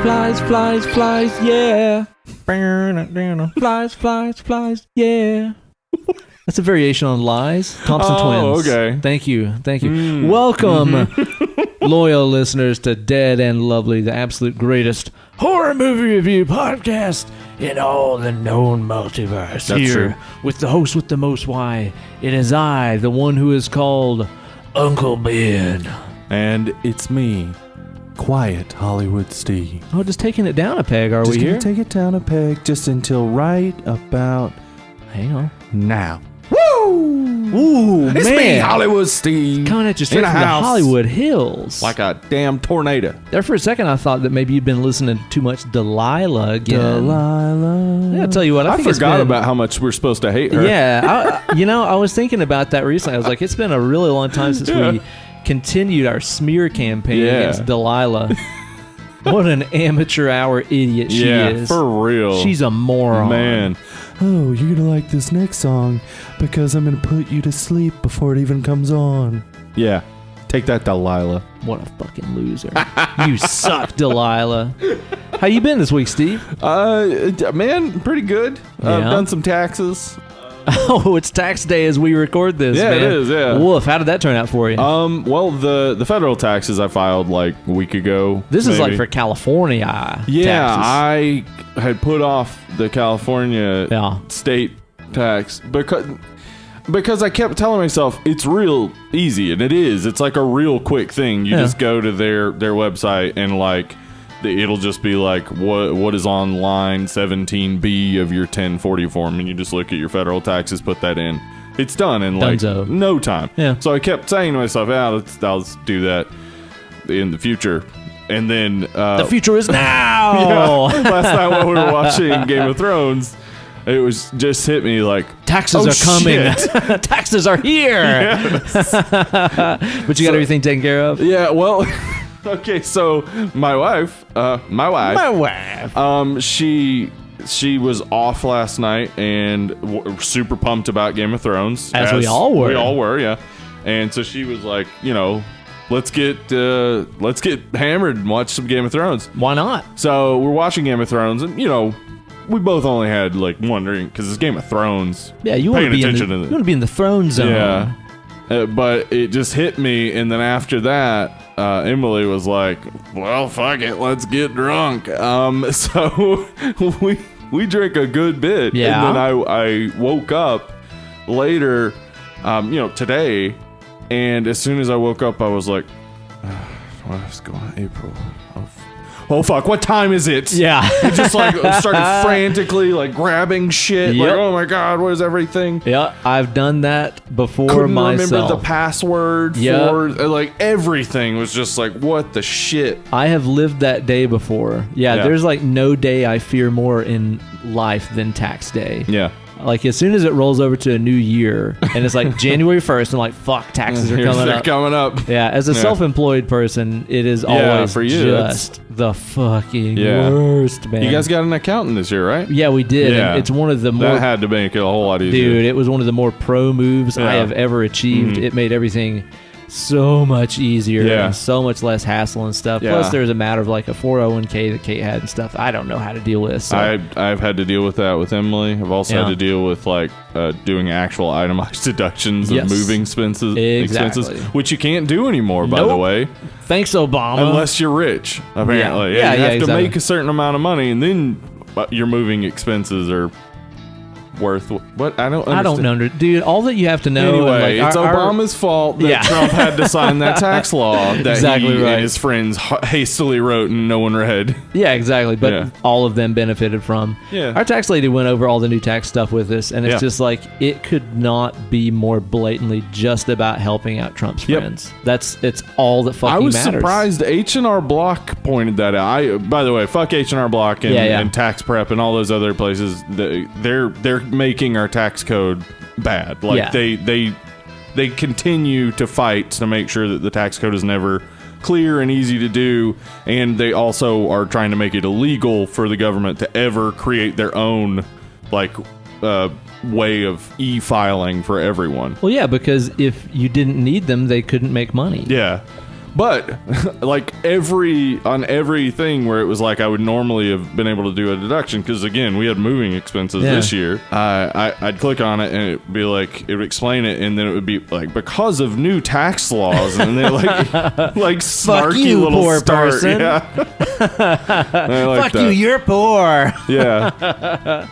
Flies, flies, flies, yeah. Flies, flies, flies, yeah. That's a variation on Lies. Thompson Twins. Okay. Thank you. Welcome, loyal listeners, to Dead and Lovely, the absolute greatest horror movie review podcast in all the known multiverse. That's Here, true. with the host with the most why, it is I, the one who is called Uncle Ben. And it's me, Quiet Hollywood Steve. Oh, just taking it down a peg, are we here? Take it down a peg just until right about Hang on. now. Woo! Ooh, It's man. me, Hollywood Steve. Coming at you straight In a from the house. Hollywood Hills. Like a damn tornado. There for a second, I thought that maybe you'd been listening to too much Delilah again. Delilah. Yeah, I'll tell you what. I think forgot it's been, about how much we're supposed to hate her. Yeah, I was thinking about that recently. I was like, it's been a really long time since we continued our smear campaign against Delilah. What an amateur hour idiot she is. For real. She's a moron. Man. Oh, you're going to like this next song because I'm going to put you to sleep before it even comes on. Yeah. Take that, Delilah. What a fucking loser. You suck, Delilah. How you been this week, Steve? Man, pretty good. I've Yeah. done some taxes. Oh, it's tax day as we record this, Yeah, man. it is, yeah. Woof, how did that turn out for you? Well, the federal taxes I filed like a week ago. This is like maybe. for California Yeah, taxes. I had put off the California Yeah. state tax because I kept telling myself it's real easy, and it is. It's like a real quick thing. You just go to their website and like it'll just be like what is on line 17B of your 1040 form, and you just look at your federal taxes, put that in. It's done in like Dunzo. no time. Yeah. So I kept saying to myself, I'll do that in the future. And then The future is now. last night when we were watching Game of Thrones, it was just hit me like Taxes are coming. shit. Taxes are here. Yes. But you got everything taken care of? Yeah, well, okay, so my wife, she was off last night and super pumped about Game of Thrones. As we all were. We all were, yeah. And so she was like, let's get hammered and watch some Game of Thrones. Why not? So we're watching Game of Thrones, and we both only had like one drink because it's Game of Thrones. Yeah, you want to Paying be attention to you want to be in the throne zone. Yeah. But it just hit me, and then after that, Emily was like, "Well, fuck it, let's get drunk." So we drank a good bit, Yeah. and then I woke up later, today, and as soon as I woke up, I was like, "What's going on, April? Oh fuck! What time is it?" Yeah. It just like started frantically like grabbing shit. Yep. Like, oh my god, what is everything? Yeah, I've done that before Couldn't myself. remember the password Yep. for like everything was just like what the shit. I have lived that day before. Yeah, there's like no day I fear more in life than tax day. Yeah. Like as soon as it rolls over to a new year and it's like January 1st, I'm like, fuck, taxes are coming They're up. coming up. Yeah, as a self-employed person, it is always for you, just the fucking Yeah. worst, man. You guys got an accountant this year, right? Yeah, we did. Yeah. And it's one of the more That had to make it a whole lot easier. dude, it was one of the more pro moves I Yeah. have ever achieved. Mhm. It made everything so much easier Yeah. and so much less hassle and stuff. Yeah. Plus, there's a matter of like a 401k that Kate had and stuff. I don't know how to deal with. So. I've had to deal with that with Emily. I've also Yeah. had to deal with like doing actual itemized deductions Yes. of moving expenses, Exactly. which you can't do anymore, by the Nope. way, Thanks, Obama. unless you're rich. Apparently, Yeah, you have to exactly. make a certain amount of money, and then your moving expenses are worth what? I don't understand. Dude, all that you have to know. and, Anyway, like, it's our- Obama's fault that Yeah. Trump had to sign that tax law that Exactly he right. and his friends hastily wrote and no one read. Yeah, exactly. But Yeah. all of them benefited from. Yeah. Our tax lady went over all the new tax stuff with us, and it's Yeah. just like it could not be more blatantly just about helping out Trump's Yep. friends. It's all that fucking I was matters. surprised H&R Block pointed that out. By the way, fuck H&R Block and, Yeah. and Tax Prep and all those other places. They're making our tax code bad. Like Yeah. they continue to fight to make sure that the tax code is never clear and easy to do, and they also are trying to make it illegal for the government to ever create their own way of e-filing for everyone. Well, yeah, because if you didn't need them, they couldn't make money. Yeah. But like on everything where it was like I would normally have been able to do a deduction, because again, we had moving expenses this year. I'd click on it and it'd be like, it would explain it, and then it would be like, because of new tax laws, and then like snarky Fuck you, little poor start. person. Yeah. Fuck you, you're poor. Yeah.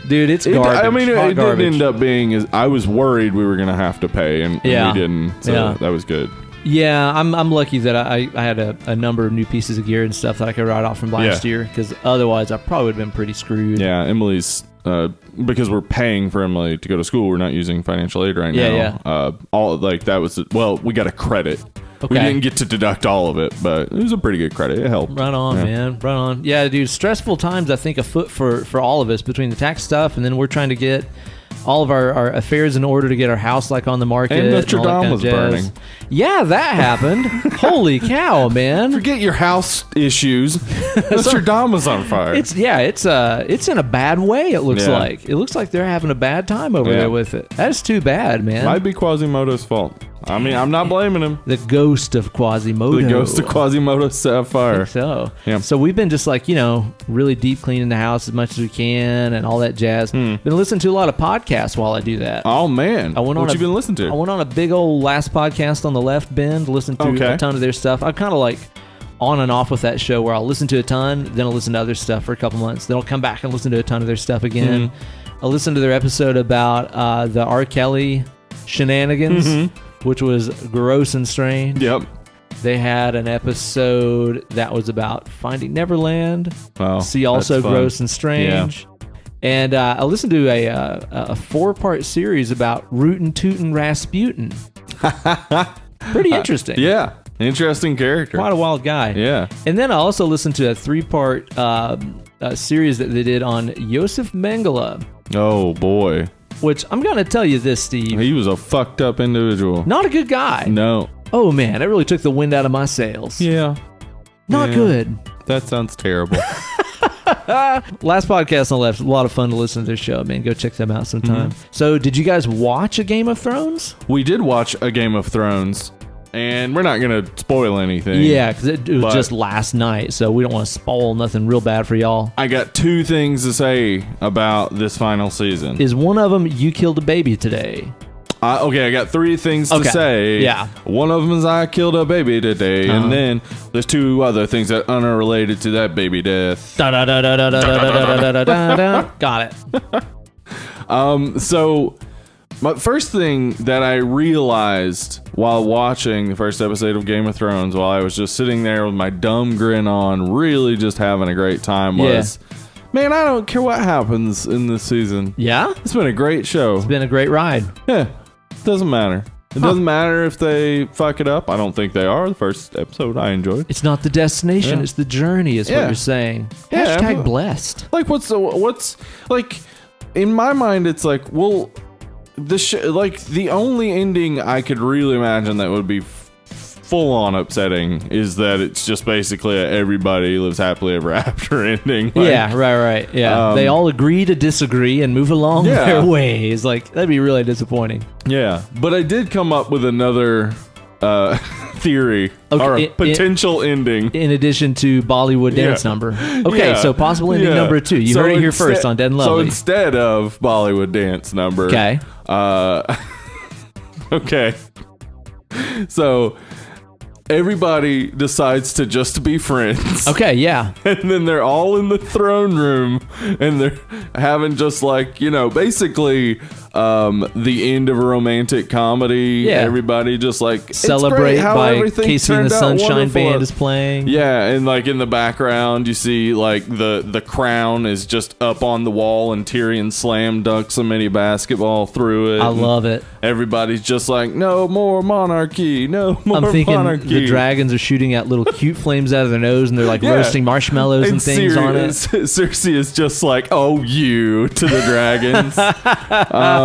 Dude, it's garbage. I mean, it garbage. did end up being, I was worried we were going to have to pay, and we didn't. So that was good. Yeah, I'm lucky that I had a number of new pieces of gear and stuff that I could write off from last year, because otherwise I probably would have been pretty screwed. Yeah, Emily's, because we're paying for Emily to go to school, we're not using financial aid right now. Yeah. All like that was, we got a credit. Okay. We didn't get to deduct all of it, but it was a pretty good credit. It helped. Right on, man. Right on. Yeah, dude, stressful times, I think, afoot for all of us, between the tax stuff, and then we're trying to get all of our affairs in order to get our house like on the market. And Notre Dame was burning. Yeah, that happened. Holy cow, man. Forget your house issues. Notre Dame was on fire. It's in a bad way, it looks like. It looks like they're having a bad time over there with it. That's too bad, man. Might be Quasimodo's fault. I mean, I'm not blaming him. The ghost of Quasimodo. The ghost of Quasimodo set a fire. So, yeah. So we've been just like, really deep cleaning the house as much as we can and all that jazz. Been listening to a lot of podcasts while I do that. Oh, man. What you been listening to? I went on a big old Last Podcast on the Left Bend, listened to a ton of their stuff. I'm kind of like on and off with that show, where I'll listen to a ton, then I'll listen to other stuff for a couple months, then I'll come back and listen to a ton of their stuff again. I listened to their episode about the R. Kelly shenanigans, which was gross and strange. Yep. They had an episode that was about Finding Neverland. Oh, See also gross and strange. Yeah. And I listened to a 4-part series about Rootin' Tootin' Rasputin. Pretty interesting. Yeah. Interesting character. Quite a wild guy. Yeah. And then I also listened to a 3-part series that they did on Yosef Mengele. Oh, boy. Which, I'm going to tell you this, Steve. He was a fucked up individual. Not a good guy. No. Oh, man. It really took the wind out of my sails. Yeah. Not good. That sounds terrible. Last Podcast on the Left. A lot of fun to listen to their show, man. Go check them out sometime. So, did you guys watch a Game of Thrones? We did watch a Game of Thrones. And we're not going to spoil anything. Yeah, because it was just last night, so we don't want to spoil nothing real bad for y'all. I got 2 things to say about this final season. Is one of them, you killed a baby today? Okay, I got 3 things to say. Yeah. One of them is I killed a baby today, and then there's 2 other things that are unrelated to that baby death. Got it. So... my first thing that I realized while watching the first episode of Game of Thrones, while I was just sitting there with my dumb grin on, really just having a great time, was, man, I don't care what happens in this season. Yeah? It's been a great show. It's been a great ride. Yeah. Doesn't matter. It doesn't matter if they fuck it up. I don't think they are. The first episode I enjoyed. It's not the destination, it's the journey, is what you're saying. Yeah, Hashtag blessed. Like, what's like, in my mind, it's like, well... the only ending I could really imagine that would be full on upsetting is that it's just basically a everybody lives happily ever after ending. Like, yeah, right. Yeah, they all agree to disagree and move along their ways. Like, that'd be really disappointing. Yeah, but I did come up with another theory or a potential ending. In addition to Bollywood dance number. Okay, so possible ending number 2. You heard it here first on Dead and Lovely. So instead of Bollywood dance number. Okay. Okay. So everybody decides to just be friends. Okay, yeah. And then they're all in the throne room and they're having just like, basically the end of a romantic comedy. Yeah. Everybody just like celebrate by Casey and the Sunshine Band is playing. Yeah, and like in the background you see like the crown is just up on the wall and Tyrion slam dunks a mini basketball through it. I love it. Everybody's just like, no more monarchy, no more monarchy. I'm thinking the dragons are shooting out little cute flames out of their nose and they're like roasting marshmallows and things on it. Cersei is just like, oh, you to the dragons.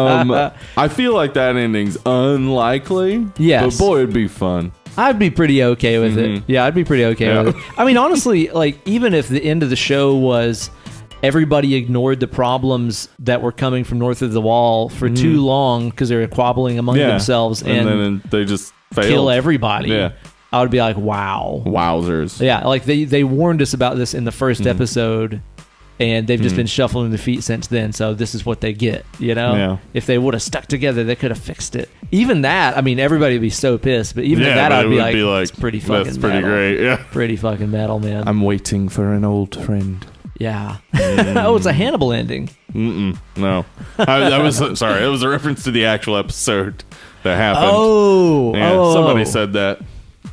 I feel like that ending's unlikely. Yes. But boy, it'd be fun. I'd be pretty okay with it. Yeah, I'd be pretty okay with it. I mean, honestly, like, even if the end of the show was everybody ignored the problems that were coming from north of the wall for too long because they were squabbling among themselves and then they just failed. Kill everybody. Yeah. I would be like, wow. Wowzers. Yeah, like they warned us about this in the first episode, and they've just been shuffling their feet since then, so this is what they get, you know? Yeah. If they would have stuck together, they could have fixed it. Even that, I mean, everybody would be so pissed, but even that, I'd be like, it's pretty fucking that's pretty metal. great, yeah. Pretty fucking metal, man. I'm waiting for an old friend. Yeah. Oh, it's a Hannibal ending. No. That was, sorry, it was a reference to the actual episode that happened. Somebody said that.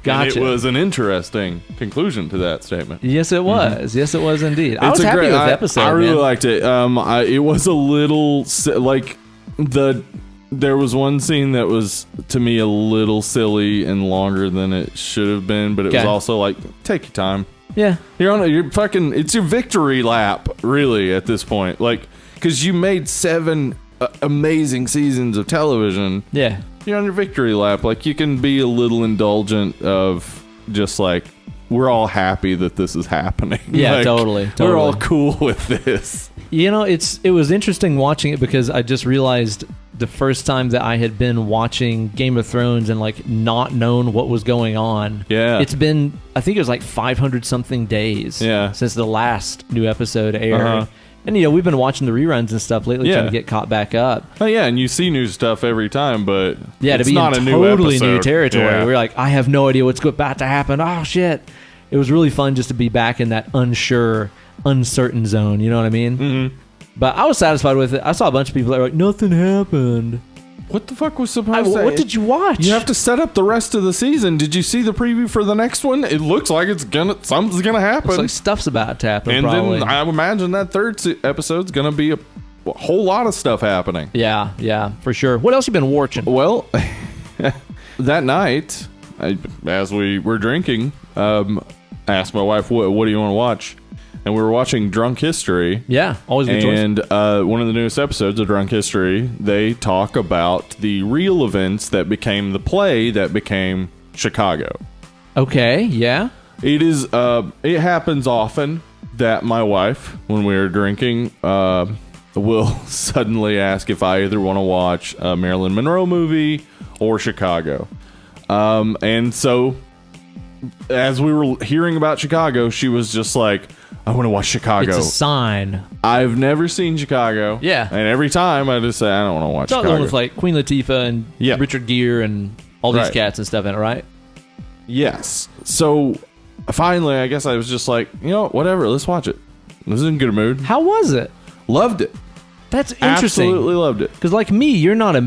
Gotcha. And it was an interesting conclusion to that statement. Yes, it was. Yes, it was indeed. I was happy with the episode. I really liked it. It was a little like there was one scene that was to me a little silly and longer than it should have been, but it was also like, take your time. Yeah, it's your victory lap, really, at this point. Like, because you made 7 amazing seasons of television. Yeah. You're on your victory lap. Like, you can be a little indulgent of just like, we're all happy that this is happening. Yeah, like, totally. We're all cool with this. You know, it was interesting watching it because I just realized the first time that I had been watching Game of Thrones and like not known what was going on. Yeah. It's been, I think it was like 500 something days since the last new episode aired. And, you know, we've been watching the reruns and stuff lately trying to get caught back up. Oh, yeah, and you see new stuff every time, but yeah, to it's be not in a totally new new territory. Yeah. We're like, I have no idea what's about to happen. Oh, shit. It was really fun just to be back in that unsure, uncertain zone. You know what I mean? Mm-hmm. But I was satisfied with it. I saw a bunch of people that were like, nothing happened. What the fuck was supposed to... What did you watch? You have to set up the rest of the season. Did you see the preview for the next one? It looks like something's gonna happen. Looks like stuff's about to happen, and probably. then I imagine that third episode's gonna be a whole lot of stuff happening. Yeah, for sure. What else you been watching? Well, that night, as we were drinking, asked my wife, what do you want to watch? And we were watching Drunk History. Yeah, always good choice. And one of the newest episodes of Drunk History, they talk about the real events that became the play that became Chicago. Okay, yeah. It happens often that my wife, when we were drinking, will suddenly ask if I either want to watch a Marilyn Monroe movie or Chicago. And so, as we were hearing about Chicago, she was just like, I want to watch Chicago. It's a sign. I've never seen Chicago. Yeah. And every time I just say, I don't want to watch Chicago. It's all with like Queen Latifah and Richard Gere and all these cats and stuff in it, right? Yes. So finally, I guess I was just like, you know, whatever, let's watch it. I was in a good mood. How was it? Loved it. That's interesting. Absolutely loved it. Because like me, you're not a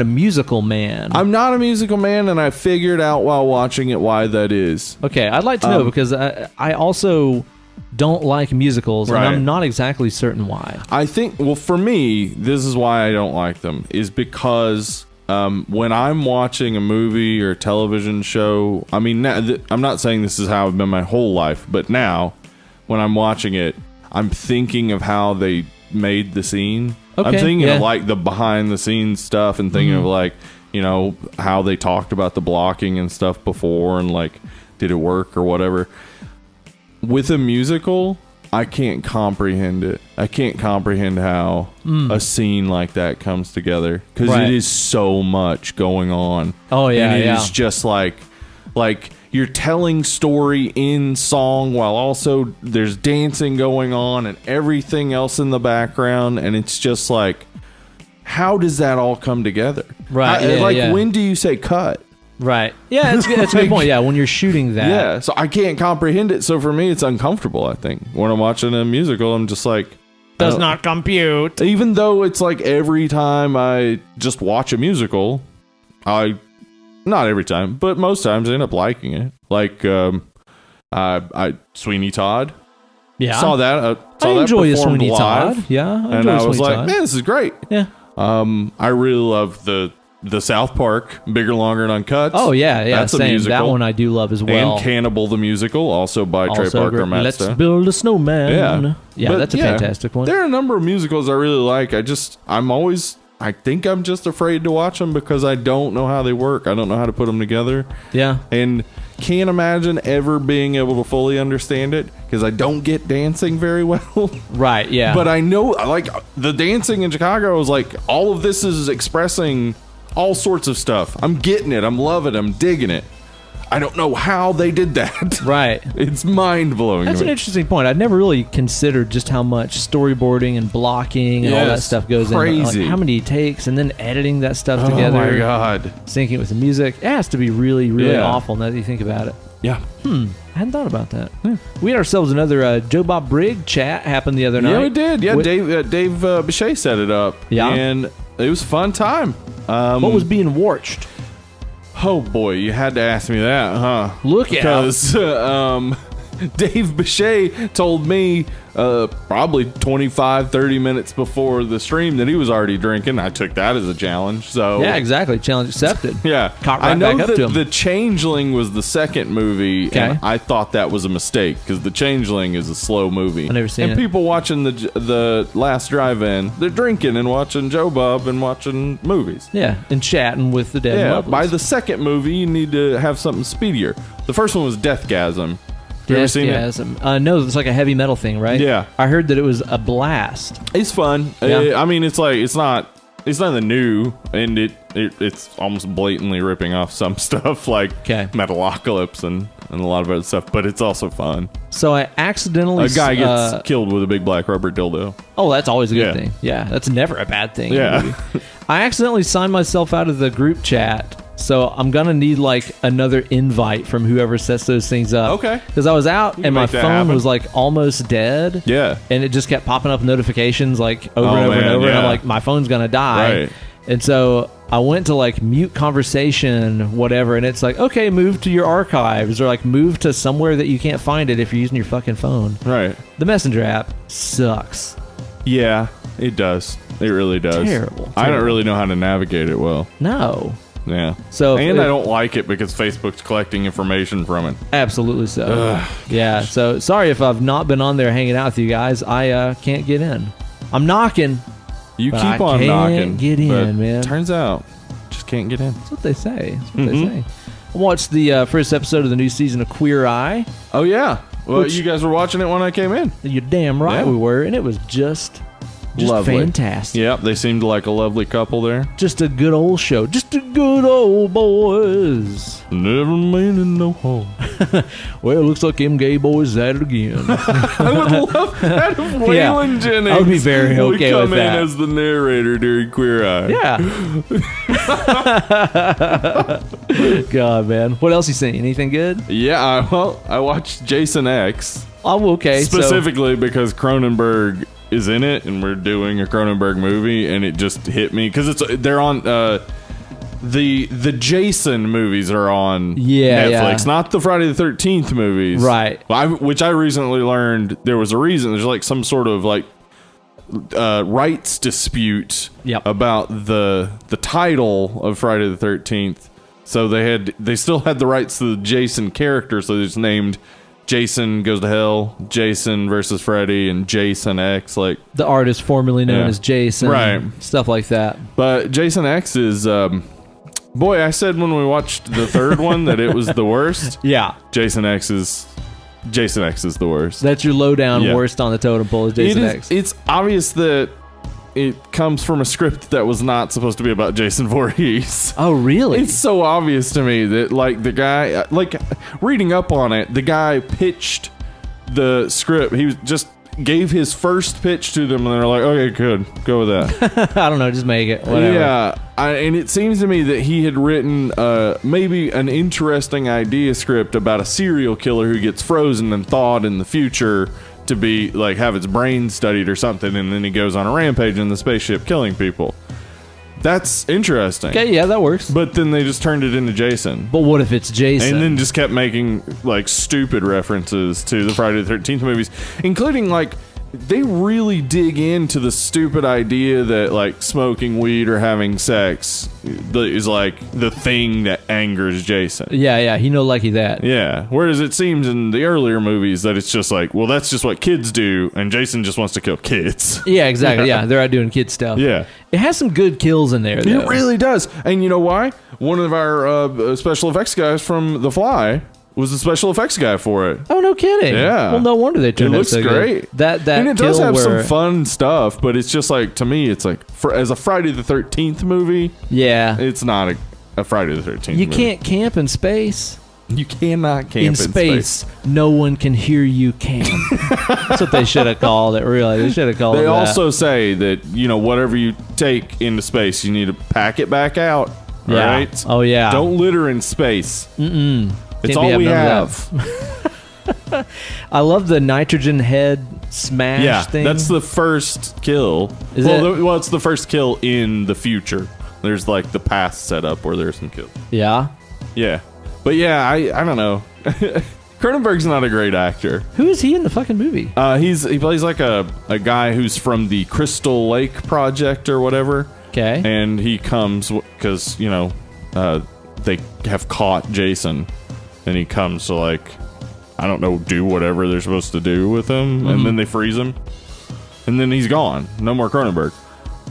musical man. I'm not a musical man, and I figured out while watching it why that is. Okay, I'd like to know because I also don't like musicals, and I'm not exactly certain why. I think, well, for me, this is why I don't like them, is because when I'm watching a movie or a television show, I mean, I'm not saying this is how I've been my whole life, but now, when I'm watching it, I'm thinking of how they made the scene. Okay, I'm thinking of like the behind the scenes stuff and thinking of like, you know, how they talked about the blocking and stuff before and like, did it work or whatever. With a musical, I can't comprehend it. I can't comprehend how a scene like that comes together because it is so much going on. Oh yeah, and it is just like you're telling story in song while also there's dancing going on and everything else in the background, and it's just like, how does that all come together? Right. When do you say cut? Right. Yeah, that's a good point. Yeah, when you're shooting that. Yeah, so I can't comprehend it. So for me, it's uncomfortable, I think. When I'm watching a musical, I'm just like... Does not compute. Even though it's like every time I just watch a musical, not every time, but most times I end up liking it. Like, Sweeney Todd. Yeah. Saw that. I enjoy a Sweeney live, Todd. Yeah, and I was like, man, this is great. Yeah. I really love the South Park, Bigger, Longer, and Uncut. Oh, yeah. That's same. a musical. That one I do love as well. And Cannibal the Musical, also by Trey Parker and Matt Let's Stone. Build a Snowman. Yeah, But that's a fantastic one. There are a number of musicals I really like. I think I'm just afraid to watch them because I don't know how they work. I don't know how to put them together. Yeah. And can't imagine ever being able to fully understand it because I don't get dancing very well. Right, yeah. But I know, like, the dancing in Chicago is like, all of this is expressing all sorts of stuff. I'm getting it. I'm loving it. I'm digging it. I don't know how they did that. Right. It's mind-blowing. That's an interesting point. I'd never really considered just how much storyboarding and blocking and all that stuff goes in. Like how many takes and then editing that stuff together. Oh my God. Syncing it with the music. It has to be really, really awful now that you think about it. Yeah. I hadn't thought about that. We had ourselves another Joe Bob Brigg chat happen the other night. Yeah, we did. Yeah, Dave Bechet set it up. Yeah. And it was a fun time. What was being watched? Oh boy, you had to ask me that, huh? Look out. Because Dave Bechet told me probably 25, 30 minutes before the stream that he was already drinking. I took that as a challenge. So yeah, exactly. Challenge accepted. Yeah. Caught right back up to him. The Changeling was the second movie, and I thought that was a mistake because The Changeling is a slow movie. I've never seen it. And people watching the last drive-in, they're drinking and watching Joe Bob and watching movies. Yeah, and chatting with the dead lovers. By the second movie, you need to have something speedier. The first one was Deathgasm. You ever seen it? No, it's like a heavy metal thing, right? Yeah. I heard that it was a blast. It's fun. Yeah. I mean, it's nothing new, and it's almost blatantly ripping off some stuff like Metalocalypse and a lot of other stuff, but it's also fun. So I accidentally... A guy gets killed with a big black rubber dildo. Oh, that's always a good thing. Yeah, that's never a bad thing. Yeah. I accidentally signed myself out of the group chat. So I'm going to need like another invite from whoever sets those things up. Okay. Because I was out and my phone was like almost dead. Yeah. And it just kept popping up notifications like over and over and over. And I'm like, my phone's going to die. Right. And so I went to like mute conversation, whatever. And it's like, okay, move to your archives or like move to somewhere that you can't find it if you're using your fucking phone. Right. The Messenger app sucks. Yeah, it does. It really does. Terrible. I don't really know how to navigate it well. No. Yeah. So I don't like it because Facebook's collecting information from it. Absolutely so. Ugh, yeah. So sorry if I've not been on there hanging out with you guys. I can't get in. I'm knocking. You keep on knocking. Get in, man. Turns out, just can't get in. That's what they say. That's what they say. I watched the first episode of the new season of Queer Eye. Oh yeah. Well, you guys were watching it when I came in. You're damn right we were, and it was just lovely. Fantastic. Yep, they seemed like a lovely couple there. Just a good old show. Just a good old boys. Never made it no home. Well, it looks like them gay boys at it again. I would love that if Waylon Jennings I would be very okay would come with that. in as the narrator during Queer Eye. Yeah. God, man. What else you seen? Anything good? Yeah, I watched Jason X. Oh, okay. Specifically because Cronenberg is in it, and we're doing a Cronenberg movie, and it just hit me because they're on the Jason movies are on Netflix, not the Friday the 13th movies, right? Which I recently learned there was a reason. There's like some sort of like rights dispute about the title of Friday the 13th. So they still had the rights to the Jason character, so it's named Jason Goes to Hell, Jason versus Freddy, and Jason X, like the artist formerly known as Jason, right? Stuff like that. But Jason X is, boy, I said when we watched the third one that it was the worst. Yeah, Jason X is the worst. That's your lowdown worst on the totem pole. Is Jason X? It's obvious that it comes from a script that was not supposed to be about Jason Voorhees. Oh, really? It's so obvious to me that, like, the guy, like, reading up on it, the guy pitched the script. He just gave his first pitch to them, and they're like, okay, good, go with that. I don't know, just make it. Whatever. Yeah, and it seems to me that he had written maybe an interesting idea script about a serial killer who gets frozen and thawed in the future to be like have its brain studied or something, and then he goes on a rampage in the spaceship killing people. That's interesting. Okay, yeah, that works. But then they just turned it into Jason. But what if it's Jason? And then just kept making like stupid references to the Friday the 13th movies, including like they really dig into the stupid idea that like smoking weed or having sex is like the thing that angers Jason. Yeah, he no lucky that. Yeah, whereas it seems in the earlier movies that it's just like, well, that's just what kids do, and Jason just wants to kill kids. Yeah, exactly. Yeah, they're out doing kid stuff. Yeah. It has some good kills in there, though. It really does. And you know why? One of our special effects guys from The Fly was the special effects guy for it. Oh, no kidding. Yeah. Well, no wonder they turned out so good. It looks great. That and it does have some fun stuff, but it's just like, to me, it's like, as a Friday the 13th movie, yeah, it's not a Friday the 13th movie. You can't camp in space. You cannot camp in space. No one can hear you camp. That's what they should have called it. Really, they should have called it. They that. also say that whatever you take into space, you need to pack it back out. Yeah. Right? Oh yeah. Don't litter in space. Mm-mm. It's all we have. I love the nitrogen head smash thing. That's the first kill. It's the first kill in the future. There's like the past setup where there's some kills. Yeah. Yeah. But yeah, I don't know. Cronenberg's not a great actor. Who is he in the fucking movie? He plays like a guy who's from the Crystal Lake Project or whatever. Okay. And he comes because, they have caught Jason. And he comes to like, I don't know, do whatever they're supposed to do with him. Mm-hmm. And then they freeze him. And then he's gone. No more Cronenberg.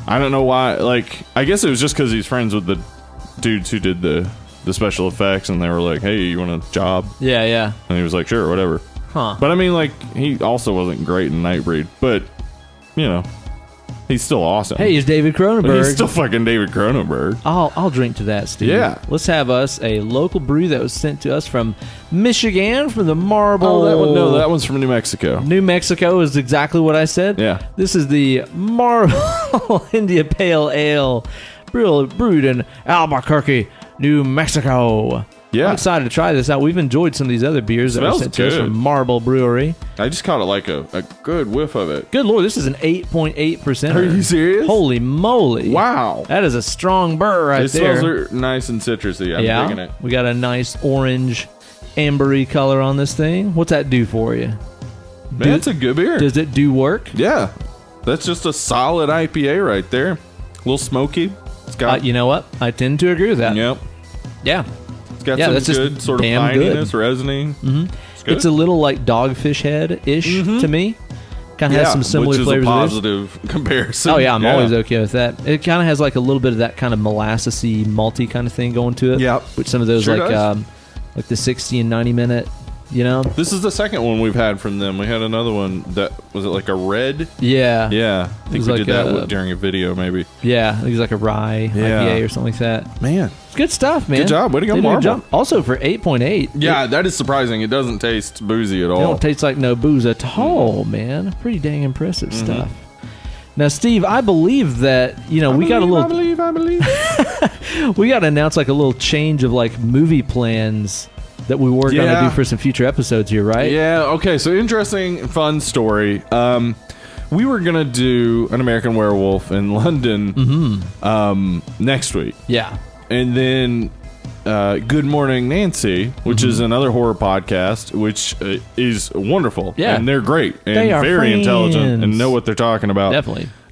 I don't know why. Like, I guess it was just because he's friends with the dudes who did the special effects, and they were like, hey, you want a job? Yeah. And he was like, sure, whatever. Huh. But I mean, like, he also wasn't great in Nightbreed, but, he's still awesome. Hey, he's David Cronenberg. He's still fucking David Cronenberg. I'll drink to that, Steve. Yeah. Let's have us a local brew that was sent to us from Michigan, from the Marble. That one's from New Mexico. New Mexico is exactly what I said. Yeah. This is the Marble India Pale Ale, brewed in Albuquerque, New Mexico. Yeah. I'm excited to try this out. We've enjoyed some of these other beers that were sent to us from Marble Brewery. I just caught like a good whiff of it. Good Lord, this is an 8.8%. Are you serious? Holy moly. Wow. That is a strong burr right there. It smells nice and citrusy. I'm digging it. We got a nice orange, ambery color on this thing. What's that do for you? Man, it's a good beer. Does it do work? Yeah. That's just a solid IPA right there. A little smoky. It's got. You know what? I tend to agree with that. Yep. Yeah. It's got some good sort of pininess, resiny. Mm-hmm. It's a little like Dogfish Head-ish to me. Kind of has some similar flavors. Which is a positive comparison. Oh, yeah. I'm always okay with that. It kind of has like a little bit of that kind of molassesy, malty kind of thing going to it. Yep. Which some of those like the 60 and 90 minute, This is the second one we've had from them. We had another one that, was it like a red? Yeah. Yeah. I think we did that during a video maybe. Yeah. I think it was like a rye IPA or something like that. Man. It's good stuff, man. Good job. Way to go, Marble. Also for 8.8. Yeah, that is surprising. It doesn't taste boozy at all. It don't taste like no booze at all, man. Pretty dang impressive stuff. Now, Steve, I believe that, we got a little... I believe. We got to announce like a little change of like movie plans that we were going to do for some future episodes here, right? Yeah, okay. So, interesting, fun story. We were going to do An American Werewolf in London next week. Yeah. And then Good Morning Nancy, which is another horror podcast, which is wonderful. Yeah. And they're great and they are very friends. intelligent and know what they're talking about.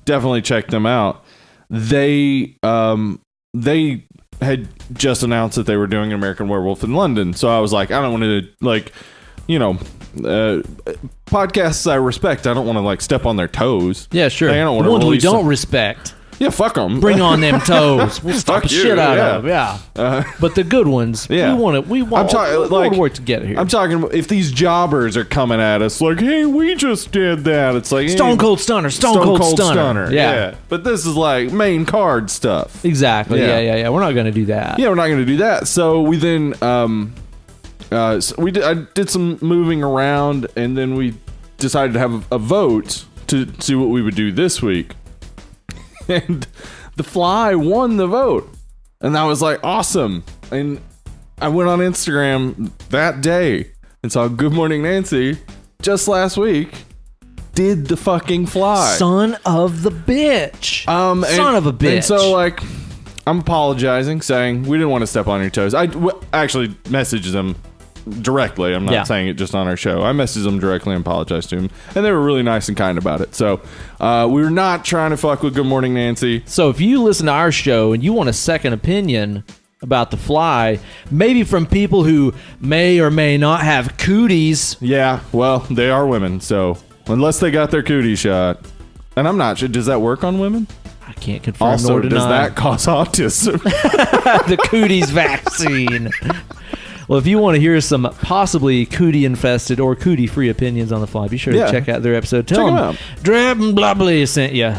Definitely check them out. They had just announced that they were doing An American Werewolf in London. So I was like, I don't want to, podcasts I respect, I don't want to, step on their toes. Yeah, sure. I don't want the ones to we don't respect. Yeah, fuck them. Bring on them toes. We'll stop the shit out of them. Yeah. But the good ones, we want to work together here. I'm talking if these jobbers are coming at us like, hey, we just did that. It's like Stone Cold Stunner. Stone Cold Stunner. Yeah. But this is like main card stuff. Exactly. Yeah. We're not going to do that. Yeah, we're not going to do that. So we then I did some moving around, and then we decided to have a vote to see what we would do this week. And The Fly won the vote. And I was like, awesome. And I went on Instagram that day and saw Good Morning Nancy just last week did The fucking Fly. Son of the bitch. Son of a bitch. And so, I'm apologizing, saying we didn't want to step on your toes. I actually messaged them directly. I'm not saying it just on our show. I messaged them directly and apologized to them, and they were really nice and kind about it. So we were not trying to fuck with Good Morning Nancy. So if you listen to our show and you want a second opinion about The Fly, maybe from people who may or may not have cooties. Yeah, well, they are women, so unless they got their cootie shot, and I'm not sure, does that work on women? I can't confirm also, nor deny. Does that cause autism? The cooties vaccine. Well, if you want to hear some possibly cootie-infested or cootie-free opinions on The Fly, be sure to check out their episode. Tell them Drab and Blubbly sent you.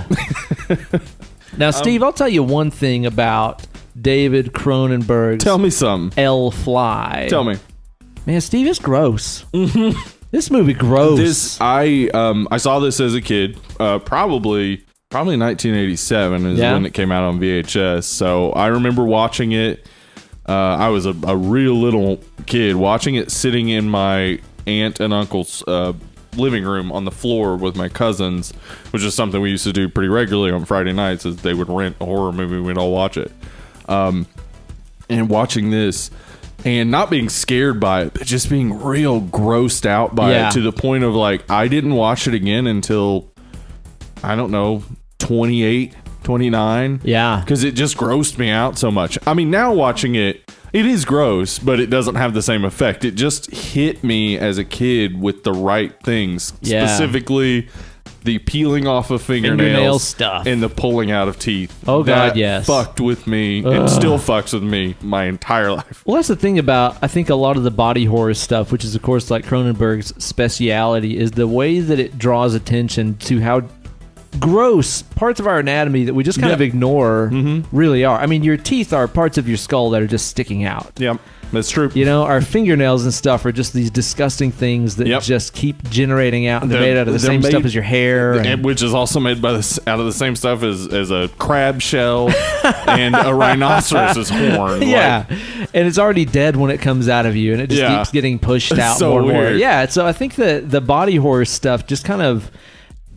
Now, Steve, I'll tell you one thing about David Cronenberg's Tell me something. El Fly. Tell me. Man, Steve, it's gross. This movie gross. I saw this as a kid, probably 1987 is when it came out on VHS. So I remember watching it. I was a real little kid watching it, sitting in my aunt and uncle's living room on the floor with my cousins, which is something we used to do pretty regularly on Friday nights. As they would rent a horror movie, we'd all watch it. And watching this. And not being scared by it, but just being real grossed out by it, to the point of like, I didn't watch it again until, I don't know, 28, 29. Yeah. Because it just grossed me out so much. I mean, now watching it, it is gross, but it doesn't have the same effect. It just hit me as a kid with the right things. Yeah. Specifically, the peeling off of fingernails stuff and the pulling out of teeth. Oh, God, that yes. fucked with me and still fucks with me my entire life. Well, that's the thing about, I think, a lot of the body horror stuff, which is, of course, like Cronenberg's speciality, is the way that it draws attention to how gross parts of our anatomy that we just kind of ignore really are. I mean, your teeth are parts of your skull that are just sticking out. Yep, that's true. You know, our fingernails and stuff are just these disgusting things that just keep generating out, and they're made out of the same stuff as your hair. Which is also made out of the same stuff as a crab shell and a rhinoceros's horn. Yeah, and it's already dead when it comes out of you, and it just keeps getting pushed out so more and more. weird. Yeah, so I think the body horror stuff just kind of,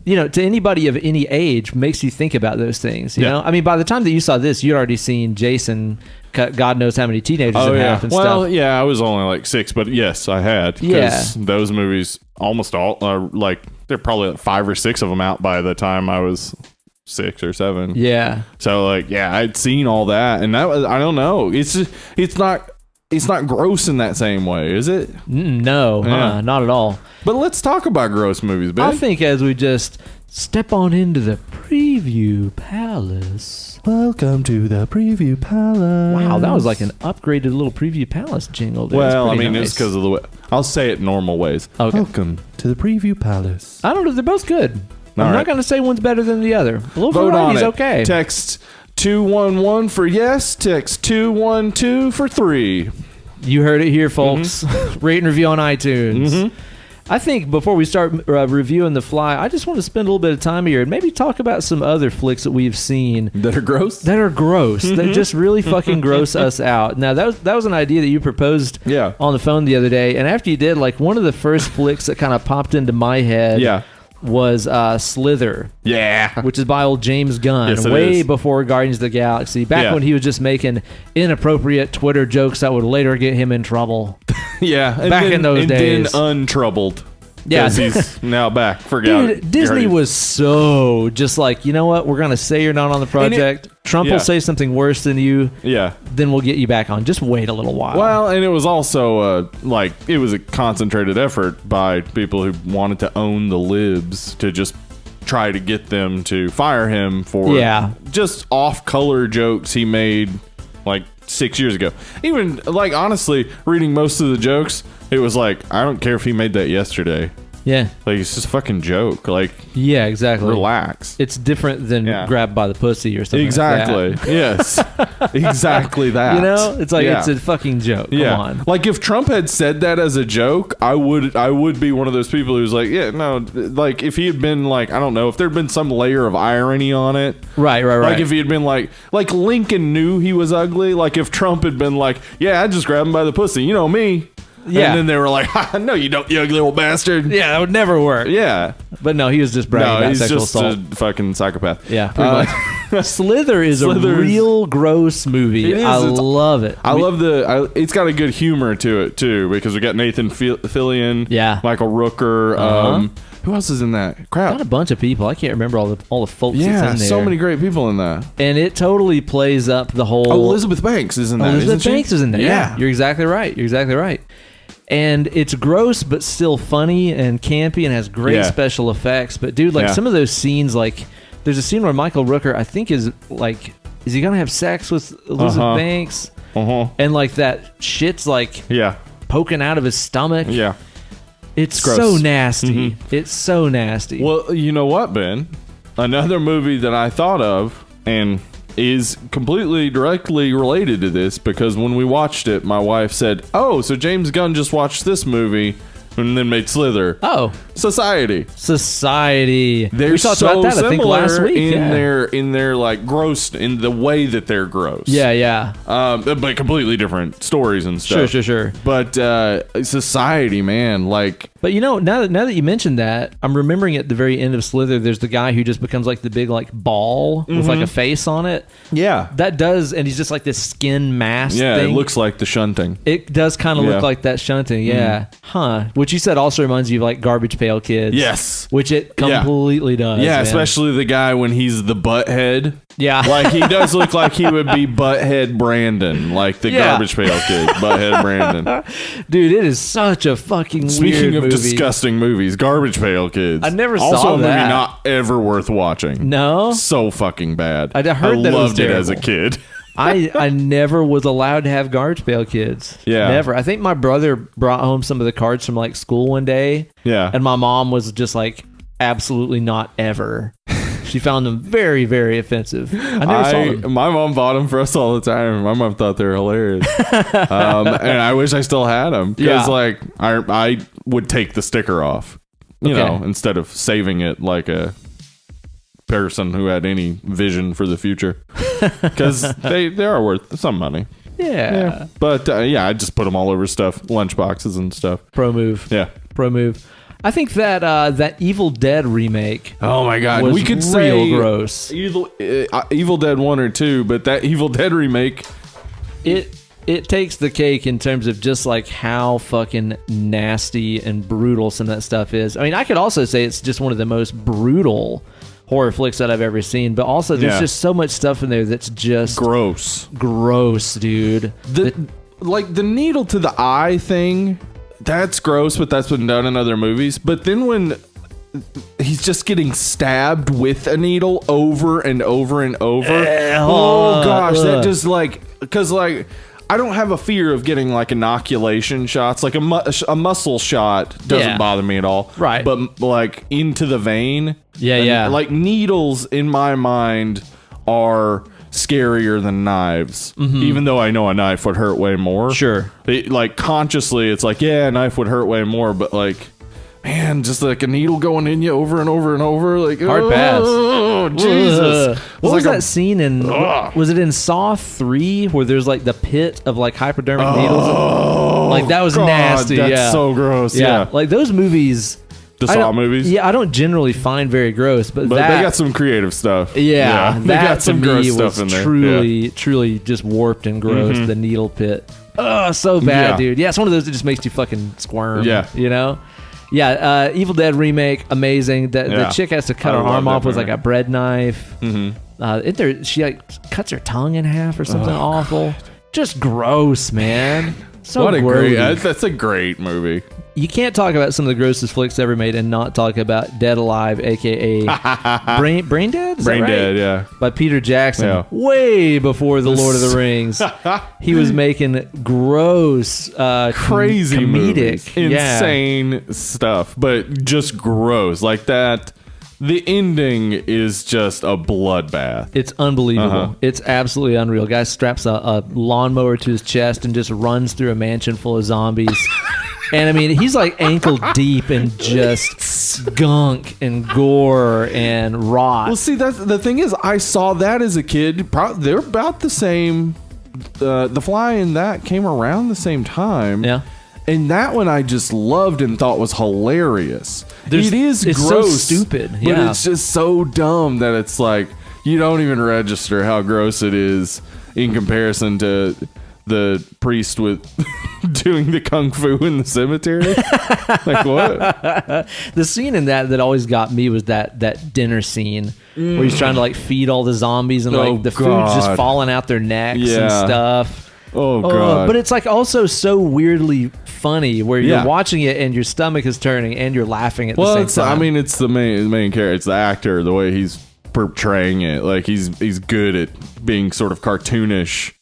you know, to anybody of any age, makes you think about those things. You know, I mean, by the time that you saw this, you'd already seen Jason cut God knows how many teenagers in half and stuff. Well, yeah, I was only like 6, but yes, I had. Because those movies, almost all are like, there are probably like 5 or 6 of them out by the time I was 6 or 7. Yeah. So like, yeah, I'd seen all that, and that was, I don't know. It's not gross in that same way, is it? No, not at all. But let's talk about gross movies, Ben. I think as we just step on into the preview palace. Welcome to the preview palace. Wow, that was like an upgraded little preview palace jingle. Dude. Well, I mean, nice. it's because of the way. I'll say it normal ways. Okay. Welcome to the preview palace. I don't know. They're both good. I'm All not right. going to say one's better than the other. A little Vote on variety's it. okay. Text 211 for yes. Text 212 for 3. You heard it here, folks. Rate and review on iTunes. I think before we start reviewing The Fly, I just want to spend a little bit of time here and maybe talk about some other flicks that we've seen That are gross? that are gross, that just really fucking gross us out. Now, that was an idea that you proposed on the phone the other day, and after you did, like, one of the first flicks that kind of popped into my head was Slither. Yeah. Which is by old James Gunn, Yes, it way is. before Guardians of the Galaxy, back when he was just making inappropriate Twitter jokes that would later get him in trouble. Yeah. And Back then, in those days. then untroubled. Yeah. Because he's now back. Dude, Disney was so just like, you know what? We're going to say you're not on the project. Trump will say something worse than you. Yeah. Then we'll get you back on. Just wait a little while. Well, and it was also like, it was a concentrated effort by people who wanted to own the libs to just try to get them to fire him for just off-color jokes he made like 6 years ago. Even, like, honestly, reading most of the jokes, it was like, I don't care if he made that yesterday. Yeah. Like, it's just a fucking joke. Like, yeah, exactly. Relax. It's different than grabbed by the pussy or something exactly. like that. Yes. Exactly that. You know? It's like, it's a fucking joke. Come on. Like, if Trump had said that as a joke, I would be one of those people who's like, yeah, no, like, if he had been like, I don't know, if there'd been some layer of irony on it. Right. Like, if he had been like Lincoln knew he was ugly. Like, if Trump had been like, yeah, I just grabbed him by the pussy. You know me. Yeah. And then they were like, no, you don't, you ugly little bastard. Yeah, that would never work. Yeah. But no, he was just bragging about sexual assault. He's just a fucking psychopath. Yeah, pretty much. Slither is a real gross movie. I love it. I love it's got a good humor to it, too, because we got Nathan Fillion, Michael Rooker. Who else is in that? Crap. Got a bunch of people. I can't remember all the folks that's in there. So many great people in that. And it totally plays up the whole... Oh, Elizabeth Banks is in that, Elizabeth Banks is in there. Yeah. You're exactly right. And it's gross, but still funny and campy and has great special effects. But, dude, like, some of those scenes, like, there's a scene where Michael Rooker, I think, is he going to have sex with Elizabeth Banks? And, like, that shit's, like, poking out of his stomach. Yeah. It's so nasty. It's so nasty. Well, you know what, Ben? Another movie that I thought of, and is completely directly related to this, because when we watched it, my wife said, "Oh, so James Gunn just watched this movie and then made Slither." Oh, Society. They're we talked about that, I think, last week. In their like gross, in the way that they're gross. Yeah. But completely different stories and stuff. Sure. But Society, man, like. But now that you mentioned that, I'm remembering at the very end of Slither, there's the guy who just becomes like the big like ball with like a face on it. Yeah. That does, and he's just like this skin mask thing. It looks like the shunting. It does kind of look like that shunting, yeah. Huh. Which you said also reminds you of like Garbage Pail Kids. Yes. Which it completely does. Yeah, man. especially the guy when he's the butthead. Yeah. Like, he does look like he would be Butthead Brandon, like the Garbage Pail Kid, Butthead Brandon. Dude, it is such a fucking Speaking weird of movie. Disgusting movies, Garbage Pail Kids. I never also saw a movie that. not ever worth watching. No? So fucking bad. I heard that loved it was it as a terrible. kid. I never was allowed to have Garbage Pail Kids. Yeah. Never. I think my brother brought home some of the cards from like school one day. Yeah. And my mom was just like, absolutely not ever. She found them very, very offensive. I never saw them. My mom bought them for us all the time. My mom thought they were hilarious. And I wish I still had them. Because like I would take the sticker off, you know, instead of saving it like a person who had any vision for the future. Because they are worth some money. Yeah. But I just put them all over stuff, lunch boxes and stuff. Pro move. Yeah. Pro move. I think that Evil Dead remake. Oh my God, was we could real say gross. Evil Dead 1 or 2, but that Evil Dead remake, it takes the cake in terms of just like how fucking nasty and brutal some of that stuff is. I mean, I could also say it's just one of the most brutal horror flicks that I've ever seen, but also there's just so much stuff in there that's just gross, dude. Like the needle to the eye thing. That's gross, but that's been done in other movies. But then when he's just getting stabbed with a needle over and over and over. Oh gosh, that just like, because like I don't have a fear of getting like inoculation shots. Like a muscle shot doesn't bother me at all. Right. But like into the vein. Yeah. Like needles in my mind are scarier than knives, even though I know a knife would hurt way more. Sure. Like consciously it's like, yeah, a knife would hurt way more, but like, man, just like a needle going in you over and over and over, like hard pass. Oh Jesus. What was that scene in was it in Saw 3 where there's like the pit of like hypodermic needles? Like that was nasty. That's so gross. Yeah. Like those movies, the Saw movies? Yeah, I don't generally find very gross, but they got some creative stuff. Yeah, they got some gross stuff in there. Truly just warped and gross, the needle pit. Oh, so bad, dude. Yeah, it's one of those that just makes you fucking squirm. Yeah. You know? Yeah, Evil Dead remake, amazing. The chick has to cut her arm off with like a bread knife. She like cuts her tongue in half or something awful. God. Just gross, man. So that's a great movie. You can't talk about some of the grossest flicks ever made and not talk about Dead Alive, a.k.a. Brain Dead? Brain Dead, yeah. By Peter Jackson. Way before The Lord of the Rings. He was making gross, crazy comedic, movies. Insane stuff, but just gross. Like that. The ending is just a bloodbath. It's unbelievable. It's absolutely unreal. Guy straps a lawnmower to his chest and just runs through a mansion full of zombies. And I mean, he's like ankle deep in just skunk and gore and rot. Well, see, that's the thing is, I saw that as a kid. They're about the same. The Fly and that came around the same time. Yeah. And that one I just loved and thought was hilarious. It's gross, so stupid, but it's just so dumb that it's like you don't even register how gross it is in comparison to the priest with doing the kung fu in the cemetery. Like what? The scene in that always got me was that dinner scene where he's trying to like feed all the zombies and like the food's just falling out their necks and stuff. Oh god! But it's like also so weirdly funny where you're watching it and your stomach is turning and you're laughing at the same time. I mean, it's the main character. It's the actor, the way he's portraying it. Like he's good at being sort of cartoonish,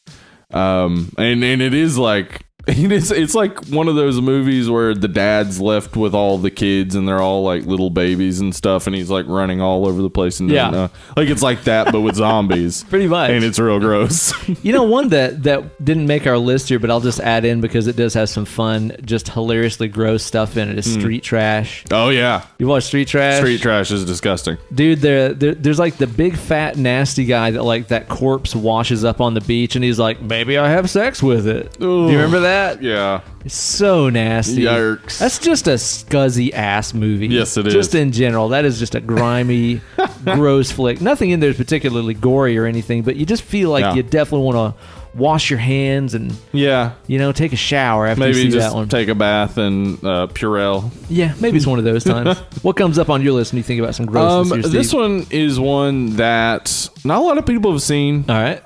and it is like It's like one of those movies where the dad's left with all the kids and they're all like little babies and stuff, and he's like running all over the place and like it's like that but with zombies. Pretty much. And it's real gross. One that didn't make our list here, but I'll just add in because it does have some fun, just hilariously gross stuff in it, is Street Trash. Oh yeah. You watch Street Trash? Street Trash is disgusting. Dude, there's like the big fat nasty guy that like that corpse washes up on the beach and he's like, maybe I have sex with it. Ooh. Do you remember that? Yeah. It's so nasty. Yikes. That's just a scuzzy ass movie. Yes, it is. Just in general, that is just a grimy, gross flick. Nothing in there is particularly gory or anything, but you just feel like you definitely want to wash your hands and take a shower after maybe you see just that one. take a bath and Purell. Yeah, maybe it's one of those times. What comes up on your list when you think about some grossness? This one is one that not a lot of people have seen. All right.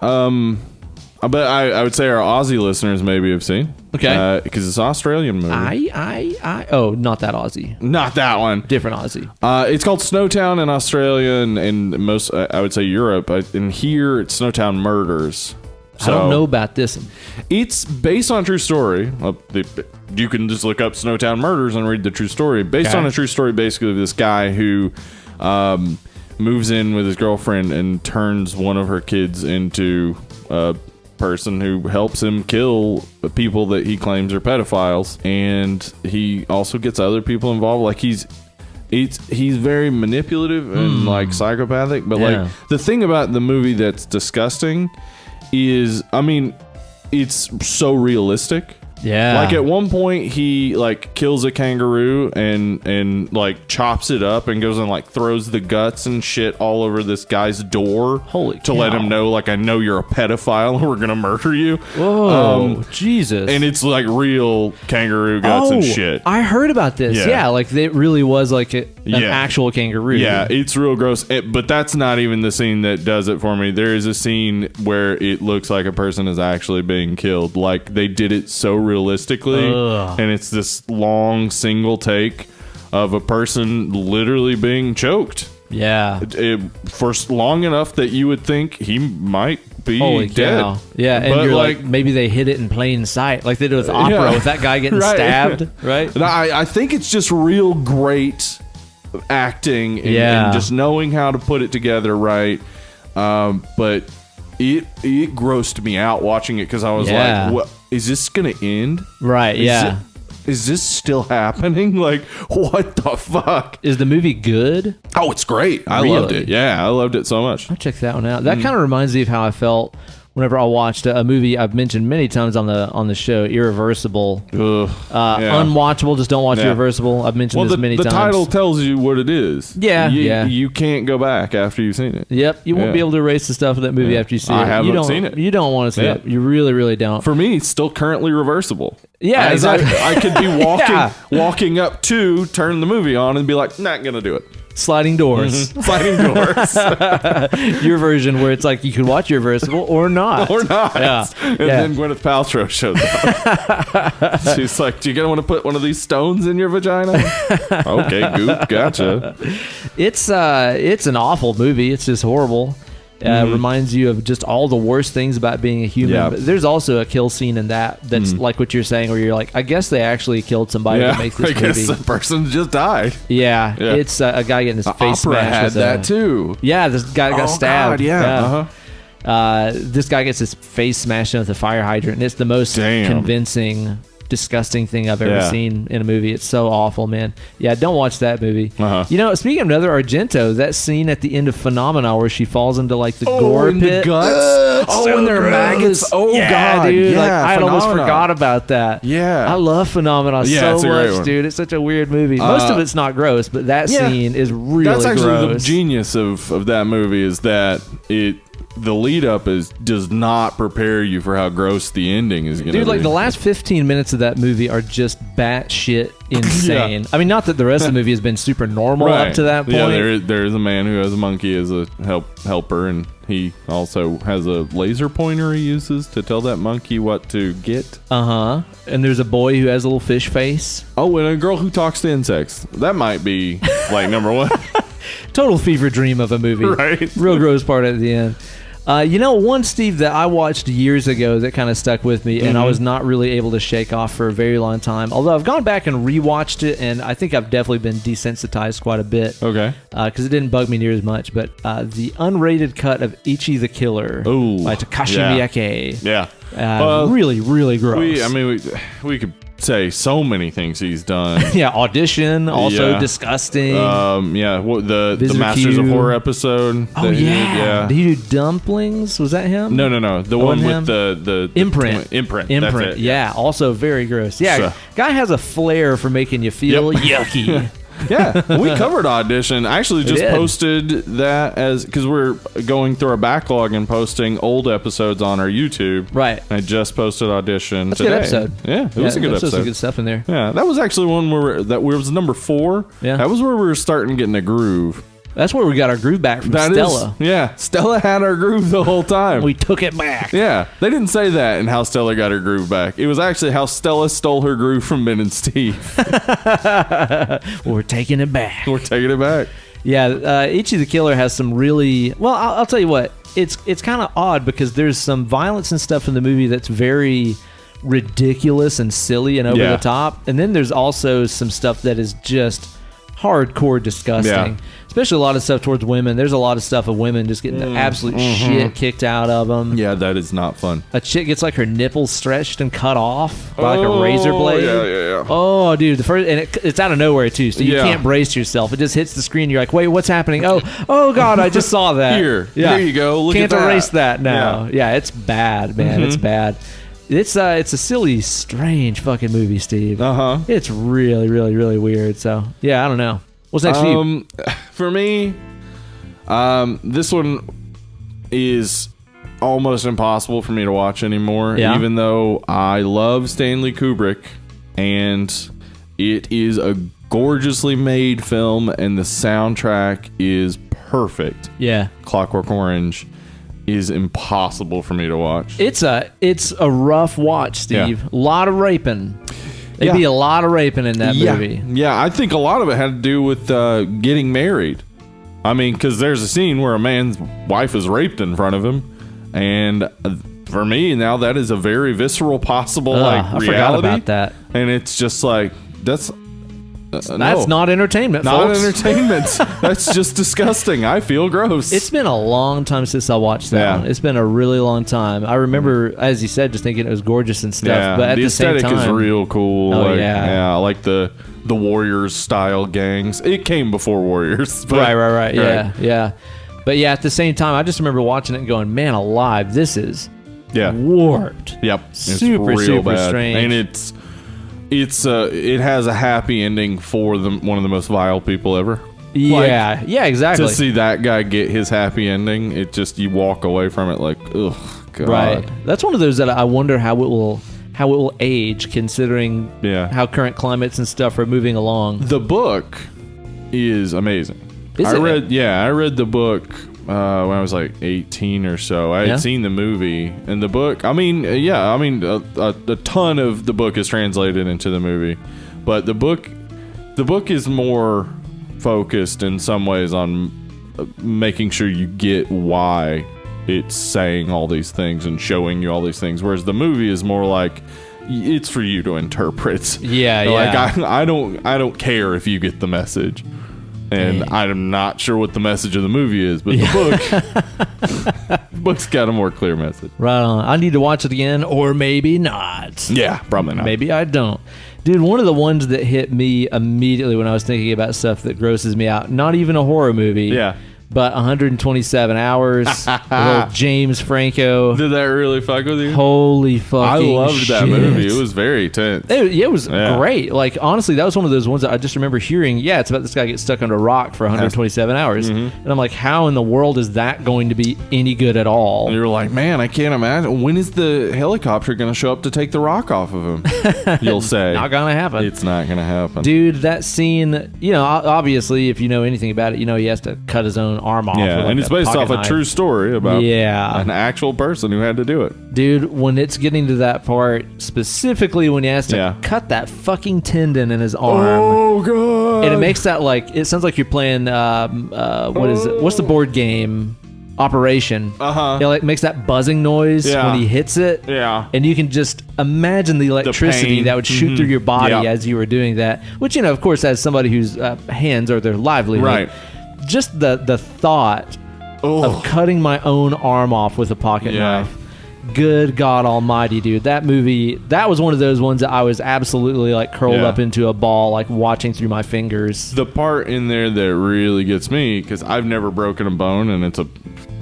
But I would say our Aussie listeners maybe have seen. Okay. Because it's an Australian movie. Oh, not that Aussie. Not that one. Different Aussie. It's called Snowtown in Australia and most, I would say, Europe. And here it's Snowtown Murders. So, I don't know about this one. It's based on a true story. You can just look up Snowtown Murders and read the true story. Based on a true story, basically, of this guy who moves in with his girlfriend and turns one of her kids into a person who helps him kill people that he claims are pedophiles. And he also gets other people involved. Like he's very manipulative and like psychopathic. But like the thing about the movie that's disgusting is, I mean, it's so realistic. Yeah. Like at one point he like kills a kangaroo and like chops it up and goes and like throws the guts and shit all over this guy's door. Holy to cow. let him know, like, I know you're a pedophile and we're gonna murder you. Whoa, Jesus. And it's like real kangaroo guts and shit. I heard about this. Yeah, like it really was like an actual kangaroo. Yeah, it's real gross. But that's not even the scene that does it for me. There is a scene where it looks like a person is actually being killed. Like they did it so realistically. And it's this long single take of a person literally being choked. Yeah. For long enough that you would think he might be dead. Cow. Yeah, and but you're like, maybe they hid it in plain sight, like they did with opera with that guy getting stabbed, right? And I think it's just real great acting and just knowing how to put it together right. But it grossed me out watching it because I was like, what, is this gonna end? Right. Is this still happening? Like, what the fuck? Is the movie good? Oh, it's great. I loved it. Yeah, I loved it so much. I'll check that one out. That kind of reminds me of how I felt whenever I watched a movie I've mentioned many times on the show, Irreversible. Unwatchable. Just don't watch Irreversible. I've mentioned this many times. The title tells you what it is. You can't go back after you've seen it. Yep. You won't be able to erase the stuff of that movie after you see it. I haven't seen it. You don't want to see it. You really, really don't. For me, it's still currently reversible. Yeah, exactly. I could be walking up to turn the movie on and be like, not gonna do it. Sliding doors. Sliding doors. Your version where it's like you could watch Irreversible or not. Yeah. And then Gwyneth Paltrow shows up. She's like, do you want to put one of these stones in your vagina? Okay, goop, gotcha. It's an awful movie. It's just horrible. Reminds you of just all the worst things about being a human. Yeah. But there's also a kill scene in that's like what you're saying, where you're like, I guess they actually killed somebody to make this movie. I guess the person just died. Yeah. It's a guy getting his face Opera smashed. had that too. Yeah, this guy got stabbed. God, this guy gets his face smashed in with a fire hydrant, and it's the most convincing, disgusting thing I've ever seen in a movie. It's so awful, man. Yeah, don't watch that movie. You know, speaking of another Argento, that scene at the end of Phenomena where she falls into like the gore pit. The guts. And they're maggots. Oh God, dude. Yeah, like, I almost forgot about that. Yeah, I love Phenomena so much, dude. It's such a weird movie. Most of it's not gross, but that scene is really gross. That's actually the genius of that movie, is that the lead up does not prepare you for how gross the ending is going to be. Dude, like the last 15 minutes of that movie are just batshit insane. I mean, not that the rest of the movie has been super normal up to that point. Yeah, there is a man who has a monkey as a helper, and he also has a laser pointer he uses to tell that monkey what to get. And there's a boy who has a little fish face. Oh, and a girl who talks to insects. That might be like number one. Total fever dream of a movie. Right. Real gross part at the end. One, Steve, that I watched years ago that kind of stuck with me, and I was not really able to shake off for a very long time. Although I've gone back and rewatched it, and I think I've definitely been desensitized quite a bit. Okay. Because it didn't bug me near as much. But the unrated cut of Ichi the Killer by Takashi Miike. Yeah. Really, really gross. We could say so many things he's done. Yeah, Audition, also disgusting. The Masters of Horror episode. Oh yeah. Did he do Dumplings? Was that him? No. The one with the Imprint. Imprint. That's it. Yeah, also very gross. Yeah, guy has a flair for making you feel yucky. Yeah, we covered Audition. I actually just posted that because we're going through our backlog and posting old episodes on our YouTube. Right. I just posted Audition today. That's a good episode. Yeah, it was a good episode. Some good stuff in there. Yeah, that was actually one where was number 4. Yeah. That was where we were starting getting a groove. That's where we got our groove back from Stella. Stella had our groove the whole time. We took it back. Yeah, they didn't say that in how Stella got her groove back. It was actually how Stella stole her groove from Ben and Steve. We're taking it back. We're taking it back. Yeah, Ichi the Killer has some really... Well, I'll tell you what. It's kind of odd because there's some violence and stuff in the movie that's very ridiculous and silly and over the top. And then there's also some stuff that is just hardcore disgusting. Yeah. Especially a lot of stuff towards women. There's a lot of stuff of women just getting the absolute shit kicked out of them. Yeah, that is not fun. A chick gets like her nipples stretched and cut off by like a razor blade. Yeah. Oh, dude, it's out of nowhere too, so you can't brace yourself. It just hits the screen. You're like, wait, what's happening? Oh God, I just saw that. Here you go. Look can't at that. Erase that now. Yeah, it's bad, man. It's bad. It's a silly, strange fucking movie, Steve. It's really, really, really weird. So yeah, I don't know. What's next for you? For me, this one is almost impossible for me to watch anymore, even though I love Stanley Kubrick, and it is a gorgeously made film, and the soundtrack is perfect. Yeah. Clockwork Orange is impossible for me to watch. It's a rough watch, Steve. A lot of raping. There'd be a lot of raping in that movie. Yeah, I think a lot of it had to do with getting married. I mean, because there's a scene where a man's wife is raped in front of him, and for me now that is a very visceral possible reality. I forgot about that. And it's just like that's not entertainment, not folks. entertainment. That's just disgusting. I feel gross. It's been a long time since I watched that one. It's been a really long time. I remember, as you said, just thinking it was gorgeous and stuff. But at the same time, the aesthetic is real cool. Oh, I like the Warriors style gangs. It came before Warriors. But, right. Yeah. But yeah, at the same time, I just remember watching it and going, man alive, this is warped. Yep. Super bad. strange. And it has a happy ending for one of the most vile people ever. Yeah, exactly. To see that guy get his happy ending, you walk away from it like, ugh, God. Right. That's one of those that I wonder how it will age, considering how current climates and stuff are moving along. The book is amazing. I read the book when I was like 18 or so. I had seen the movie and the book. A ton of the book is translated into the movie, but the book is more focused in some ways on making sure you get why it's saying all these things and showing you all these things, whereas the movie is more like it's for you to interpret. I don't care if you get the message. And I'm not sure what the message of the movie is, but the book's got a more clear message. Right on. I need to watch it again, or maybe not. Yeah, probably not. Maybe I don't. Dude, one of the ones that hit me immediately when I was thinking about stuff that grosses me out, not even a horror movie. Yeah. But 127 Hours, little James Franco. Did that really fuck with you? Holy fucking I loved shit. that movie. It was very tense. It was great. Like, honestly, that was one of those ones that I just remember hearing, it's about this guy gets stuck under a rock for 127 hours. And I'm like, how in the world is that going to be any good at all? And you're like, man, I can't imagine. When is the helicopter going to show up to take the rock off of him? You'll say. Not going to happen. It's not going to happen. Dude, that scene, obviously, if you know anything about it, he has to cut his own arm off. Yeah, and it's based off a true story about an actual person who had to do it. Dude, when it's getting to that part, specifically when he has to cut that fucking tendon in his arm. Oh, God. And it makes that it sounds like you're playing, what is it? What's the board game? Operation. It like makes that buzzing noise when he hits it. Yeah. And you can just imagine the electricity that would shoot through your body as you were doing that. Which, you know, of course, as somebody whose hands are their livelihood. Right. Just the thought of cutting my own arm off with a pocket knife. Good God Almighty, dude! That movie, that was one of those ones that I was absolutely like curled up into a ball, like watching through my fingers. The part in there that really gets me, because I've never broken a bone, and it's a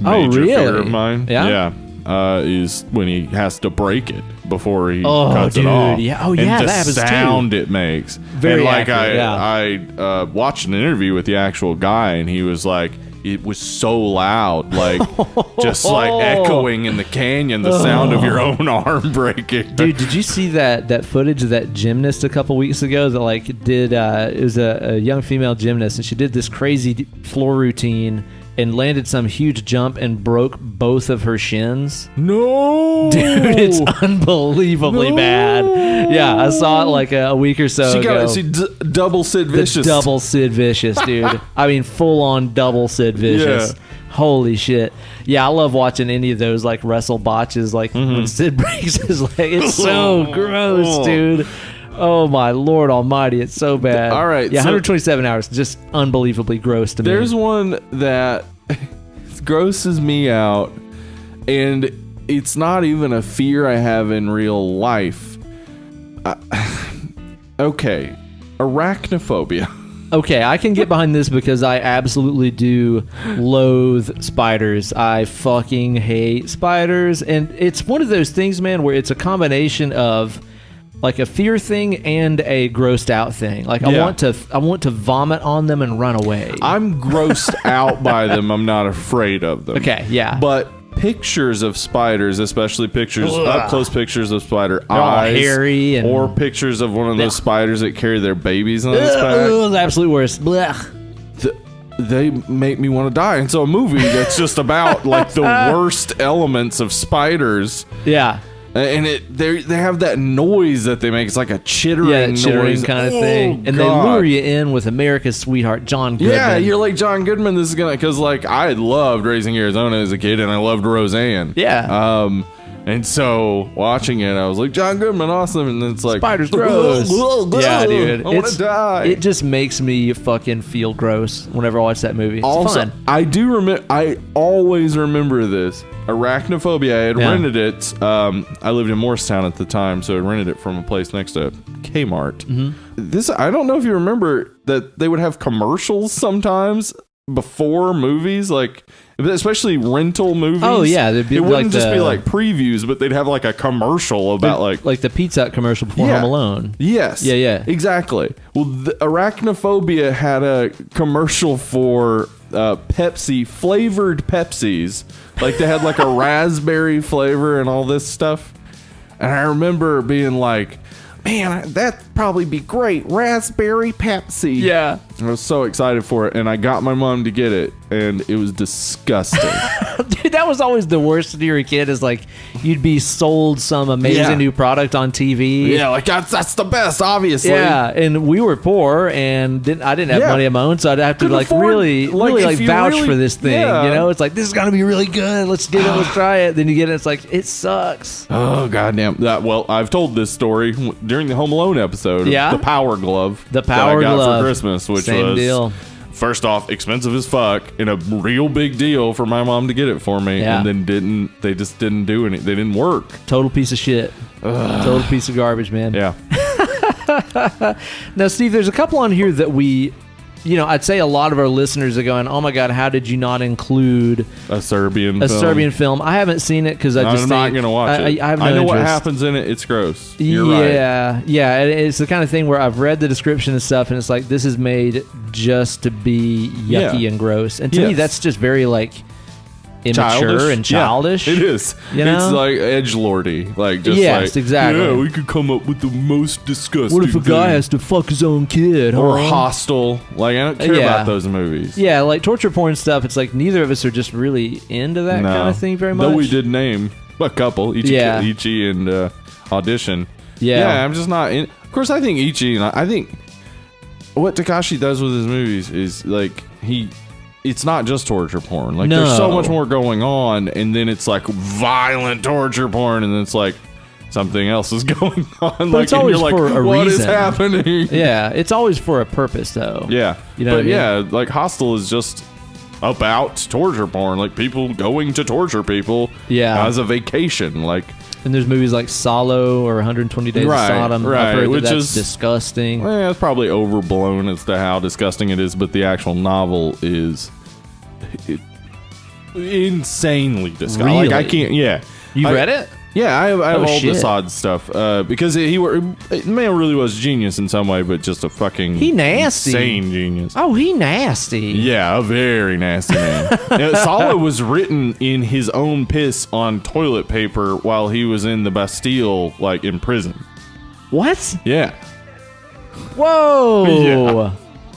major fear of mine. Is when he has to break it before he cuts it off. Yeah. And that the happens sound too. it makes. Very accurate, I watched an interview with the actual guy, and he was like, it was so loud, like just like echoing in the canyon, the sound of your own arm breaking. Dude, did you see that footage of that gymnast a couple weeks ago that like did it was a young female gymnast, and she did this crazy floor routine and landed some huge jump and broke both of her shins? No, dude, it's unbelievably bad. Yeah, I saw it like a week or so ago. Double Sid Vicious. Double Sid Vicious, dude. I mean, full on double Sid Vicious. Yeah. Holy shit. Yeah, I love watching any of those like wrestle botches, like when Sid breaks his leg. It's so gross, dude. Oh my Lord Almighty, it's so bad. All right, yeah, 127 hours, just unbelievably gross to me. There's one that grosses me out, and it's not even a fear I have in real life. Okay, arachnophobia. Okay, I can get behind this because I absolutely do loathe spiders. I fucking hate spiders, and it's one of those things, man, where it's a combination of like a fear thing and a grossed out thing. Like I want to vomit on them and run away. I'm grossed out by them. I'm not afraid of them. Okay, yeah. But pictures of spiders, especially pictures, up close pictures of spider eyes, hairy and or pictures of one of those spiders that carry their babies on its back. The absolute worst. They make me want to die. And so a movie that's just about like the worst elements of spiders. Yeah. And they have that noise that they make. It's like a chittering noise kind of thing. And they lure you in with America's sweetheart, John Goodman. Yeah, you're like, John Goodman, this is gonna, because like I loved Raising Arizona as a kid, and I loved Roseanne. Yeah. And so watching it, I was like, John Goodman, awesome. And then it's like, spiders gross. Yeah, dude. I want to die. It just makes me fucking feel gross whenever I watch that movie. It's fun. I do remember. I always remember this. Arachnophobia. I had rented it. I lived in Morristown at the time, so I rented it from a place next to Kmart. This, I don't know if you remember that they would have commercials sometimes before movies, like especially rental movies. Oh yeah, it wouldn't just be like previews, but they'd have like a commercial about like the Pizza Hut commercial before Home Alone. Yes. Yeah. Exactly. Well, the Arachnophobia had a commercial for Pepsi, flavored Pepsis. Like they had like a raspberry flavor and all this stuff. And I remember being like, man, that'd probably be great. Raspberry Pepsi. Yeah. I was so excited for it, and I got my mom to get it, and it was disgusting. Dude, that was always the worst when you were a kid, is like you'd be sold some amazing new product on TV. Yeah, like that's the best, obviously. Yeah, and we were poor, and I didn't have money of my own, so I'd have to really vouch for this thing. Yeah. You know, it's like, this is gonna be really good. Let's get it. Let's try it. Then you get it. It's like, it sucks. Oh goddamn! Well, I've told this story during the Home Alone episode. Yeah, the Power Glove. The Power that I got Glove for Christmas, which Same was deal. First off, expensive as fuck, and a real big deal for my mom to get it for me. Yeah. And then they just didn't do anything. They didn't work. Total piece of shit. Total piece of garbage, man. Yeah. Now, Steve, there's a couple on here that we, I'd say a lot of our listeners are going, oh my God, how did you not include a Serbian film? I haven't seen it because I'm not going to watch it. I know interest. what happens in it. It's gross. You're right. Yeah. It's the kind of thing where I've read the description and stuff, and it's like, this is made just to be yucky and gross. And to me, that's just very like immature and childish. Yeah, it is. It's like edgelordy. Like just exactly. Yeah, we could come up with the most disgusting. What if a guy has to fuck his own kid? Or Hostile? Like, I don't care about those movies. Yeah, like torture porn stuff. It's like neither of us are just really into that kind of thing very much. Though we did name a couple, Ichi and Audition. Yeah, I'm just not in. Of course, I think Ichi. I think what Takashi does with his movies is like it's not just torture porn. Like, No. there's so much more going on, and then it's like violent torture porn, and then it's like something else is going on. But like, it's always and you're for like, a what reason. is happening? Yeah, it's always for a purpose, though. Yeah. You know what I mean? Yeah, like Hostel is just about torture porn, like people going to torture people as a vacation. Like, and there's movies like Solo or 120 Days of Sodom. I've heard which that's is disgusting. It's probably overblown as to how disgusting it is, but the actual novel is insanely disgusting. Really? Like, I can't. Yeah, You read it? Yeah, I have all shit. the Sod stuff because the man really was genius in some way, but just a fucking He nasty. insane genius. Oh, he nasty. Yeah, a very nasty man. Salo was written in his own piss on toilet paper while he was in the Bastille, like in prison. What? Yeah. Whoa. Yeah.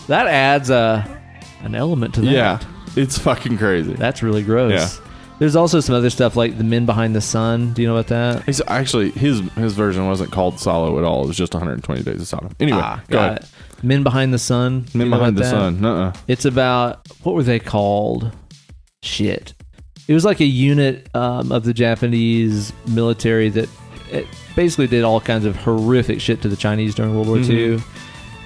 That adds an element to that. Yeah. It's fucking crazy. That's really gross. Yeah. There's also some other stuff like The Men Behind the Sun. Do you know about that? He's actually his version wasn't called Salo at all. It was just 120 Days of Sodom. Anyway, go ahead. It. Men Behind the Sun. Men Behind the Sun. Nuh-uh. It's about, what were they called? Shit. It was like a unit of the Japanese military that it basically did all kinds of horrific shit to the Chinese during World War II.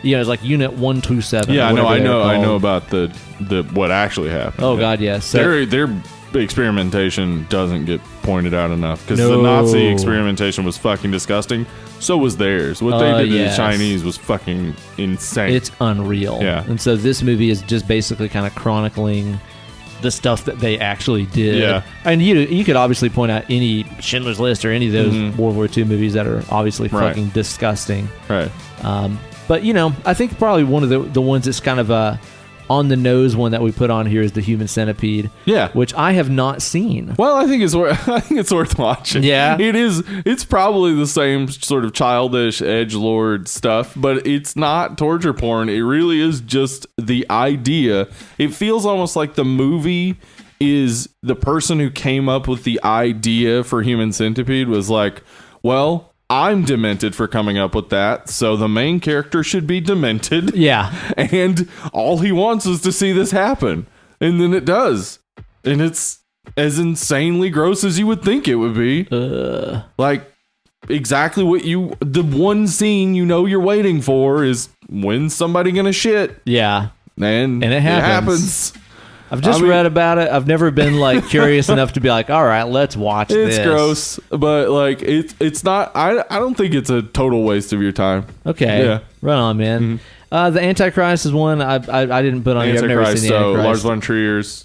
Yeah, it's like Unit 127. Yeah, I know about the what actually happened. Oh God, yes. So, their experimentation doesn't get pointed out enough because the Nazi experimentation was fucking disgusting. So was theirs. What they did to the Chinese was fucking insane. It's unreal. Yeah. And so this movie is just basically kind of chronicling the stuff that they actually did. Yeah. And you could obviously point out any Schindler's List or any of those World War II movies that are obviously fucking disgusting. Right. But, I think probably one of the ones that's kind of on the nose one that we put on here is The Human Centipede. Yeah. Which I have not seen. Well, I think it's worth watching. Yeah. It's probably the same sort of childish edgelord stuff, but it's not torture porn. It really is just the idea. It feels almost like the movie is the person who came up with the idea for Human Centipede was like, well, I'm demented for coming up with that, so the main character should be demented. Yeah. And all he wants is to see this happen. And then it does. And it's as insanely gross as you would think it would be. Like, exactly the one scene you're waiting for is when's somebody gonna shit. Yeah. And it happens. I've just read about it. I've never been like curious enough to be like, all right, let's watch this. It's gross, but like it's not. I don't think it's a total waste of your time. Okay, yeah, right on, man. The Antichrist is one I didn't put on here. I've never seen the Antichrist. Lars von Trier's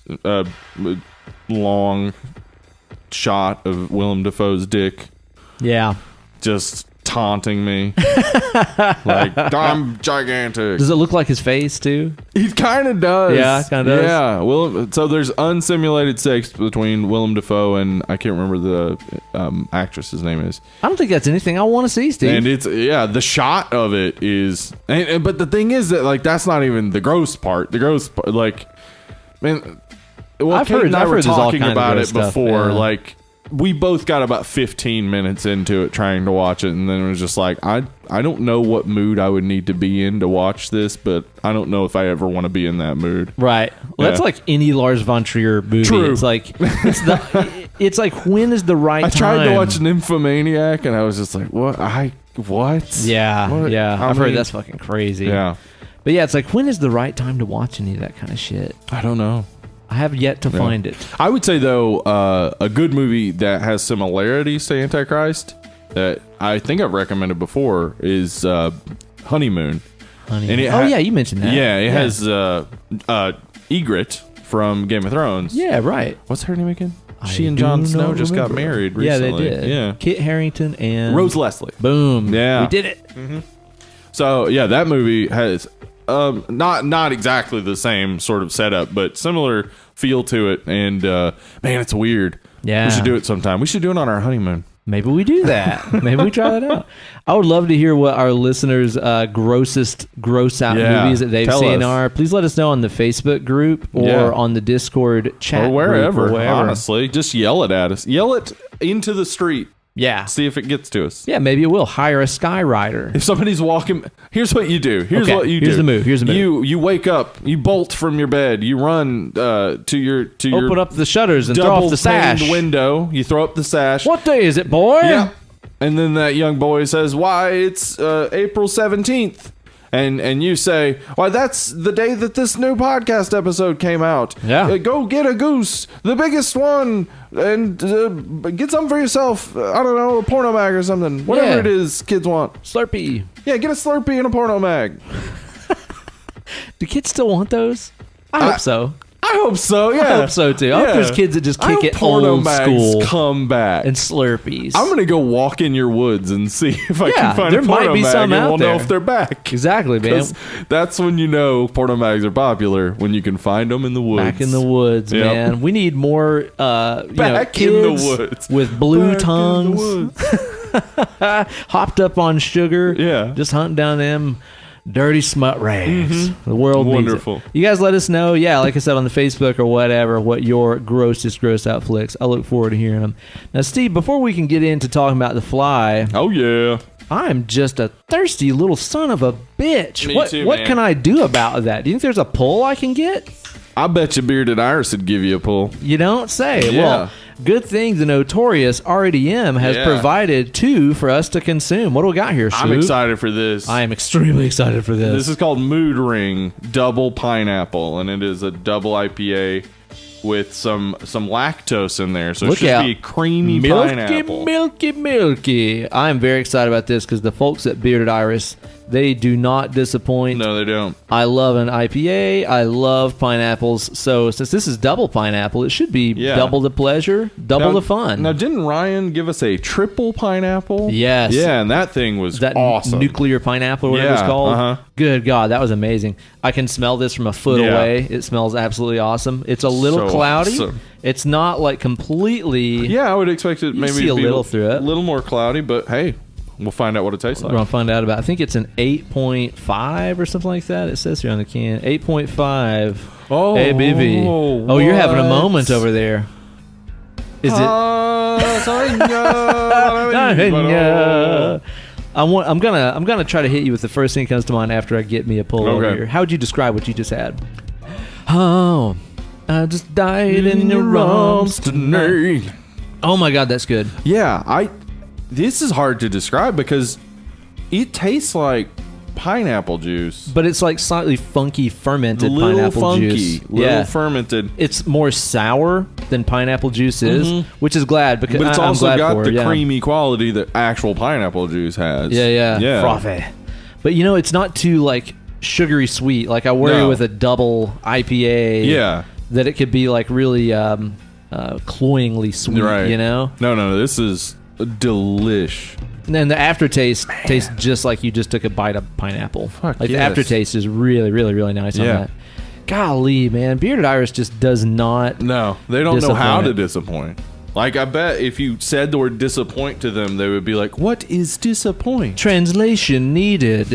long shot of Willem Dafoe's dick. Yeah, just taunting me like I'm gigantic. Does it look like his face too? He kind of does. Yeah, kind of does. Yeah. So there's unsimulated sex between Willem Dafoe and I can't remember the actress's name is. I don't think that's anything I want to see, Steve. And it's the shot of it is, but the thing is that like that's not even the gross part. The gross part, like, man. Well, I've heard talking about it stuff, before, yeah. like. We both got about 15 minutes into it trying to watch it, and then it was just like, I don't know what mood I would need to be in to watch this, but I don't know if I ever want to be in that mood. Right. Well, that's like any Lars von Trier movie. True. It's like it's like when is the right time? I tried to watch Nymphomaniac, and I was just like, what? What? Yeah, what? yeah. I've heard that's fucking crazy. Yeah. But yeah, it's like when is the right time to watch any of that kind of shit? I don't know. I have yet to find it. I would say, though, a good movie that has similarities to Antichrist that I think I've recommended before is Honeymoon. And yeah, you mentioned that. Yeah, it has Ygritte from Game of Thrones. Yeah, right. What's her name again? She and Jon Snow just got married recently. Yeah, they did. Yeah. Kit Harington and Rose Leslie. Boom. Yeah. We did it. Mm-hmm. So, yeah, that movie has... not exactly the same sort of setup, but similar feel to it. And man, it's weird. Yeah, we should do it sometime. We should do it on our honeymoon. Maybe we do that. Maybe we try that out. I would love to hear what our listeners' grossest gross out movies that they've seen are. Please let us know on the Facebook group or on the Discord chat or wherever. Group or wherever. Honestly, just yell it at us. Yell it into the street. Yeah. See if it gets to us. Yeah, maybe it will. Hire a skyrider. If somebody's walking, here's what you do. Here's Okay, what you do. here's the move. Here's the move. You wake up. You bolt from your bed. You run to your Open up the shutters and throw off the sash. double-paned window. You throw up the sash. What day is it, boy? Yeah. And then that young boy says, "Why, it's April 17th." And you say, "Why, that's the day that this new podcast episode came out. Yeah. Go get a goose, the biggest one, and get something for yourself. I don't know, a porno mag or something. Whatever it is kids want. Slurpee. Yeah, get a Slurpee and a porno mag." Do kids still want those? I hope so. I hope so, yeah. I hope so, too. I hope there's kids that just kick it porno old mags school. come back. And Slurpees. I'm going to go walk in your woods and see if I can find there a porno might be mag, some and out we'll there. know if they're back. Exactly, man. 'Cause that's when you know porno mags are popular, when you can find them in the woods. Back in the woods, Yep. man. We need more Back kids in the woods. with blue Back tongues. in the woods. Hopped up on sugar. Yeah. Just hunting down them dirty smut rags. The world Wonderful. needs it. You guys let us know, like I said, on the Facebook or whatever, what your grossest gross out flicks. I look forward to hearing them. Now, Steve, before we can get into talking about The Fly, Oh, yeah. I'm just a thirsty little son of a bitch. Me What too, what man. can I do about that? Do you think there's a pull I can get? I bet you Bearded Iris would give you a pull. You don't say. Yeah. Well, good thing the notorious RDM has provided two for us to consume. What do we got here, I'm Swoop? excited for this. I am extremely excited for this. This is called Mood Ring Double Pineapple, and it is a double IPA with some lactose in there, so it Look should out. be creamy milky, pineapple. milky. I'm very excited about this because the folks at Bearded Iris, they do not disappoint. No, they don't. I love an IPA. I love pineapples. So since this is double pineapple, it should be double the pleasure, double the fun. Now, didn't Ryan give us a triple pineapple? Yes. Yeah, and that thing was that awesome. nuclear pineapple or whatever it's Yeah, called. uh-huh. Good God, that was amazing. I can smell this from a foot away. It smells absolutely awesome. It's a little So cloudy. awesome. It's not like completely. Yeah, I would expect it maybe see to a be little through it. A little more cloudy, but hey, we'll find out what it tastes We're like. going to find out about. I think it's an 8.5 or something like that. It says here on the can. 8.5 Oh, ABV. Oh, you're having a moment over there. Is it? I'm gonna try to hit you with the first thing that comes to mind after I get me a pull over here. How would you describe what you just had? Oh, I just died in your arms tonight. Oh my God, that's good. Yeah, this is hard to describe because it tastes like pineapple juice. But it's like slightly funky fermented Little pineapple funky, juice. little fermented. It's more sour than pineapple juice is, which is glad because But it's I'm also glad got for the it, creamy quality that actual pineapple juice has. Yeah. Frothy. But it's not too like sugary sweet. Like I worry with a double IPA. Yeah. That it could be like really cloyingly sweet. Right. No, this is delish. And then the aftertaste tastes just like you just took a bite of pineapple. The yes. aftertaste is really, really, really nice on that. Golly, man. Bearded Iris just does not. No, they don't know how to disappoint. disappoint. Like, I bet if you said the word disappoint to them, they would be like, "What is disappoint?" Translation needed.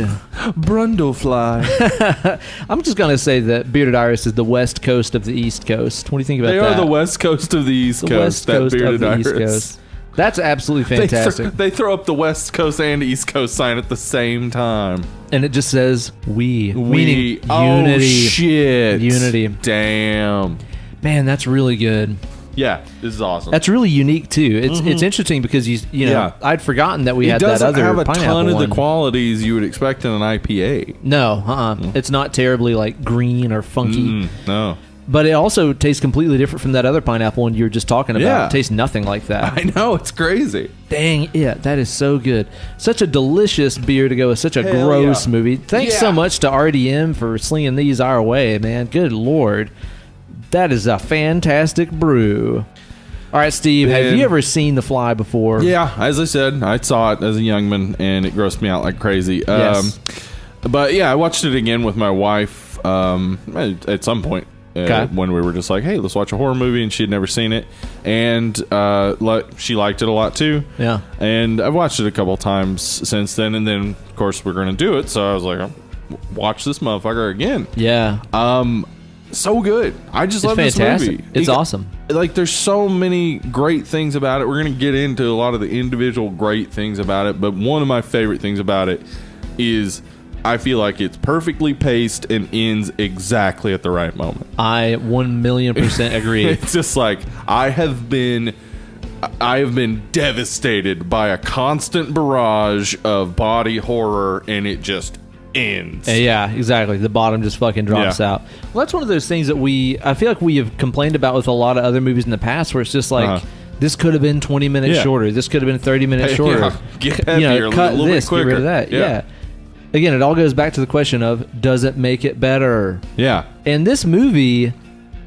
Brundlefly. I'm just going to say that Bearded Iris is the west coast of the east coast. What do you think about They that? are the west coast of the east The coast. west coast that Bearded of the Iris. east coast. That's absolutely fantastic. They throw up the west coast and east coast sign at the same time. And it just says we. Meaning Oh, unity. shit. Unity. Damn. Man, that's really good. Yeah, this is awesome. That's really unique too. It's interesting because you know I'd forgotten that we had that other have a pineapple ton of one. the qualities you would expect in an IPA. No, It's not terribly like green or funky. No. But it also tastes completely different from that other pineapple one you were just talking about. Yeah. It tastes nothing like that. I know, it's crazy. Dang, yeah, that is so good. Such a delicious beer to go with such a Hell gross yeah. movie. Thanks so much to RDM for slinging these our way, man. Good Lord. That is a fantastic brew. All right, Steve, have you ever seen The Fly before? Yeah, as I said, I saw it as a young man, and it grossed me out like crazy. Yes. But yeah, I watched it again with my wife at some point. When we were just like, hey, let's watch a horror movie, and she had never seen it, and she liked it a lot too. Yeah, and I've watched it a couple times since then, and then of course we're gonna do it, so I was like, watch this motherfucker again. Yeah. so good. I just love fantastic. this movie. It's awesome. Like, there's so many great things about it. We're going to get into a lot of the individual great things about it, but one of my favorite things about it is I feel like it's perfectly paced and ends exactly at the right moment. I 1,000,000% agree. It's just like, I have been devastated by a constant barrage of body horror, and it just ends. Yeah, exactly. The bottom just fucking drops out. Well, that's one of those things that I feel like we have complained about with a lot of other movies in the past, where it's just like, this could have been 20 minutes shorter. This could have been 30 minutes shorter. Get peppier, cut a little this, bit quicker. get rid of that. Yeah. Again, it all goes back to the question of, does it make it better? Yeah. And this movie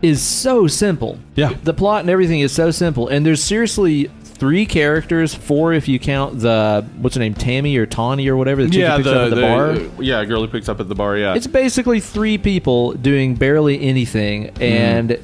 is so simple. Yeah. The plot and everything is so simple. And there's seriously 3 characters, 4 if you count the, what's her name, Tammy or Tawny or whatever, the chick who picks up at the bar. Yeah, girl who picks up at the bar, yeah. It's basically 3 people doing barely anything, and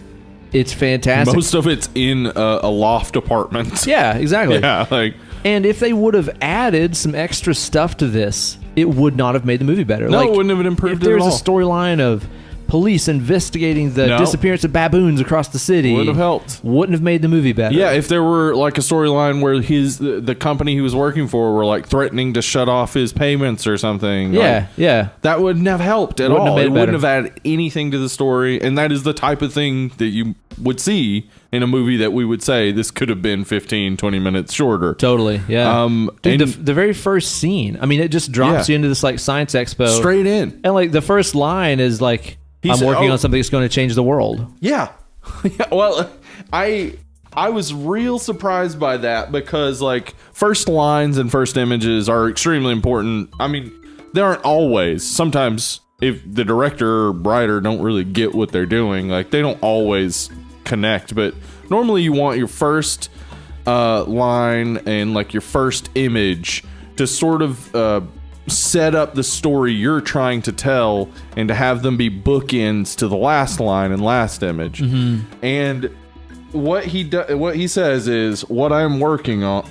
it's fantastic. Most of it's in a loft apartment. Yeah, exactly. Yeah, like... And if they would have added some extra stuff to this, it would not have made the movie better. No, it wouldn't have improved it at all. If there's a storyline of police investigating the disappearance of baboons across the city, would have helped. Wouldn't have made the movie better. Yeah, if there were like a storyline where the company he was working for were like threatening to shut off his payments or something. Yeah, that wouldn't have helped at all. It wouldn't have added anything to the story, and that is the type of thing that you would see in a movie that we would say this could have been 15, 20 minutes shorter. Totally, yeah. Dude, the very first scene, I mean, it just drops you into this like science expo. Straight in. And like the first line is like, I'm working on something that's going to change the world. Yeah. Well, I was real surprised by that because like first lines and first images are extremely important. I mean, they aren't always. Sometimes if the director or writer don't really get what they're doing, like they don't always connect, but normally you want your first line and like your first image to sort of set up the story you're trying to tell and to have them be bookends to the last line and last image. And what he says is, what I'm working on,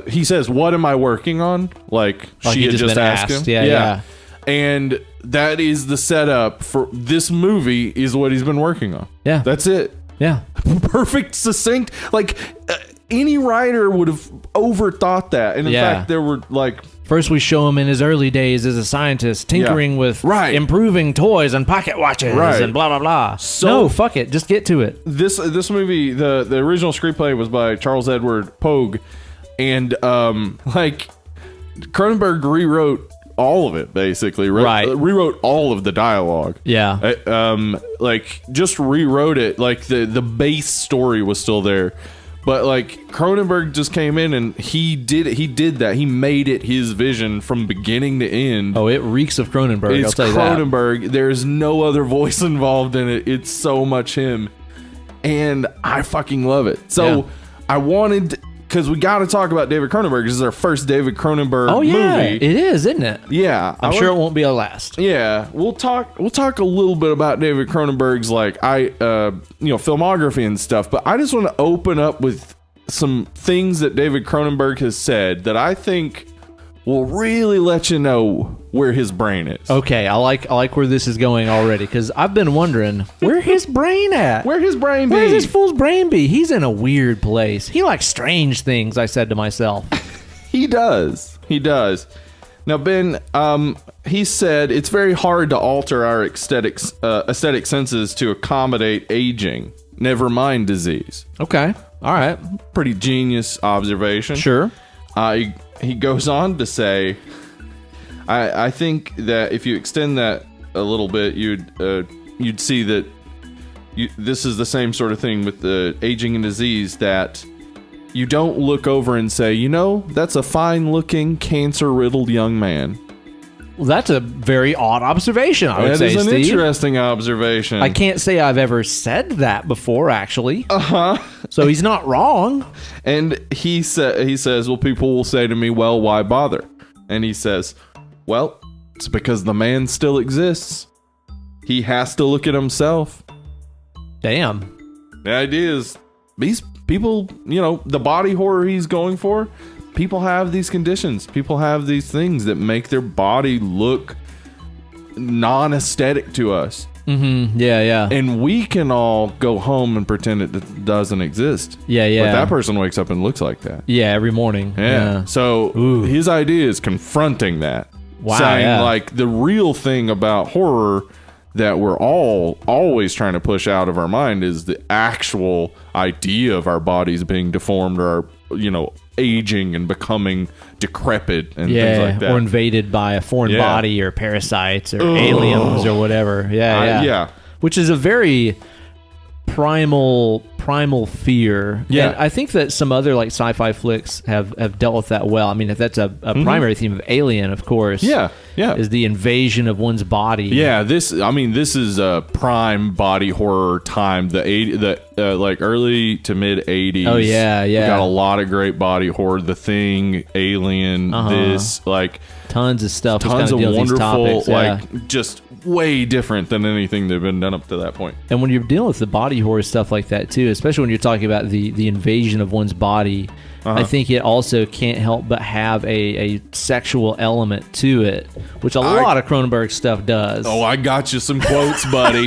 he says, what am I working on? Like she had just asked him. Yeah. And that is the setup for this movie is what he's been working on. Yeah. That's it. Yeah. Perfect, succinct. Like any writer would have overthought that. And in fact, there were like... First, we show him in his early days as a scientist tinkering with improving toys and pocket watches and blah, blah, blah. So, no, fuck it. Just get to it. This movie, the original screenplay was by Charles Edward Pogue. And like Cronenberg rewrote all of it, basically. Rewrote all of the dialogue. Yeah. Like just rewrote it. Like the base story was still there. But like Cronenberg just came in and he did that. He made it his vision from beginning to end. Oh, it reeks of Cronenberg. I'll tell you that. Cronenberg. There's no other voice involved in it. It's so much him. And I fucking love it. So I wanted, because we got to talk about David Cronenberg. This is our first David Cronenberg movie. It is, isn't it? Yeah. I'm sure it won't be our last. Yeah. We'll talk a little bit about David Cronenberg's filmography and stuff, but I just want to open up with some things that David Cronenberg has said that I think will really let you know where his brain is. Okay, I like where this is going already, because I've been wondering where his brain at. Where his brain be? Where does this fool's brain be? He's in a weird place. He likes strange things, I said to myself. He does. Now, Ben, he said it's very hard to alter our aesthetic senses to accommodate aging, never mind disease. Okay, all right. Pretty genius observation. Sure. He goes on to say, I think that if you extend that a little bit, you'd see that this is the same sort of thing with the aging and disease, that you don't look over and say, that's a fine-looking, cancer-riddled young man. Well, that's a very odd observation, I would say, Steve. That is an interesting observation. I can't say I've ever said that before, actually. Uh-huh. So he's not wrong. And he says, well, people will say to me, well, why bother? And he says, well, it's because the man still exists. He has to look at himself. Damn. The idea is, these people, the body horror he's going for, people have these conditions. People have these things that make their body look non-aesthetic to us. Mm-hmm. Yeah. And we can all go home and pretend it doesn't exist. Yeah. But that person wakes up and looks like that. Yeah, every morning. Yeah. So his idea is confronting that. Wow. Saying like the real thing about horror that we're all always trying to push out of our mind is the actual idea of our bodies being deformed or, aging and becoming decrepit and things like that. Or invaded by a foreign body or parasites or aliens or whatever. Yeah. Which is a very primal fear. Yeah. And I think that some other like sci-fi flicks have dealt with that well. I mean, if that's a primary theme of Alien, of course. Yeah. Is the invasion of one's body. Yeah, this is a prime body horror time. The early to mid 80s. Oh yeah. We got a lot of great body horror. The Thing, Alien, this like tons of stuff. Tons of wonderful, topics, just way different than anything that had been done up to that point. And when you're dealing with the body horror stuff like that too, especially when you're talking about the invasion of one's body, I think it also can't help but have a sexual element to it, which a lot of Cronenberg stuff does. Oh, I got you some quotes, buddy.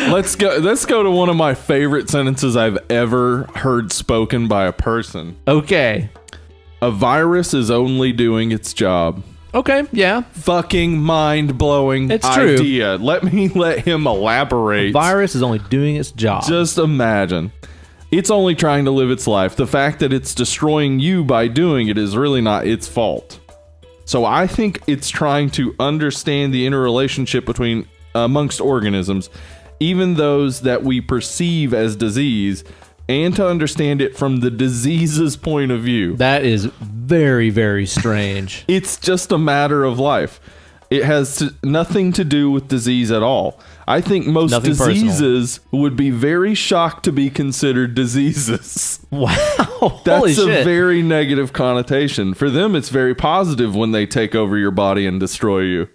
Let's go to one of my favorite sentences I've ever heard spoken by a person. Okay. A virus is only doing its job. Okay, yeah. Fucking mind-blowing idea. Let him elaborate. A virus is only doing its job. Just imagine. It's only trying to live its life. The fact that it's destroying you by doing it is really not its fault. So I think it's trying to understand the interrelationship amongst organisms, even those that we perceive as disease, and to understand it from the disease's point of view. That is very, very strange. It's just a matter of life. It has nothing to do with disease at all. I think most diseases would be very shocked to be considered diseases. Wow. That's a very negative connotation. For them, it's very positive when they take over your body and destroy you.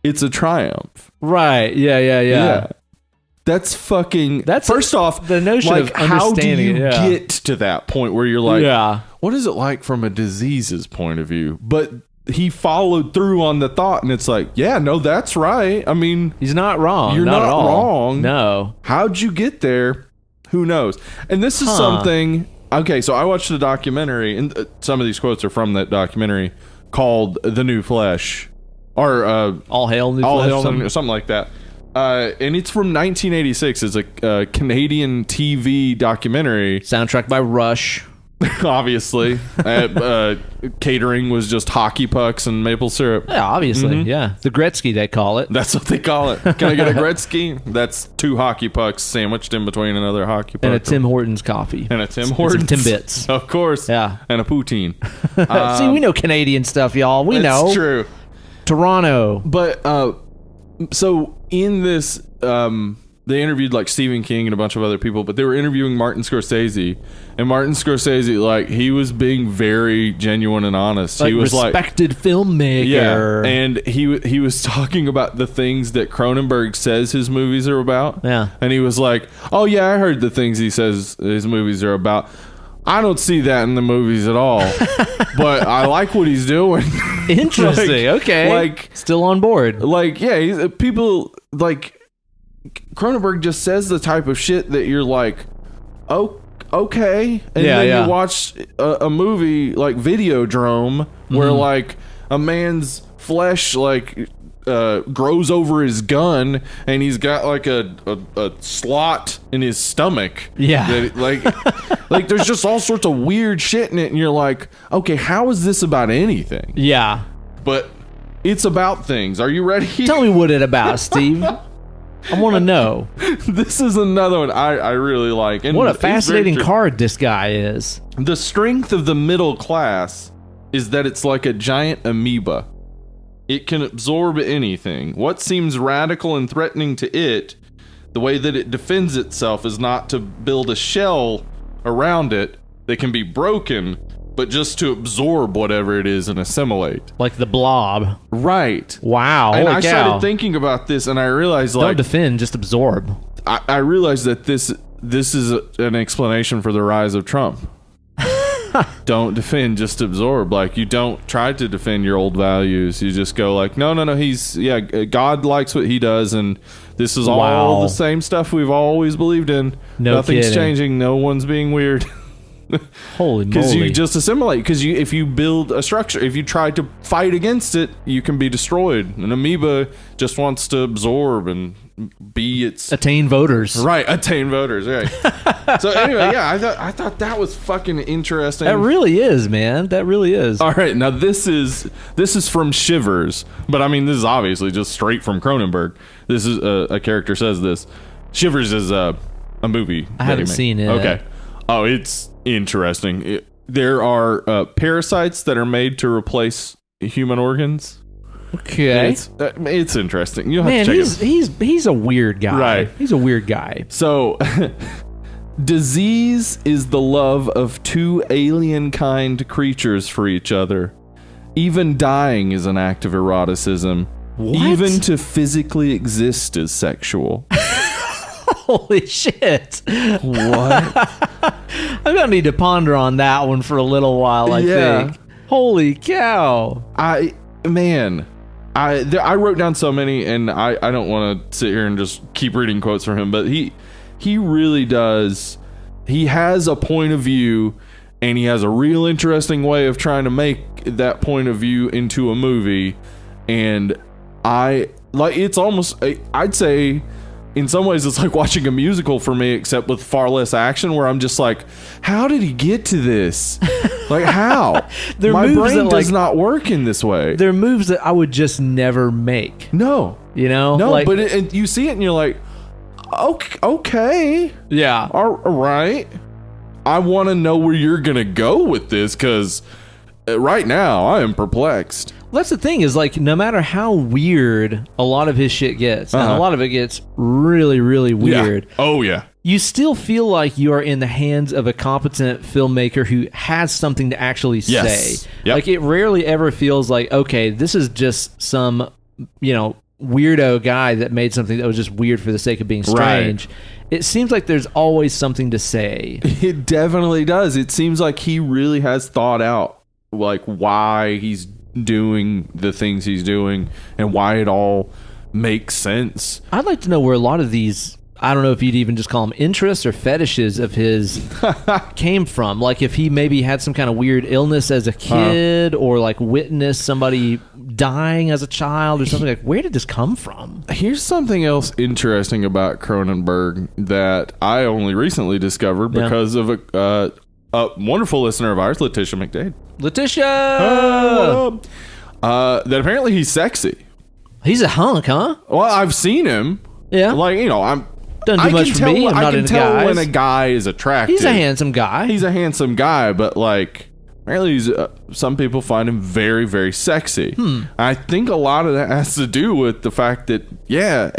It's a triumph. Right. Yeah. That's fucking... First off, the notion of how do you understanding get to that point where you're like, what is it like from a disease's point of view? But he followed through on the thought, and it's like, yeah, no, that's right. I mean... He's not wrong. You're not at all. wrong. No. How'd you get there? Who knows? And this is something... Okay, so I watched a documentary, and some of these quotes are from that documentary, called The New Flesh. Or... All Hail New Flesh? Something like that. And it's from 1986. It's a Canadian TV documentary. Soundtrack by Rush. Obviously. Catering was just hockey pucks and maple syrup. Yeah, obviously. Yeah. The Gretzky, they call it. That's what they call it. Can I get a Gretzky? That's 2 hockey pucks sandwiched in between another hockey puck. And a Tim Hortons coffee. And a Tim Hortons. Some Timbits. Of course. Yeah. And a poutine. See, we know Canadian stuff, y'all. We know. It's true. Toronto. But, so in this, they interviewed like Stephen King and a bunch of other people, but they were interviewing Martin Scorsese, and Martin Scorsese, like, he was being very genuine and honest. Like, he was respected filmmaker. Yeah, and he was talking about the things that Cronenberg says his movies are about. Yeah, and he was like, "Oh yeah, I heard the things he says his movies are about. I don't see that in the movies at all, but I like what he's doing." Interesting. Okay, like, still on board. Like, yeah, people like. Cronenberg just says the type of shit that you're like, oh, okay. And then you watch a movie like Videodrome where like a man's flesh like grows over his gun and he's got like a slot in his stomach. Yeah. That, like there's just all sorts of weird shit in it, and you're like, okay, how is this about anything? Yeah. But it's about things. Are you ready? Tell me what it's about, Steve. I want to know. This is another one I really like. And what a fascinating card this guy is. The strength of the middle class is that it's like a giant amoeba. It can absorb anything. What seems radical and threatening to it, the way that it defends itself, is not to build a shell around it that can be broken, but just to absorb whatever it is and assimilate. Like the blob. Right. Wow. And I started thinking about this, and I realized, like... Don't defend, just absorb. I realized that this is an explanation for the rise of Trump. don't defend, just absorb. Like, you don't try to defend your old values. You just go like, no, God likes what he does, and this is all the same stuff we've always believed in. Nothing's changing. No one's being weird. Holy moly. Because you just assimilate. Because if you build a structure, if you try to fight against it, you can be destroyed. An amoeba just wants to absorb and be its... Attain voters. Right, attain voters, right. So anyway, yeah, I thought that was fucking interesting. That really is, man. That really is. All right, now this is from Shivers, but I mean, this is obviously just straight from Cronenberg. This is a character says this. Shivers is a movie. I haven't seen it. Okay. Oh, it's interesting. There are parasites that are made to replace human organs. Okay. It's interesting. You'll have to check it. He's a weird guy. Right. He's a weird guy. So, disease is the love of two alien kind creatures for each other. Even dying is an act of eroticism. What? Even to physically exist is sexual. Holy shit. What? I'm going to need to ponder on that one for a little while, I think. Holy cow. I wrote down so many, and I don't want to sit here and just keep reading quotes from him, but he really does. He has a point of view, and he has a real interesting way of trying to make that point of view into a movie. And it's almost, I'd say, in some ways, it's like watching a musical for me, except with far less action, where I'm just like, how did he get to this? Like, how? My brain does not work in this way. There are moves that I would just never make. No. You know? No, but you see it and you're like, okay. Yeah. All right. I want to know where you're going to go with this, because right now I am perplexed. Well, that's the thing, is like, no matter how weird a lot of his shit gets, and a lot of it gets really, really weird. Yeah. Oh, yeah. You still feel like you are in the hands of a competent filmmaker who has something to actually say. Yep. Like, it rarely ever feels like, okay, this is just some, weirdo guy that made something that was just weird for the sake of being strange. Right. It seems like there's always something to say. It definitely does. It seems like he really has thought out, like, why he's doing the things he's doing and why it all makes sense. I'd like to know where a lot of these, I don't know if you'd even just call them interests or fetishes of his came from. Like, if he maybe had some kind of weird illness as a kid or like witnessed somebody dying as a child or something. Like, where did this come from? Here's something else interesting about Cronenberg that I only recently discovered because of a wonderful listener of ours, Letitia McDade. Letitia! That apparently he's sexy. He's a hunk, huh? Well, I've seen him. Yeah. Like, I'm... Doesn't do much for me. I'm not into guys. I can tell when a guy is attractive. He's a handsome guy. He's a handsome guy, but like... Apparently, some people find him very, very sexy. I think a lot of that has to do with the fact that,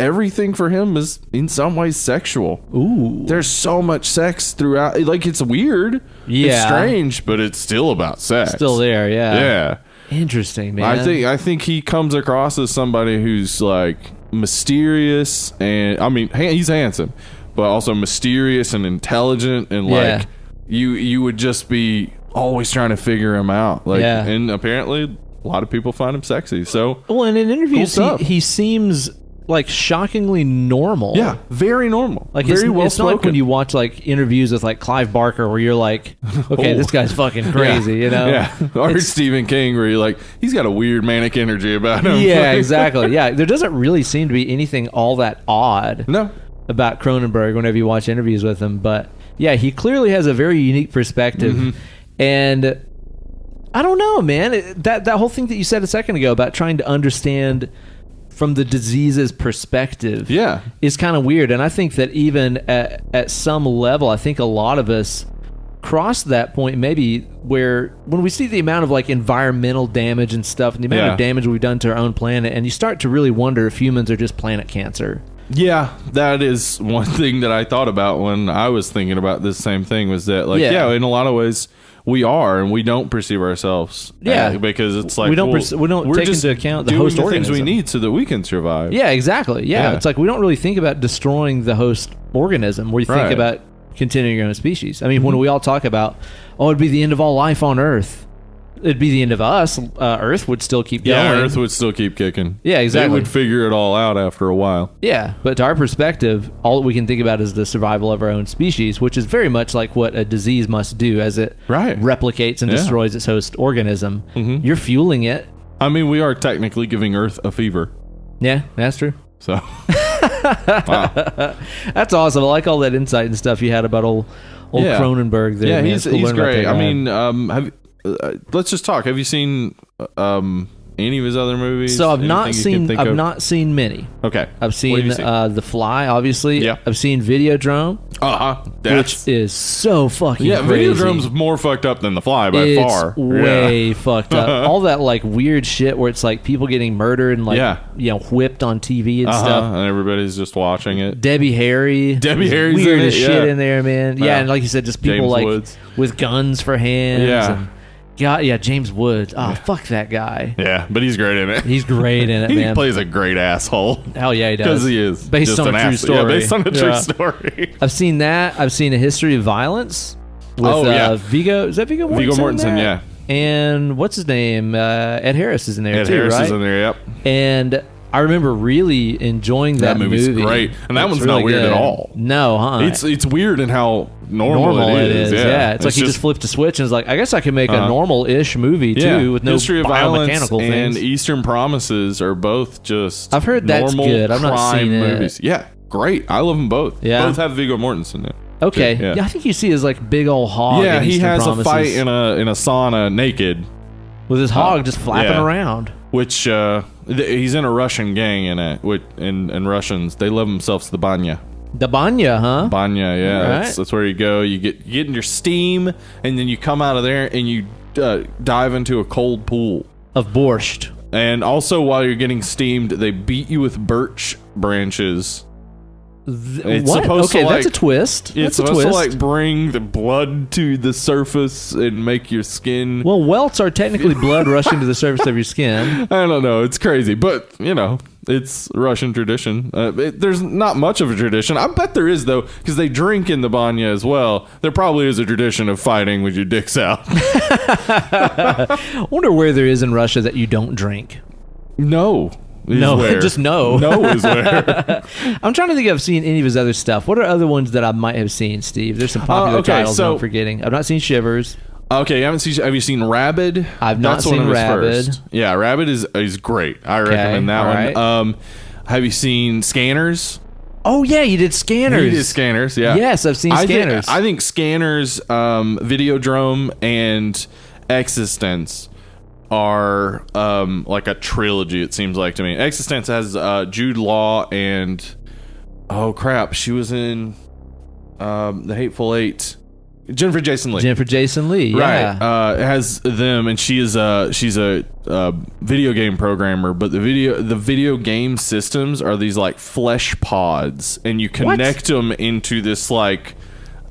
everything for him is in some ways sexual. Ooh. There's so much sex throughout. Like, it's weird. Yeah. It's strange, but it's still about sex. Still there, yeah. Yeah. Interesting, man. I think he comes across as somebody who's, like, mysterious, and, I mean, he's handsome, but also mysterious and intelligent, and, like, you would just be always trying to figure him out. Like, and apparently a lot of people find him sexy. So, well, and in interviews, he seems like shockingly normal. Yeah, very normal. Like, very well it's not like when you watch like interviews with like Clive Barker, where you're like, okay, this guy's fucking crazy, Yeah, or Stephen King, where you're like, he's got a weird manic energy about him. Yeah, exactly. Yeah, there doesn't really seem to be anything all that odd. About Cronenberg whenever you watch interviews with him, but yeah, he clearly has a very unique perspective. And I don't know, man. That whole thing that you said a second ago about trying to understand from the disease's perspective is kind of weird. And I think that even at some level, I think a lot of us cross that point maybe where when we see the amount of like environmental damage and stuff and the amount of damage we've done to our own planet, and you start to really wonder if humans are just planet cancer. Yeah, that is one thing that I thought about when I was thinking about this same thing, was that like, in a lot of ways we are, and we don't perceive ourselves. Because it's like, we don't take into account the host organism. Things we need so that we can survive. Yeah, exactly. Yeah, it's like we don't really think about destroying the host organism. We think about continuing your own species. I mean, when we all talk about, it'd be the end of all life on Earth. It'd be the end of us. Earth would still keep going. Yeah, Earth would still keep kicking. Yeah, exactly. They would figure it all out after a while. Yeah, but to our perspective, all we can think about is the survival of our own species, which is very much like what a disease must do as it replicates and destroys its host organism. Mm-hmm. You're fueling it. I mean, we are technically giving Earth a fever. Yeah, that's true. So, wow. That's awesome. I like all that insight and stuff you had about old Cronenberg there. Yeah, he's great. I mean, let's just talk. Have you seen any of his other movies? So I've not seen many. Okay. I've seen The Fly, obviously. Yeah. I've seen Videodrome. Which is so fucking crazy. Videodrome's more fucked up than The Fly by far. It's way fucked up. All that like weird shit where it's like people getting murdered and like whipped on TV and stuff. And everybody's just watching it. Debbie Harry's weird as shit in there, man. Yeah, and like you said, just people James Woods. With guns for hands. Yeah. And James Woods. Oh, fuck that guy. Yeah, but he's great in it. He's great in it, man. He plays a great asshole. Hell yeah, he does. Because he is. Based on a true story. Yeah, based on a true story. I've seen that. I've seen A History of Violence with Viggo. Is that Viggo Mortensen? Viggo Mortensen, yeah. And what's his name? Ed Harris is in there, Ed Harris is in there, yep. And I remember really enjoying that movie's movie. Great. And that one's really not weird at all. No, It's weird in how normal it is. Yeah. It's like he just flipped a switch and was like, I guess I can make a normal-ish movie too with no History of Violence biomechanical things. And Eastern Promises are both just I've heard that's good. I've not seen movies. Yeah, great. I love them both. Yeah. Both have Viggo Mortensen in it. Okay. Yeah, I think you see his like big old hog. Yeah, in he Eastern has Promises. a fight in a sauna naked. With his hog just flapping around. Which he's in a Russian gang in it. And Russians, they love themselves the banya. The banya, huh? Banya, yeah. Right. That's where you go. You get in your steam, and then you come out of there and you dive into a cold pool of borscht. And also, while you're getting steamed, they beat you with birch branches. It's supposed to like, that's a twist. It's supposed to like bring the blood to the surface and make your skin. Well, welts are technically blood rushing to the surface of your skin. I don't know. It's crazy, but it's Russian tradition. There's not much of a tradition. I bet there is though, because they drink in the banya as well. There probably is a tradition of fighting with your dicks out. I wonder where there is in Russia that you don't drink. No. Just no. No is where. I'm trying to think if I've seen any of his other stuff. What are other ones that I might have seen, Steve? There's some popular titles I'm forgetting. I've not seen Shivers. Okay, have you seen Rabid? I've not seen Rabid. Yeah, Rabid is great. I recommend that one. Right. Have you seen Scanners? Oh yeah, you did Scanners. You did Scanners, yeah. Yes, I've seen Scanners. I think Scanners, Videodrome, and Existence are like a trilogy, it seems like to me. Existence has Jude Law and she was in The Hateful Eight. Jennifer Jason Leigh, yeah. Right. It has them, and she's a video game programmer, but the video game systems are these like flesh pods, and you connect them into this like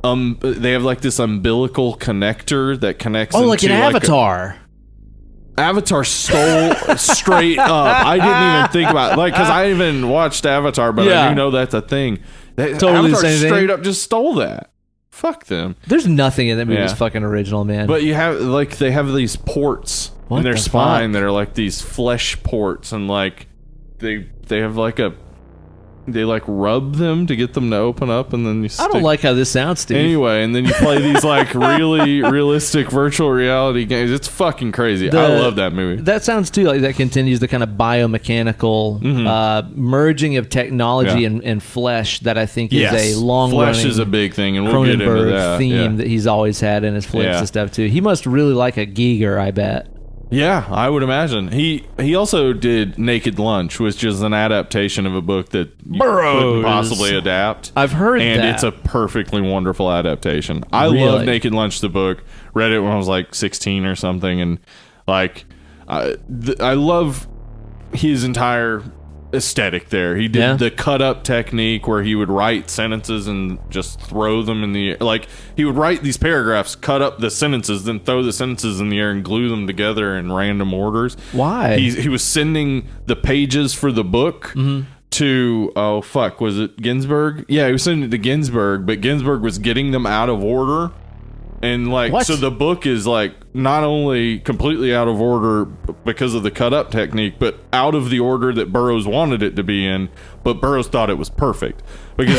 they have like this umbilical connector that connects into like an Avatar. Avatar stole straight up. I didn't even think about it. Because I even watched Avatar, but I do know that's a thing. Totally Avatar straight thing. up just stole that. Fuck them. There's nothing in that movie that's fucking original, man. But you have they have these ports in their spine that are like these flesh ports, and like they have like they like rub them to get them to open up, and then you I don't like how this sounds, Steve. Anyway, and then you play these like really realistic virtual reality games. It's fucking crazy. I love that movie. That sounds too like that continues the kind of biomechanical merging of technology and flesh that I think is a long running flesh is a big thing, and we'll get into that theme that he's always had in his flips and stuff too. He must really like a Giger, I bet. Yeah, I would imagine. He also did Naked Lunch, which is an adaptation of a book that you couldn't possibly adapt. I've heard that. And it's a perfectly wonderful adaptation. I love Naked Lunch, the book. Read it when I was like 16 or something, and like I love his entire aesthetic there. He did the cut up technique where he would write sentences and just throw them in the air. Like he would write these paragraphs, cut up the sentences, then throw the sentences in the air and glue them together in random orders. Why? He was sending the pages for the book to was it Ginsburg? Yeah, he was sending it to Ginsburg, but Ginsburg was getting them out of order. And like, so the book is like not only completely out of order because of the cut up technique, but out of the order that Burroughs wanted it to be in. But Burroughs thought it was perfect because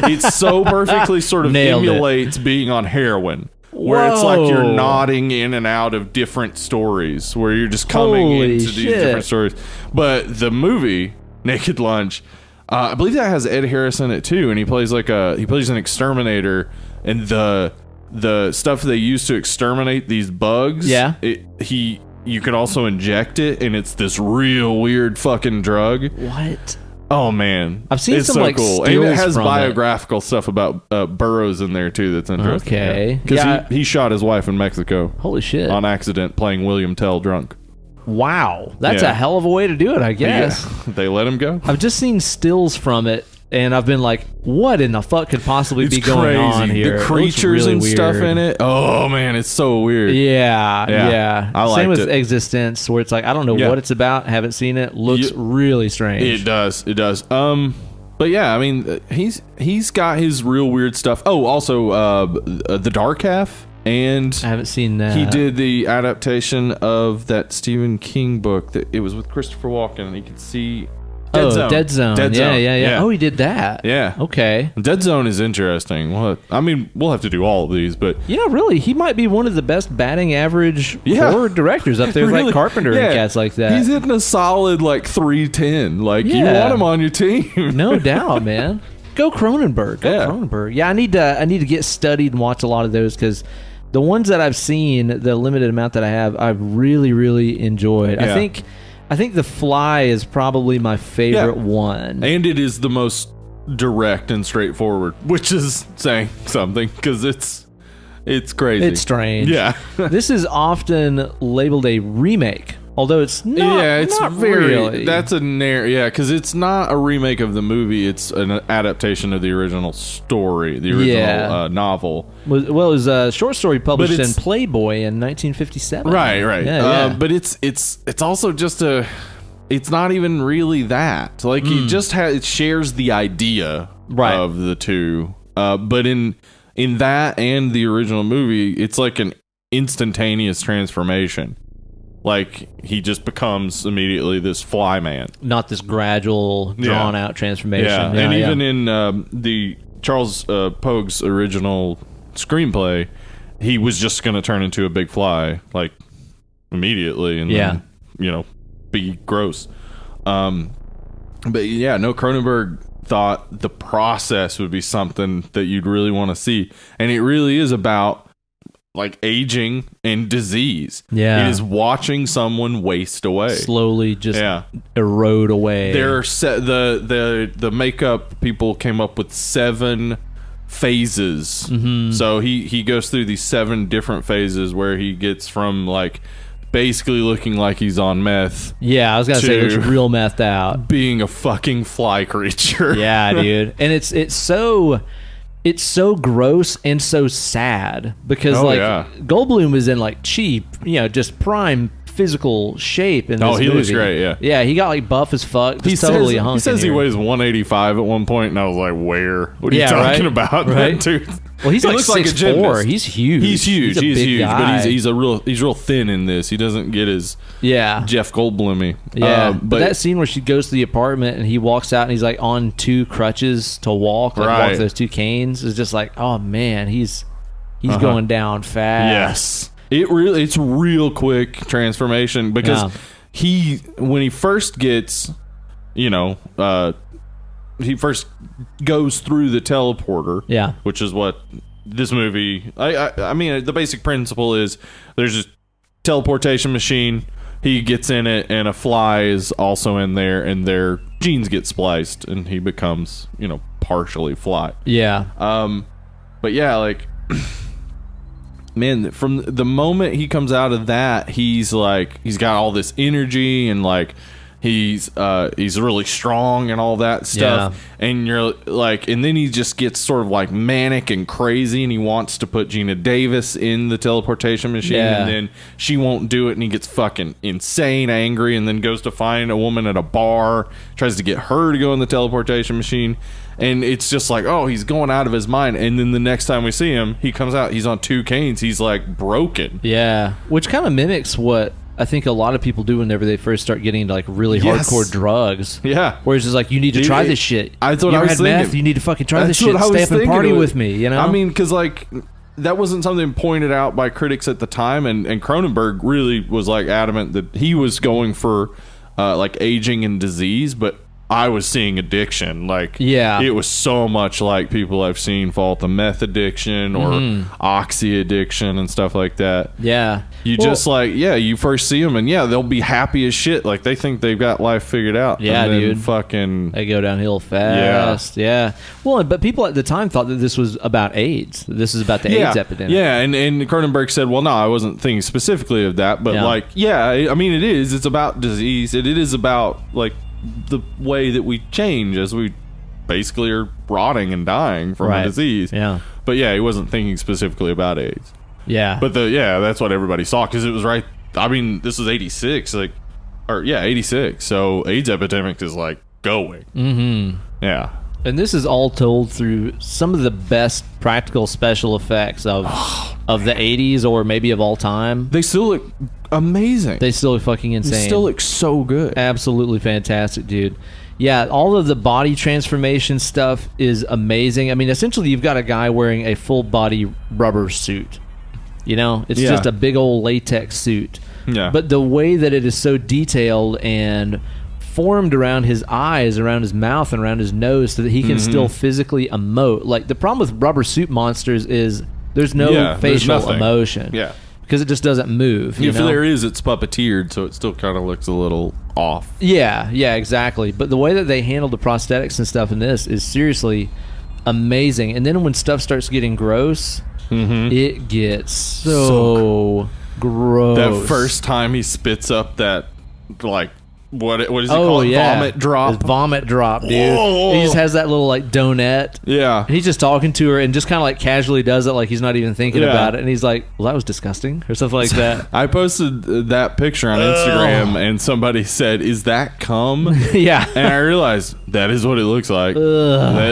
it so perfectly sort of emulates being on heroin, where it's like you're nodding in and out of different stories, where you're just coming into these different stories. But the movie Naked Lunch, I believe that has Ed Harris in it too, and he plays an exterminator, and the stuff they use to exterminate these bugs, you can also inject it, and it's this real weird fucking drug. What? Oh man, I've seen some like cool. And it has biographical stuff about Burroughs in there too. That's interesting. Okay, because he shot his wife in Mexico. Holy shit! On accident, playing William Tell drunk. Wow, that's a hell of a way to do it, I guess. Yeah. They let him go. I've just seen stills from it, and I've been like, what in the fuck could possibly be going on here? The creatures and stuff in it. Oh, man, it's so weird. Yeah. I liked Same with it. Existence, where it's like, I don't know what it's about, haven't seen it. Looks really strange. It does. But yeah, I mean, he's got his real weird stuff. Oh, also, The Dark Half. And I haven't seen that. He did the adaptation of that Stephen King book that it was with Christopher Walken, and you could see Dead Zone. Yeah. Oh, he did that. Yeah. Okay. Dead Zone is interesting. I mean, we'll have to do all of these, but really, he might be one of the best batting average horror directors up there, really? Like Carpenter and cats like that. He's hitting a solid like 310. Like you want him on your team. No doubt, man. Go Cronenberg. Cronenberg. Yeah, I need to get studied and watch a lot of those, because the ones that I've seen, the limited amount that I have, I've really, really enjoyed. Yeah. I think The Fly is probably my favorite one. And it is the most direct and straightforward, which is saying something, because it's crazy. It's strange. Yeah. This is often labeled a remake, although it's not. Yeah, it's not very. Really. That's because it's not a remake of the movie. It's an adaptation of the original story, the original novel. It was a short story published in Playboy in 1957. Right. Yeah. But it's also just it's not even really that. Like it shares the idea of the two. But in that and the original movie, it's like an instantaneous transformation. Like, he just becomes immediately this fly man. Not this gradual, drawn-out transformation. Yeah, and even in the Charles Pogue's original screenplay, he was just going to turn into a big fly, like, immediately, and then, be gross. But, Cronenberg thought the process would be something that you'd really want to see. And it really is about like aging and disease. Yeah. It is watching someone waste away. Slowly just erode away. There are the makeup people came up with 7 phases. Mm-hmm. So he goes through these 7 different phases where he gets from like basically looking like he's on meth. Yeah, I was gonna say it's real methed out. Being a fucking fly creature. Yeah, dude. And it's so gross and so sad because Goldblum is in like cheap, just prime physical shape in this movie. He looks great, yeah. Yeah, he got like buff as fuck. He says he weighs 185 at one point, and I was like, where? What are you talking about? Right? Dude? Well, he's like 6'4". He's huge. He's huge. He's huge, guy. but he's real thin in this. He doesn't get as Jeff Goldblum-y. Yeah, but that scene where she goes to the apartment and he walks out and he's like on 2 crutches to walk, walks those 2 canes, is just like, oh man, he's going down fast. Yes, it's real quick transformation because when he first gets, he first goes through the teleporter, which is what this movie. I mean, the basic principle is there's a teleportation machine. He gets in it, and a fly is also in there, and their genes get spliced, and he becomes, partially fly. Yeah. But yeah, like, man, from the moment he comes out of that, he's got all this energy, and like, He's really strong and all that stuff. Yeah. And you're like, and then he just gets sort of like manic and crazy, and he wants to put Gina Davis in the teleportation machine, and then she won't do it, and he gets fucking insane angry, and then goes to find a woman at a bar, tries to get her to go in the teleportation machine. And it's just like, oh, he's going out of his mind. And then the next time we see him, he comes out, he's on 2 canes. He's like broken. Yeah. Which kind of mimics what I think a lot of people do whenever they first start getting into like really hardcore drugs. Yeah. Where it's just like, you need to try this shit. I thought I was thinking. Meth, you need to fucking try this shit. Stay up and party with me, you know? I mean, because like, that wasn't something pointed out by critics at the time. And Cronenberg really was like adamant that he was going for like aging and disease, but I was seeing addiction. Like, it was so much like people I've seen fall to meth addiction or oxy addiction and stuff like that. Yeah. You just like, you first see them and they'll be happy as shit. Like, they think they've got life figured out. Yeah, and then dude. Fucking. They go downhill fast. Yeah. Well, but people at the time thought that this was about AIDS. This is about the AIDS epidemic. Yeah. And Cronenberg said, well, no, I wasn't thinking specifically of that. But like, I mean, it is. It's about disease. It is about like the way that we change as we basically are rotting and dying from a disease. Yeah. But he wasn't thinking specifically about AIDS. Yeah. But that's what everybody saw, because it was right. I mean, this was 86, 86. So AIDS epidemic is like going. Mm-hmm. Yeah. And this is all told through some of the best practical special effects of the 80s or maybe of all time. They still look amazing. They still look fucking insane. They still look so good. Absolutely fantastic, dude. Yeah, all of the body transformation stuff is amazing. I mean, essentially, you've got a guy wearing a full body rubber suit. You know, it's just a big old latex suit. Yeah. But the way that it is so detailed and formed around his eyes, around his mouth, and around his nose, so that he can still physically emote. Like, the problem with rubber suit monsters is there's no facial emotion. Yeah. Because it just doesn't move. If there is, it's puppeteered, so it still kind of looks a little off. Yeah, exactly. But the way that they handle the prosthetics and stuff in this is seriously amazing. And then when stuff starts getting gross, it gets so gross. That first time he spits up that, like, what is he called? Vomit drop. His vomit drop, dude. Whoa. He just has that little like donut. Yeah. And he's just talking to her and just kind of like casually does it, like he's not even thinking about it. And he's like, "Well, that was disgusting," or something like that. I posted that picture on Instagram, and somebody said, "Is that cum?" Yeah. And I realized that is what it looks like. It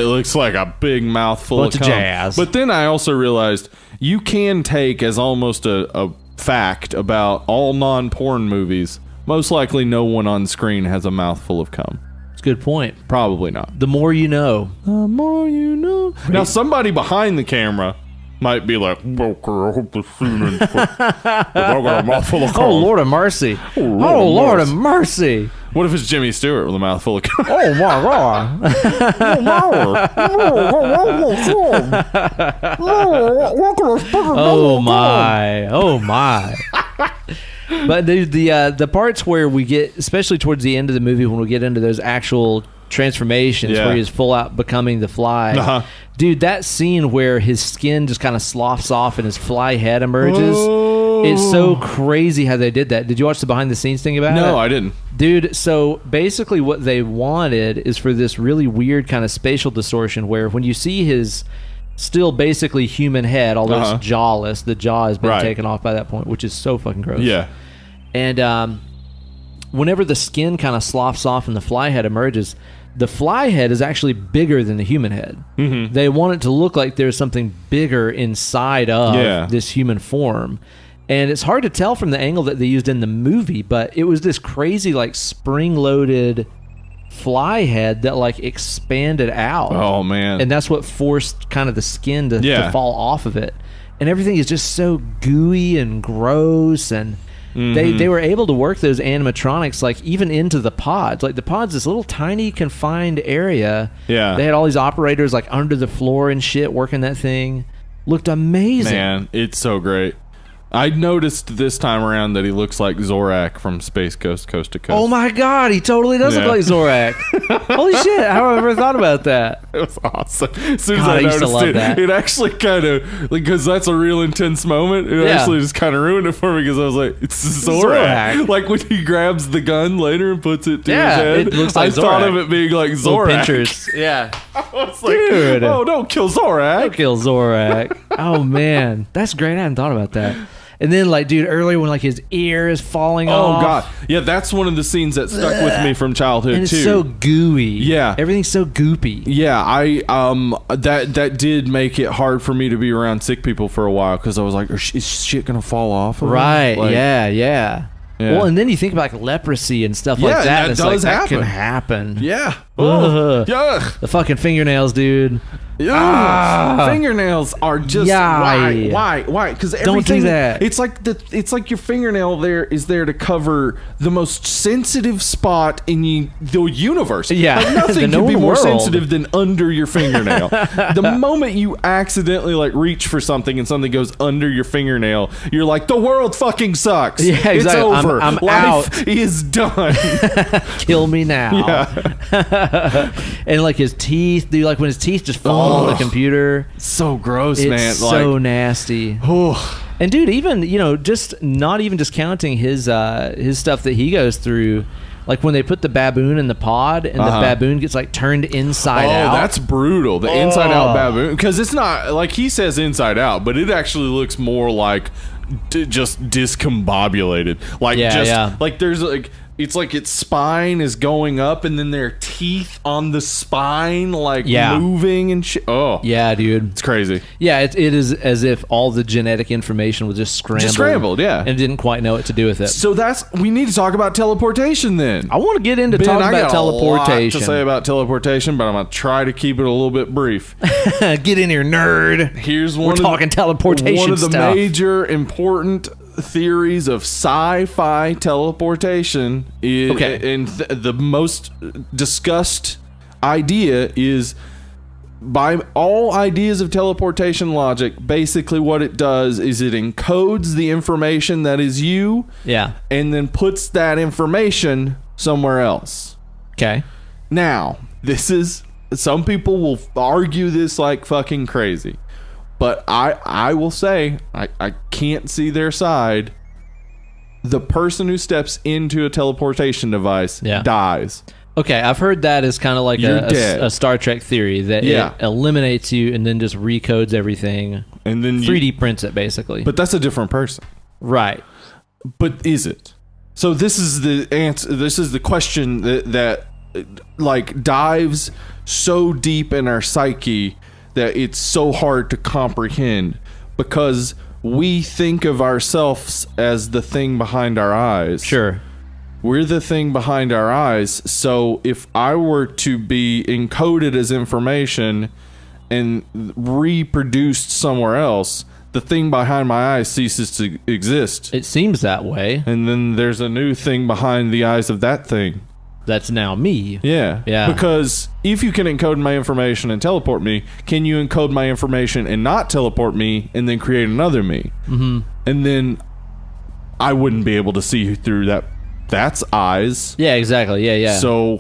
looks like a big mouthful of cum. Jazz. But then I also realized you can take as almost a fact about all non-porn movies. Most likely no one on screen has a mouthful of cum. It's a good point. Probably not. The more you know. The more you know. Now, somebody behind the camera might be like, okay, I hope the scene is quick. I got a mouthful of cum. Oh, Lord of mercy. Oh, Lord of mercy. What if it's Jimmy Stewart with a mouthful of cum? Oh, my God. Oh, my. But the parts where we get, especially towards the end of the movie, when we get into those actual transformations where he's full out becoming the Fly, dude, that scene where his skin just kind of sloughs off and his fly head emerges, it's so crazy how they did that. Did you watch the behind the scenes thing about it? No, I didn't. Dude, so basically what they wanted is for this really weird kind of spatial distortion where when you see his still basically human head, although it's jawless, the jaw has been taken off by that point, which is so fucking gross. Yeah. And whenever the skin kind of sloughs off and the fly head emerges, the fly head is actually bigger than the human head. Mm-hmm. They want it to look like there's something bigger inside of this human form. And it's hard to tell from the angle that they used in the movie, but it was this crazy, like, spring-loaded fly head that, like, expanded out. Oh, man. And that's what forced kind of the skin to fall off of it. And everything is just so gooey and gross, and they were able to work those animatronics, like, even into the pods. Like, the pods, this little tiny confined area. Yeah. They had all these operators, like, under the floor and shit working that thing. Looked amazing. Man, it's so great. I noticed this time around that he looks like Zorak from Space Ghost Coast to Coast. Oh my God, he totally does look like Zorak. Holy shit, how have I ever thought about that? It was awesome. As soon as God, I used to noticed love it, that. it actually kind of, because that's a real intense moment, it actually just kind of ruined it for me because I was like, it's Zorak. Like when he grabs the gun later and puts it to his head. It looks like I thought of it being like Zorak. Pinchers. Yeah. I was like, Dude. oh, don't kill Zorak. Don't kill Zorak. Oh man, that's great. I hadn't thought about that. And then, like, dude, earlier when like his ear is falling off. Oh God, yeah, that's one of the scenes that stuck with me from childhood and it's too. so gooey. Yeah, everything's so goopy. Yeah, that did make it hard for me to be around sick people for a while because I was like, is shit gonna fall off? Right? Like, yeah. Well, and then you think about like leprosy and stuff like that. That and it's does like, happen. That can happen. Yeah. Yuck. The fucking fingernails, dude. Fingernails are just why? Because don't do that. It's like your fingernail there is there to cover the most sensitive spot in the universe. Yeah, like nothing can be more sensitive than under your fingernail. The moment you accidentally like reach for something and something goes under your fingernail, you're like, the world fucking sucks. Yeah, exactly. It's over. I'm Life out. is done. Kill me now. Yeah. And like his teeth, dude. Like when his teeth just fall on the computer. So gross, it's man. So nasty. And dude, even just not even discounting his stuff that he goes through, like when they put the baboon in the pod and the baboon gets like turned inside out. Oh, that's brutal. The inside out baboon, because it's not like he says inside out, but it actually looks more like just discombobulated. Like like there's like. It's like its spine is going up, and then there are teeth on the spine, like moving and shit. Oh, yeah, dude, it's crazy. Yeah, it is as if all the genetic information was just scrambled. Yeah, and didn't quite know what to do with it. So we need to talk about teleportation. Then I want to get into talking about teleportation. I got a lot to say about teleportation, but I'm gonna try to keep it a little bit brief. Get in here, nerd. Here's we're talking teleportation. One of the stuff. major important theories of sci-fi teleportation is, and the most discussed idea is, by all ideas of teleportation logic, basically what it does is it encodes the information that is you, and then puts that information somewhere else. Okay. Now, some people will argue this like fucking crazy. But I will say, I can't see their side. The person who steps into a teleportation device dies. Okay, I've heard that as kind of like a Star Trek theory that it eliminates you and then just recodes everything. And then 3D prints it, basically. But that's a different person. Right. But is it? So this is the answer. This is the question that like dives so deep in our psyche that it's so hard to comprehend, because we think of ourselves as the thing behind our eyes. Sure. We're the thing behind our eyes. So if I were to be encoded as information and reproduced somewhere else, the thing behind my eyes ceases to exist. It seems that way. And then there's a new thing behind the eyes of that thing. That's now me. Yeah. Because if you can encode my information and teleport me, can you encode my information and not teleport me and then create another me? Mm-hmm. And then I wouldn't be able to see through that. That's eyes. Yeah, exactly. Yeah. So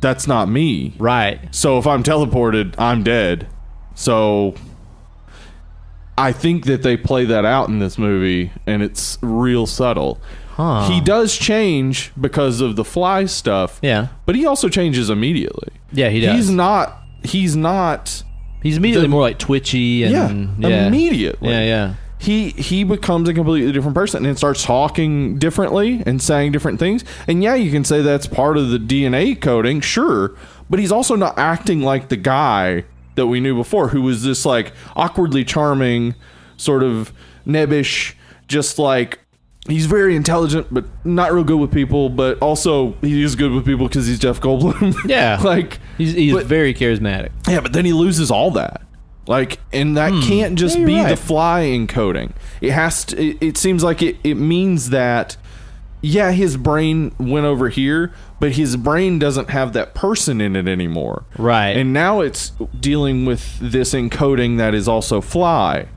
that's not me. Right. So if I'm teleported, I'm dead. So I think that they play that out in this movie, and it's real subtle. He does change because of the fly stuff. Yeah. But he also changes immediately. Yeah, he does. He's immediately more like twitchy and immediately. Yeah. He becomes a completely different person and starts talking differently and saying different things. And yeah, you can say that's part of the DNA coding, sure, but he's also not acting like the guy that we knew before, who was this like awkwardly charming, sort of nebbish, just like, he's very intelligent, but not real good with people. But also, he is good with people because he's Jeff Goldblum. Yeah, like he's very charismatic. Yeah, but then he loses all that. Like, and that can't just be the fly encoding. It has to. It seems like it means that. Yeah, his brain went over here, but his brain doesn't have that person in it anymore. Right. And now it's dealing with this encoding that is also fly.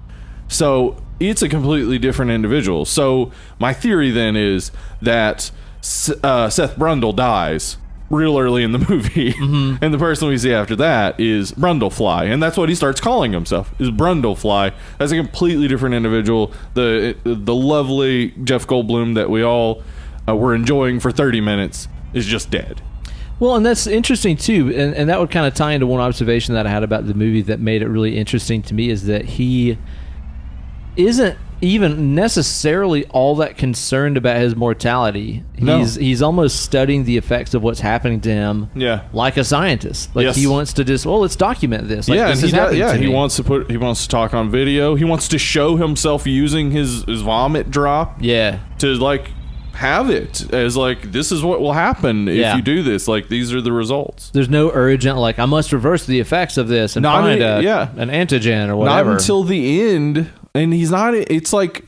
So it's a completely different individual. So my theory then is that Seth Brundle dies real early in the movie, and the person we see after that is Brundlefly, and that's what he starts calling himself, is Brundlefly. That's a completely different individual. The lovely Jeff Goldblum that we all were enjoying for 30 minutes is just dead. Well, and that's interesting too, and that would kind of tie into one observation that I had about the movie that made it really interesting to me, is that he isn't even necessarily all that concerned about his mortality. He's almost studying the effects of what's happening to him, like a scientist. Like he wants to just, let's document this. Like, this he wants to talk on video. He wants to show himself using his vomit drop. Yeah, to like have it as like, this is what will happen if you do this. Like, these are the results. There's no urgent like, I must reverse the effects of this and find an antigen or whatever. Not until the end. And he's not. It's like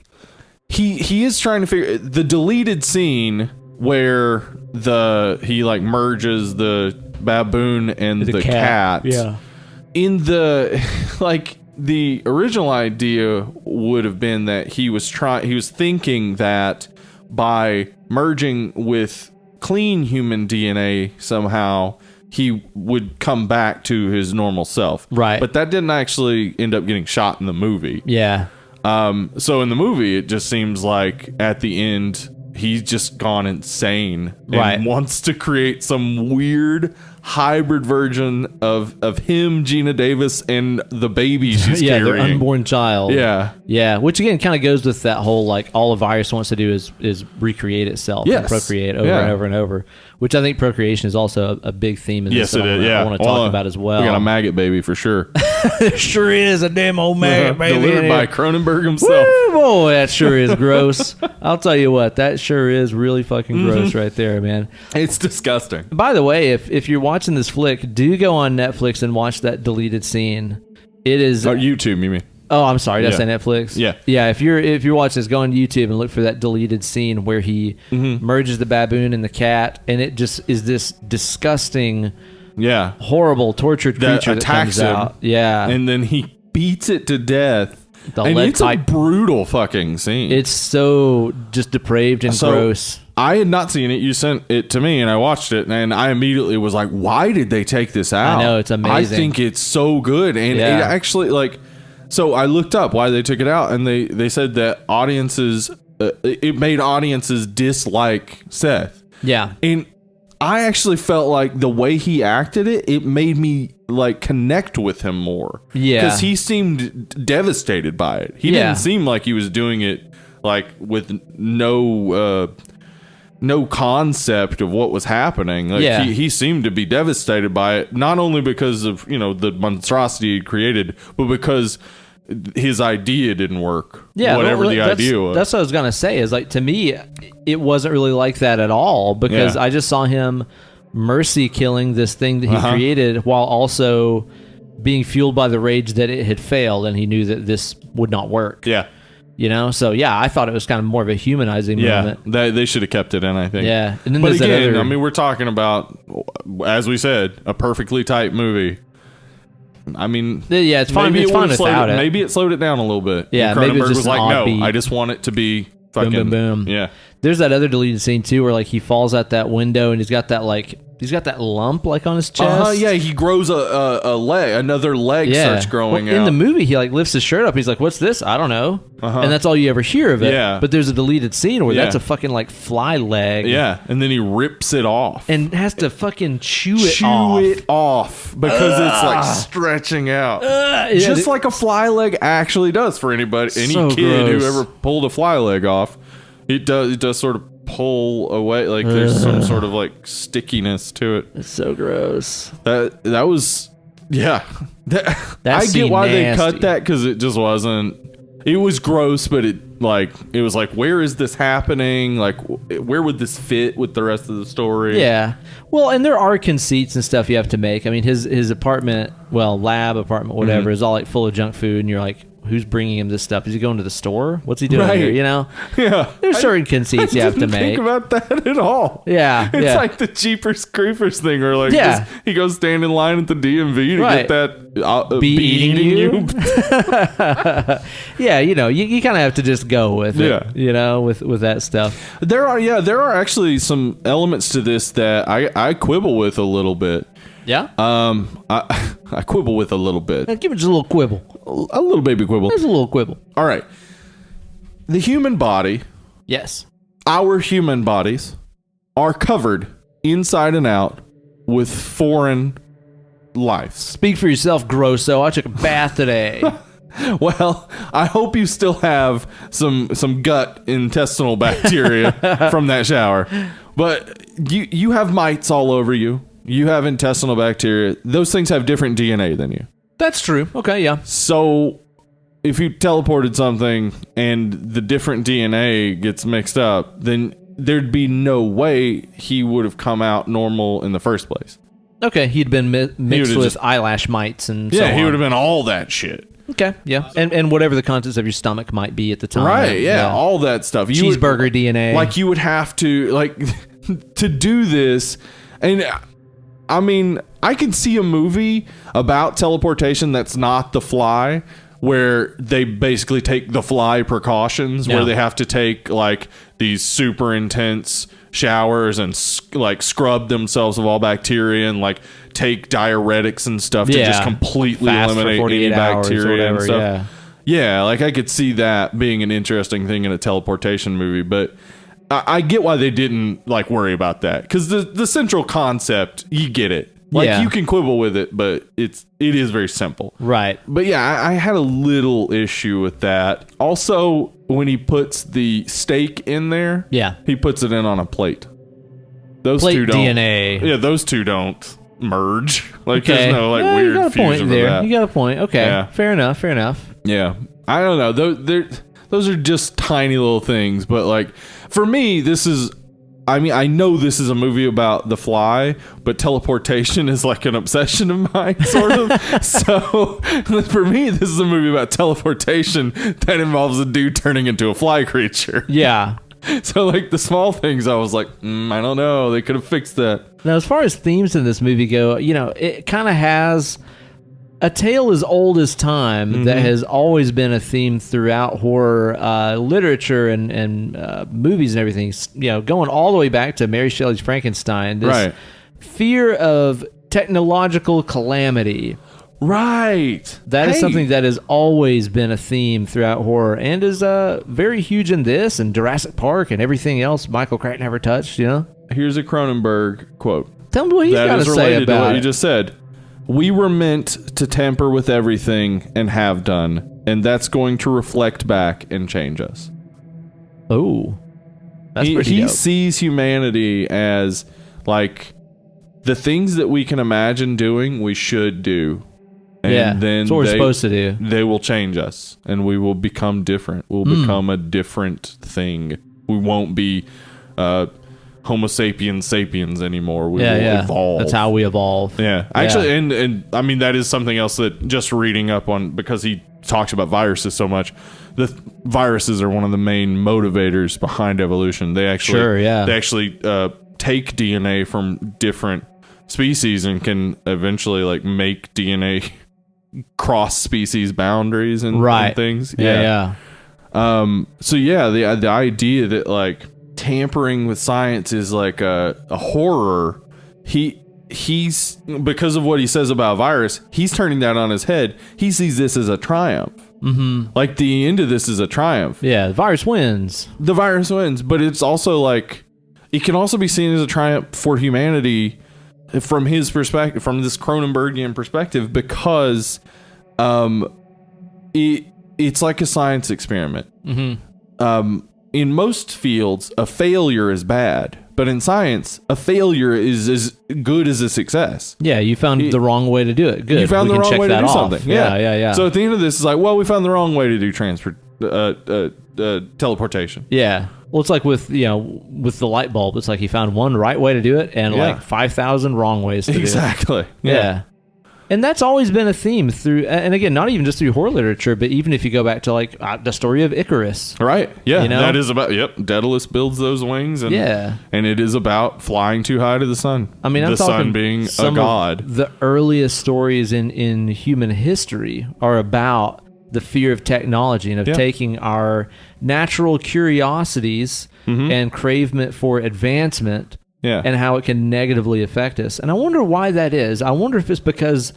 he is trying to figure the deleted scene where he like merges the baboon and the cat. Yeah. In the like, the original idea would have been that he was thinking that by merging with clean human DNA somehow he would come back to his normal self. Right. But that didn't actually end up getting shot in the movie. Yeah. So in the movie, it just seems like at the end, he's just gone insane and wants to create some weird hybrid version of him, Gina Davis, and the baby she's carrying. Their unborn child. Yeah. Which again kind of goes with that whole like, all a virus wants to do is recreate itself and procreate over and over and over. Which I think procreation is also a big theme in this. Yes, it is. I want to talk about as well. We got a maggot baby for sure. There sure is a damn old maggot baby. Delivered by Cronenberg himself. Woo, boy, that sure is gross. I'll tell you what, that sure is really fucking gross right there, man. It's disgusting. By the way, if you're watching this flick, do go on Netflix and watch that deleted scene. It is YouTube, you mean? Oh, I'm sorry. Did I say Netflix? Yeah. Yeah. If you're watching this, go on YouTube and look for that deleted scene where he merges the baboon and the cat, and it just is this disgusting, horrible, tortured creature that comes out. Yeah. And then he beats it to death. And it's a brutal fucking scene. It's so just depraved and gross. I had not seen it. You sent it to me, and I watched it, and I immediately was like, "Why did they take this out?" I know, it's amazing. I think it's so good, and it actually like. So I looked up why they took it out, and they said that audiences, it made audiences dislike Seth. Yeah, and I actually felt like the way he acted it made me like connect with him more. Yeah, because he seemed devastated by it. He didn't seem like he was doing it like with no concept of what was happening. Like he seemed to be devastated by it, not only because of the monstrosity he created, but because his idea didn't work. Yeah, whatever the idea was. That's what I was gonna say. Is like, to me, it wasn't really like that at all, because I just saw him mercy killing this thing that he created while also being fueled by the rage that it had failed, and he knew that this would not work. Yeah. So I thought it was kind of more of a humanizing moment. They should have kept it in, I think. Yeah. And then but again, I mean, we're talking about, as we said, a perfectly tight movie. I mean, it's fine. It's fine without it. Maybe it slowed it down a little bit. Yeah, and Cronenberg maybe it was just was like, no, I just want it to be fucking boom, boom, boom. Yeah. There's that other deleted scene too, where like he falls out that window and he's got that lump like on his chest. Yeah, he grows another leg starts growing out. In the movie, he like lifts his shirt up. He's like, "What's this? I don't know." And that's all you ever hear of it. Yeah. But there's a deleted scene where that's a fucking like fly leg. Yeah, and then he rips it off and has to fucking chew it off because it's like stretching out, just like a fly leg actually does for any kid who ever pulled a fly leg off. It does sort of pull away, like there's some sort of like stickiness to it. It's so gross. That was I get why they cut that, because it just wasn't. It was gross, but it was like, where is this happening? Like, where would this fit with the rest of the story? Yeah. Well, and there are conceits and stuff you have to make. I mean, his apartment, lab apartment, whatever, is all like full of junk food, and you're like, who's bringing him this stuff? Is he going to the store? What's he doing here? You know? Yeah. There's certain conceits you have to make. Think about that at all. Yeah. It's like the Jeepers Creepers thing where like he goes stand in line at the DMV to get that be eating you. Yeah, you kind of have to just go with it, with that stuff. There are actually some elements to this that I quibble with a little bit. Yeah? I quibble with a little bit. Give it just a little quibble. A little baby quibble. There's a little quibble. All right. The human body. Yes. Our human bodies are covered inside and out with foreign lives. Speak for yourself, Grosso. I took a bath today. Well, I hope you still have some gut intestinal bacteria from that shower. But you have mites all over you. You have intestinal bacteria. Those things have different DNA than you. That's true. Okay, yeah. So if you teleported something and the different DNA gets mixed up, then there'd be no way he would have come out normal in the first place. Okay, he'd been mixed with eyelash mites and so on. Yeah, he would have been all that shit. Okay, yeah. And whatever the contents of your stomach might be at the time. Right, yeah. All that stuff. Cheeseburger DNA. Like, you would have to, like, to do this, and I mean, I can see a movie about teleportation that's not The Fly, where they basically take The Fly precautions, where they have to take, like, these super intense showers and, like, scrub themselves of all bacteria and, like, take diuretics and stuff to just completely eliminate any bacteria and stuff. Yeah, like, I could see that being an interesting thing in a teleportation movie, but I get why they didn't, like, worry about that, because the central concept, you get it. Like, you can quibble with it, but it is very simple. Right. But yeah, I had a little issue with that. Also, when he puts the steak in there, he puts it in on a plate. Those two don't. DNA. Yeah, those two don't merge. Like, there's no, like, weird fusion there. of that. You got a point. Okay. Yeah. Fair enough. Yeah. I don't know. Those are just tiny little things, but, like, for me, this is... I mean, I know this is a movie about The Fly, but teleportation is like an obsession of mine, sort of. So, for me, this is a movie about teleportation that involves a dude turning into a fly creature. Yeah. So, like, the small things, I was like, I don't know. They could have fixed that. Now, as far as themes in this movie go, it kind of has a tale as old as time that has always been a theme throughout horror literature and movies and everything. Going all the way back to Mary Shelley's Frankenstein. This fear of technological calamity. Right. That is something that has always been a theme throughout horror and is very huge in this and Jurassic Park and everything else Michael Crichton ever touched, Here's a Cronenberg quote. Tell me what he's got to say about to what it. You just said. We were meant to tamper with everything and have done, and that's going to reflect back and change us. Oh. That's pretty He dope. sees humanity as, like, the things that we can imagine doing, we should do. And then that's what we're supposed to do. They will change us, and we will become different. We'll become a different thing. We won't be Homo sapiens anymore. We will evolve. That's how we evolve. Yeah. Actually, and I mean, that is something else that just reading up on, because he talks about viruses so much, the viruses are one of the main motivators behind evolution. They actually, take DNA from different species and can eventually, like, make DNA cross species boundaries and things. Yeah. So yeah, the idea that, like, tampering with science is like a horror. He's because of what he says about virus, he's turning that on his head. He sees this as a triumph. Like, the end of this is a triumph. Yeah, the virus wins. But it's also, like, it can also be seen as a triumph for humanity from his perspective, from this Cronenbergian perspective, because it's like a science experiment. In most fields, a failure is bad, but in science, a failure is as good as a success. Yeah, you found the wrong way to do it. Good. You found the wrong way to do something. Yeah. So at the end of this, it's like, well, we found the wrong way to do teleportation. Yeah. Well, it's like with the light bulb. It's like he found one right way to do it and like 5,000 wrong ways to do it. Exactly. Yeah. And that's always been a theme through, and again, not even just through horror literature, but even if you go back to like the story of Icarus. Right. Yeah. You know? That is about, Daedalus builds those wings. And, and it is about flying too high to the sun. I mean, the sun being a god. The earliest stories in human history are about the fear of technology and of taking our natural curiosities and cravement for advancement and how it can negatively affect us. And I wonder why that is. I wonder if it's because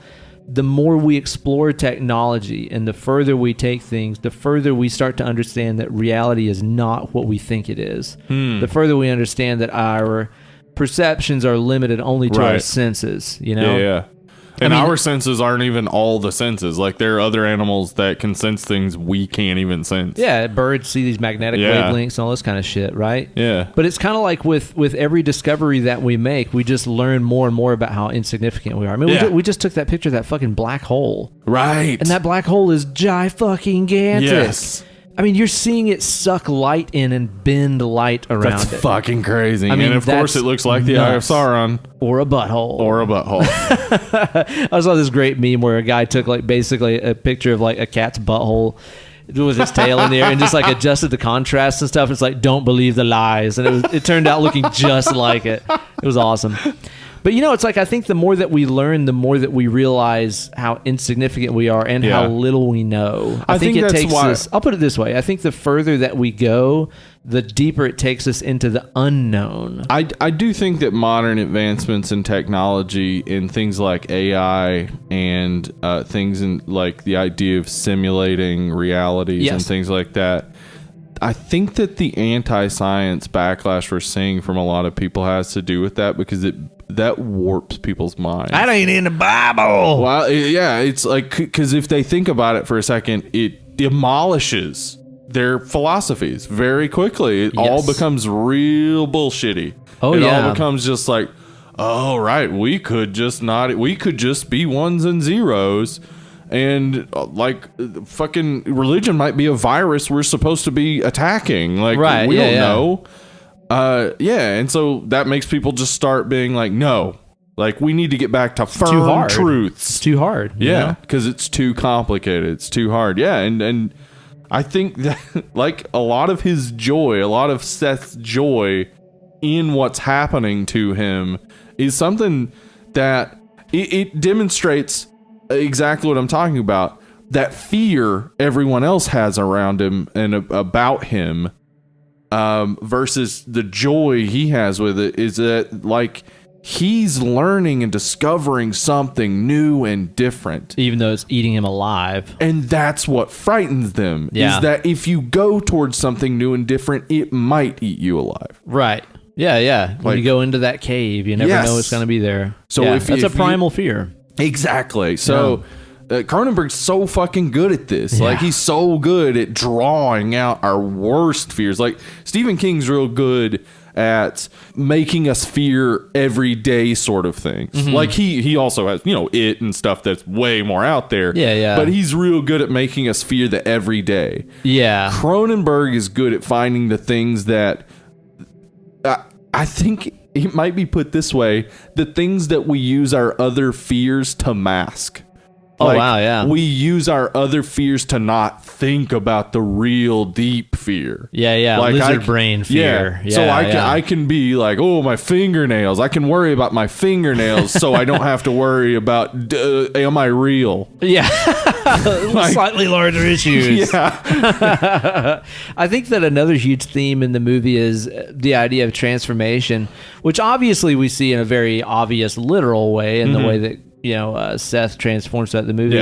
the more we explore technology and the further we take things, the further we start to understand that reality is not what we think it is. The further we understand that our perceptions are limited only to our senses, you know? Yeah. And our senses aren't even all the senses. Like, there are other animals that can sense things we can't even sense. Yeah, birds see these magnetic wavelengths and all this kind of shit, right? Yeah. But it's kind of like with every discovery that we make, we just learn more and more about how insignificant we are. I mean, we just took that picture of that fucking black hole. Right. And that black hole is gigantic. Yes. I mean, you're seeing it suck light in and bend light around it. That's fucking crazy. I mean, and of course, it looks like the Eye of Sauron. Or a butthole. I saw this great meme where a guy took like basically a picture of like a cat's butthole with its tail in the air and just like adjusted the contrast and stuff. It's like, don't believe the lies. And it turned out looking just like it. It was awesome. But, you know, it's like I think the more that we learn, the more that we realize how insignificant we are and how little we know. I think it takes us, I'll put it this way. I think the further that we go, the deeper it takes us into the unknown. I do think that modern advancements in technology in things like AI and things in like the idea of simulating realities and things like that, I think that the anti-science backlash we're seeing from a lot of people has to do with that, because that warps people's minds. That ain't in the Bible. Well, it's like, because if they think about it for a second, it demolishes their philosophies very quickly. It all becomes real bullshitty. It all becomes just like, oh, right, we could just be ones and zeros. And like fucking religion might be a virus we're supposed to be attacking. Like, we don't know. And so that makes people just start being like, no, like we need to get back to firm truths. It's too hard. Yeah, because it's too complicated. It's too hard. Yeah, and I think that like a lot of his joy, a lot of Seth's joy in what's happening to him is something that it demonstrates exactly what I'm talking about. That fear everyone else has around him and about him, versus the joy he has with it, is that like he's learning and discovering something new and different, even though it's eating him alive. And that's what frightens them, is that if you go towards something new and different, it might eat you alive. Right. Yeah. When you go into that cave, you never know what's going to be there. So that's a primal fear. Exactly. So Cronenberg's so fucking good at this. Like, he's so good at drawing out our worst fears. Like, Stephen King's real good at making us fear everyday sort of things. Like, he also has, It and stuff that's way more out there. Yeah. But he's real good at making us fear the everyday. Yeah. Cronenberg is good at finding the things that I think it might be put this way: the things that we use our other fears to mask. We use our other fears to not think about the real deep fear. Like lizard brain fear. So I can be like, oh, my fingernails. I can worry about my fingernails, so I don't have to worry about am I real? Slightly larger issues. I think that another huge theme in the movie is the idea of transformation, which obviously we see in a very obvious literal way in the way that Seth transforms throughout the movie.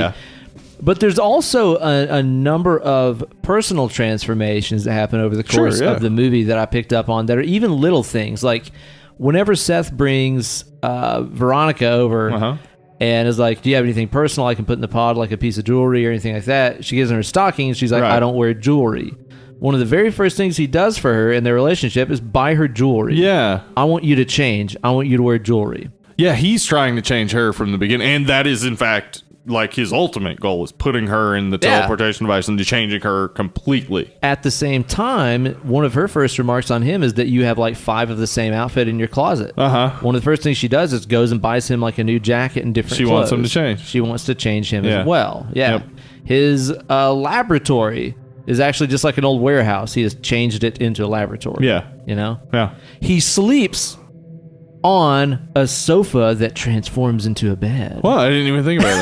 But there's also a number of personal transformations that happen over the course of the movie that I picked up on that are even little things. Like whenever Seth brings Veronica over and is like, do you have anything personal I can put in the pod, like a piece of jewelry or anything like that? She gives him her stocking and she's like, I don't wear jewelry. One of the very first things he does for her in their relationship is buy her jewelry. I want you to change. I want you to wear jewelry. Yeah, he's trying to change her from the beginning, and that is, in fact, like his ultimate goal is putting her in the teleportation device and changing her completely. At the same time, one of her first remarks on him is that you have like 5 of the same outfit in your closet. One of the first things she does is goes and buys him like a new jacket and different clothes. She wants him to change. She wants to change him as well. Yeah. Yep. His laboratory is actually just like an old warehouse. He has changed it into a laboratory. Yeah. You know? Yeah. He sleeps on a sofa that transforms into a bed. Well, I didn't even think about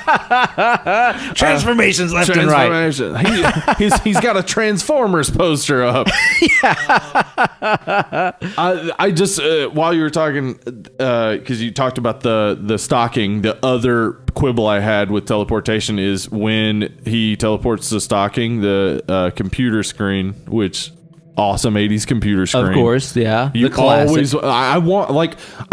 that. Transformations left and right. He's got a Transformers poster up. I just while you were talking, because you talked about the stocking, the other quibble I had with teleportation is when he teleports the stocking, the computer screen, which. Awesome 80s computer screen. Of course, yeah. You always I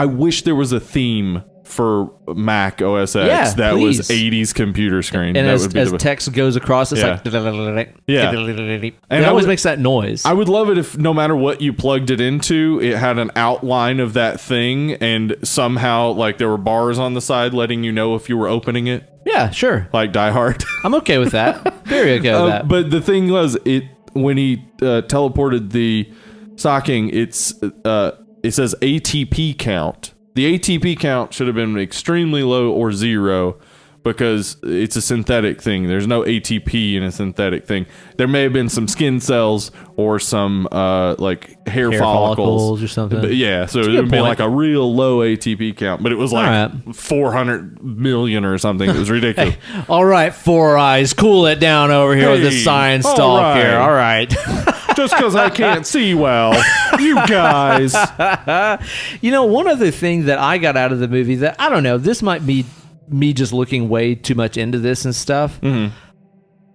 wish there was a theme for Mac OS X that was 80s computer screen. And that as text goes across, it's like and it always makes that noise. I would love it if no matter what you plugged it into, it had an outline of that thing and somehow like there were bars on the side letting you know if you were opening it. Yeah, sure. Like Die Hard. I'm okay with that. Very okay with that. But the thing was, when he teleported the stocking, it says ATP count. The ATP count should have been extremely low or 0 because it's a synthetic thing. There's no ATP in a synthetic thing. There may have been some skin cells or some like hair follicles or something. But yeah, so it would be like a real low ATP count, but it was like 400 million or something. It was ridiculous. Hey, all right, Four Eyes, cool it down over here with the science talk here. All right. Just because I can't see well. You guys. You know, one other thing that I got out of the movie that, I don't know, this might be me just looking way too much into this and stuff. Mm-hmm.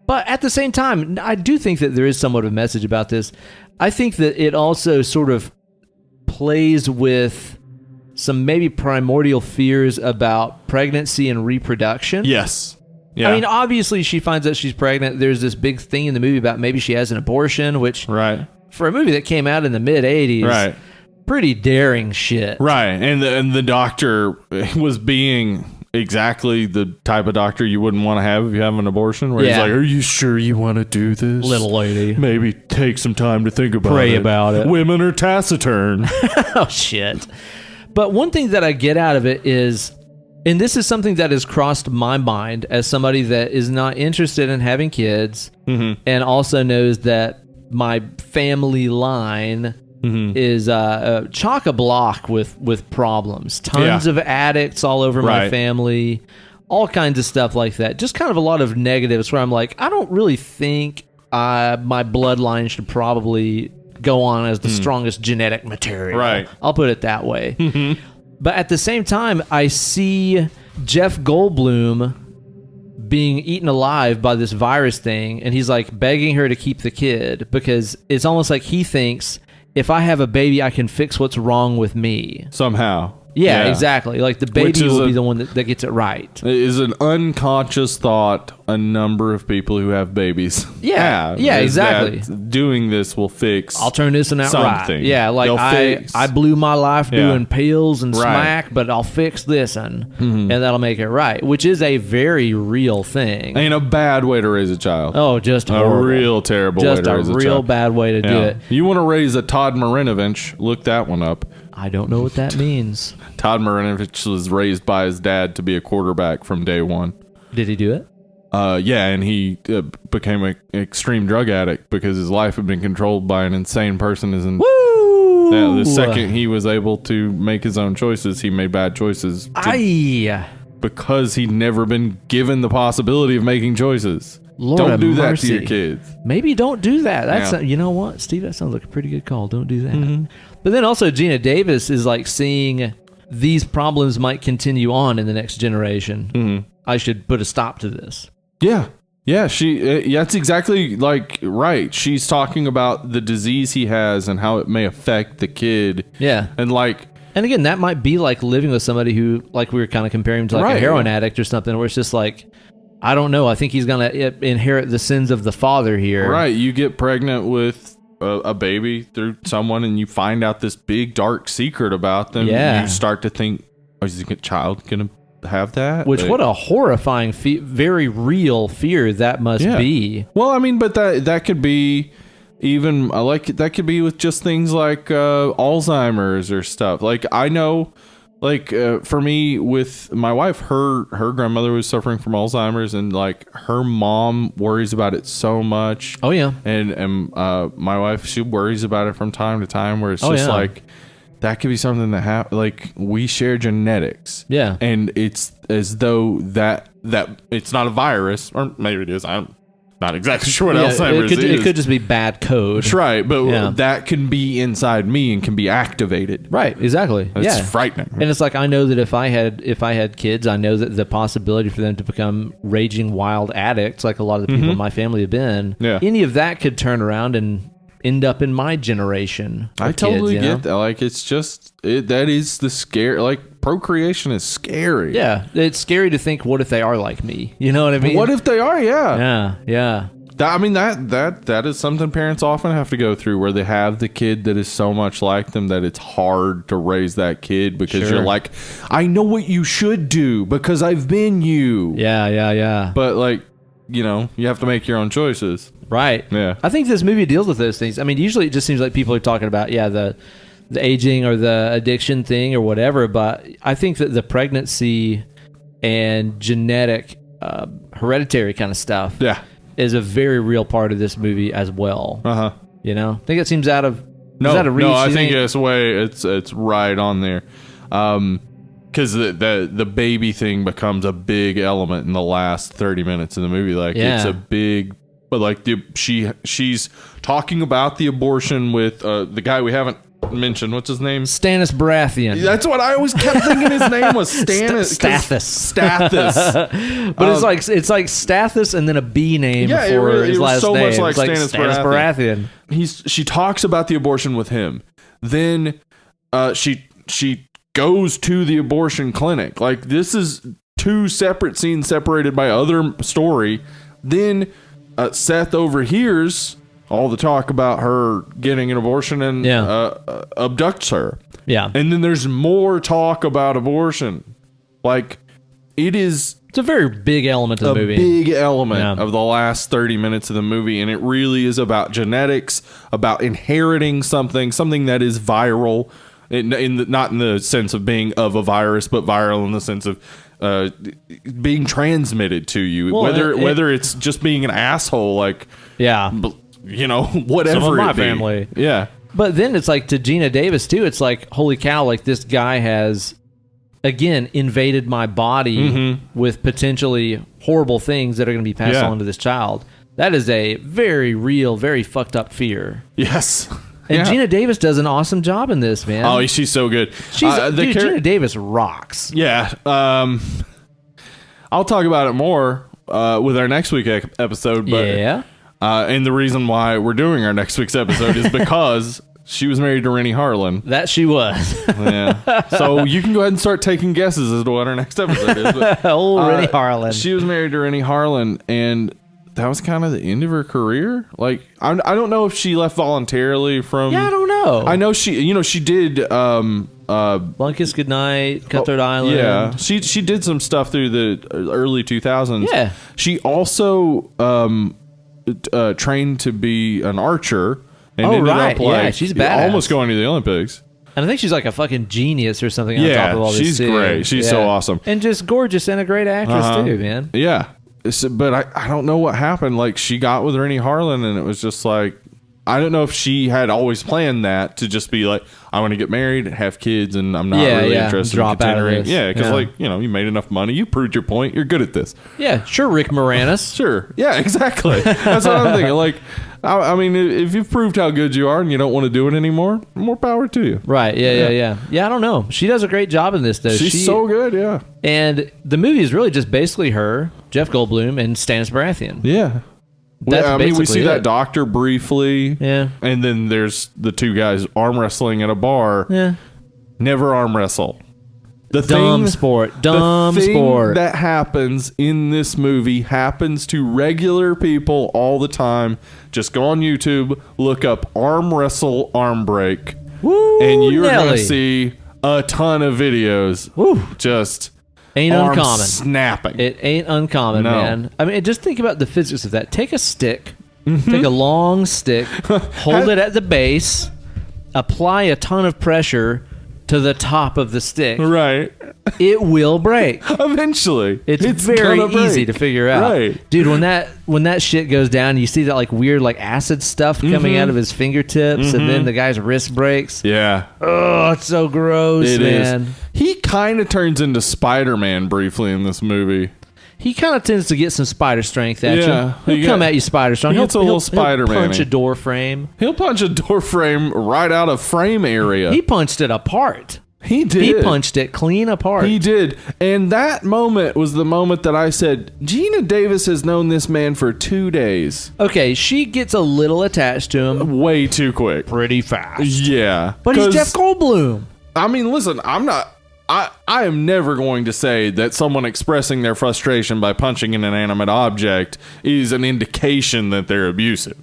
But at the same time, I do think that there is somewhat of a message about this. I think that it also sort of plays with some maybe primordial fears about pregnancy and reproduction. Yes. Yeah. I mean, obviously, she finds out she's pregnant. There's this big thing in the movie about maybe she has an abortion, which for a movie that came out in the mid-'80s, pretty daring shit. Right. And the doctor was being exactly the type of doctor you wouldn't want to have if you have an abortion, where he's like, are you sure you want to do this? Little lady. Maybe take some time to think about it. Pray about it. Women are taciturn. Oh, shit. But one thing that I get out of it is, and this is something that has crossed my mind as somebody that is not interested in having kids, and also knows that my family line is chock-a-block with problems. Tons of addicts all over my family, all kinds of stuff like that. Just kind of a lot of negatives where I'm like, I don't really think my bloodline should probably go on as the strongest genetic material. Right. I'll put it that way. But at the same time, I see Jeff Goldblum being eaten alive by this virus thing, and he's like begging her to keep the kid because it's almost like he thinks, if I have a baby, I can fix what's wrong with me. Somehow. Yeah, exactly. Like the baby will be the one that gets it right. It is an unconscious thought a number of people who have babies have. Yeah, exactly. Doing this will fix I'll turn this one out something. Right. Yeah, like I blew my life doing pills and smack, but I'll fix this one, and that'll make it right, which is a very real thing. Ain't a bad way to raise a child. Oh, just horrible. A real terrible way to raise a child. Just a real bad way to do it. You want to raise a Todd Marinovich, look that one up. I don't know what that means. Todd Marinovich was raised by his dad to be a quarterback from day one. Did he do it? Yeah, and he became an extreme drug addict because his life had been controlled by an insane person. Woo! Yeah, the second he was able to make his own choices, he made bad choices. Because he'd never been given the possibility of making choices. Lord don't do that mercy. to your kids. Maybe don't do that. That's you know what, Steve? That sounds like a pretty good call. Don't do that. But then also Gina Davis is like seeing these problems might continue on in the next generation. I should put a stop to this. Yeah. Yeah, that's exactly right. She's talking about the disease he has and how it may affect the kid. Yeah. And again, that might be like living with somebody who, like we were kind of comparing to like a heroin addict or something, where it's just like, I don't know. I think he's going to inherit the sins of the father here. Right. You get pregnant with a baby through someone and you find out this big dark secret about them. Yeah. You start to think, is the child going to have that. What a horrifying, very real fear that must be. Well, I mean, but that could be even that could be with just things like Alzheimer's or stuff. Like I know, like for me with my wife, her grandmother was suffering from Alzheimer's, and like her mom worries about it so much. Oh yeah, and my wife, she worries about it from time to time, where it's just like. That could be something that happens. Like we share genetics, and it's as though that it's not a virus, or maybe it is. I'm not exactly sure what Alzheimer's is. It could just be bad code. That's right, but that can be inside me and can be activated. Right, exactly. It's frightening. And it's like I know that if I had kids, I know that the possibility for them to become raging wild addicts, like a lot of the people in my family have been, any of that could turn around and end up in my generation. I totally get that. Like it's just that is the scare. Like procreation is scary. Yeah, it's scary to think. What if they are like me? You know what I mean? What if they are? Yeah. I mean that is something parents often have to go through, where they have the kid that is so much like them that it's hard to raise that kid because you're like, I know what you should do because I've been you. Yeah. But like, you know, you have to make your own choices. Right. Yeah. I think this movie deals with those things. I mean, usually it just seems like people are talking about, the aging or the addiction thing or whatever, but I think that the pregnancy and genetic, hereditary kind of stuff is a very real part of this movie as well. Uh-huh. You know? I think it seems out of reach. No, I think it's right on there. Because the baby thing becomes a big element in the last 30 minutes of the movie. Like it's a big, but like she's talking about the abortion with the guy we haven't mentioned. What's his name? Stannis Baratheon. That's what I always kept thinking his name was. Stannis. Stathis. But it's like Stathis and then a B name for his last so name. Much like Stannis Baratheon. She talks about the abortion with him. Then she goes to the abortion clinic. Like this is two separate scenes separated by other story. Then Seth overhears all the talk about her getting an abortion and abducts her. Yeah. And then there's more talk about abortion. Like it's a very big element of the movie. A big element of the last 30 minutes of the movie, and it really is about genetics, about inheriting something that is viral. Not in the sense of being of a virus, but viral in the sense of being transmitted to you. Well, whether it's just being an asshole, like you know, whatever. Some of my family, But then it's like to Gina Davis too. It's like, holy cow! Like this guy has again invaded my body with potentially horrible things that are going to be passed on to this child. That is a very real, very fucked up fear. Yes. And Gina Davis does an awesome job in this, man. Oh, she's so good. Gina Davis rocks. Yeah. I'll talk about it more with our next week episode. But, and the reason why we're doing our next week's episode is because she was married to Rennie Harlan. That she was. So you can go ahead and start taking guesses as to what our next episode is. But, Rennie Harlan. She was married to Rennie Harlan, and that was kind of the end of her career. Like, I don't know if she left voluntarily from. Yeah, I don't know. I know she did. Blankets Goodnight, Cutthroat Island. Yeah, she did some stuff through the early 2000s. Yeah. She also trained to be an archer and ended up like she's badass. Almost going to the Olympics. And I think she's like a fucking genius or something on top of all this. She's great. She's so awesome. And just gorgeous and a great actress too, man. Yeah. But I don't know what happened. Like, she got with Rennie Harlan, and it was just like, I don't know if she had always planned that to just be like, I want to get married, have kids, and I'm not really interested in continuing. Yeah, because like, you know, you made enough money, you proved your point, you're good at this. Yeah, sure, Rick Moranis. Sure. Yeah, exactly. That's what I'm thinking. Like, I mean, if you've proved how good you are and you don't want to do it anymore, more power to you. Right. Yeah. I don't know. She does a great job in this, though. She's so good. Yeah. And the movie is really just basically her, Jeff Goldblum, and Stannis Baratheon. Yeah. I mean, we see that doctor briefly. Yeah. And then there's the two guys arm wrestling at a bar. Yeah. Never arm wrestle. Dumb sport that happens in this movie happens to regular people all the time. Just go on YouTube, look up arm wrestle, arm break, Woo, and you're going to see a ton of videos. Woo. Just Ain't arm uncommon. snapping. It ain't uncommon, No. man. I mean, just think about the physics of that. Take a stick, take a long stick, hold it at the base, apply a ton of pressure to the top of the stick. Right. It will break. Eventually. It's very gonna break. easy to figure out. Right. Dude, when that shit goes down, you see that like weird like acid stuff coming out of his fingertips, and then the guy's wrist breaks. Yeah. Oh, it's so gross, It man. is. He kind of turns into Spider-Man briefly in this movie. He kind of tends to get some spider strength at Yeah. you. He'll come at you spider strong. He gets a little Spider-Man-y. He'll punch a door frame. He'll punch a door frame right out of frame area. He punched it apart. He did. He punched it clean apart. He did. And that moment was the moment that I said, Gina Davis has known this man for 2 days. Okay, she gets a little attached to him Way too quick. pretty fast. Yeah. But he's 'Cause, Jeff Goldblum. I mean, listen, I am never going to say that someone expressing their frustration by punching an inanimate object is an indication that they're abusive.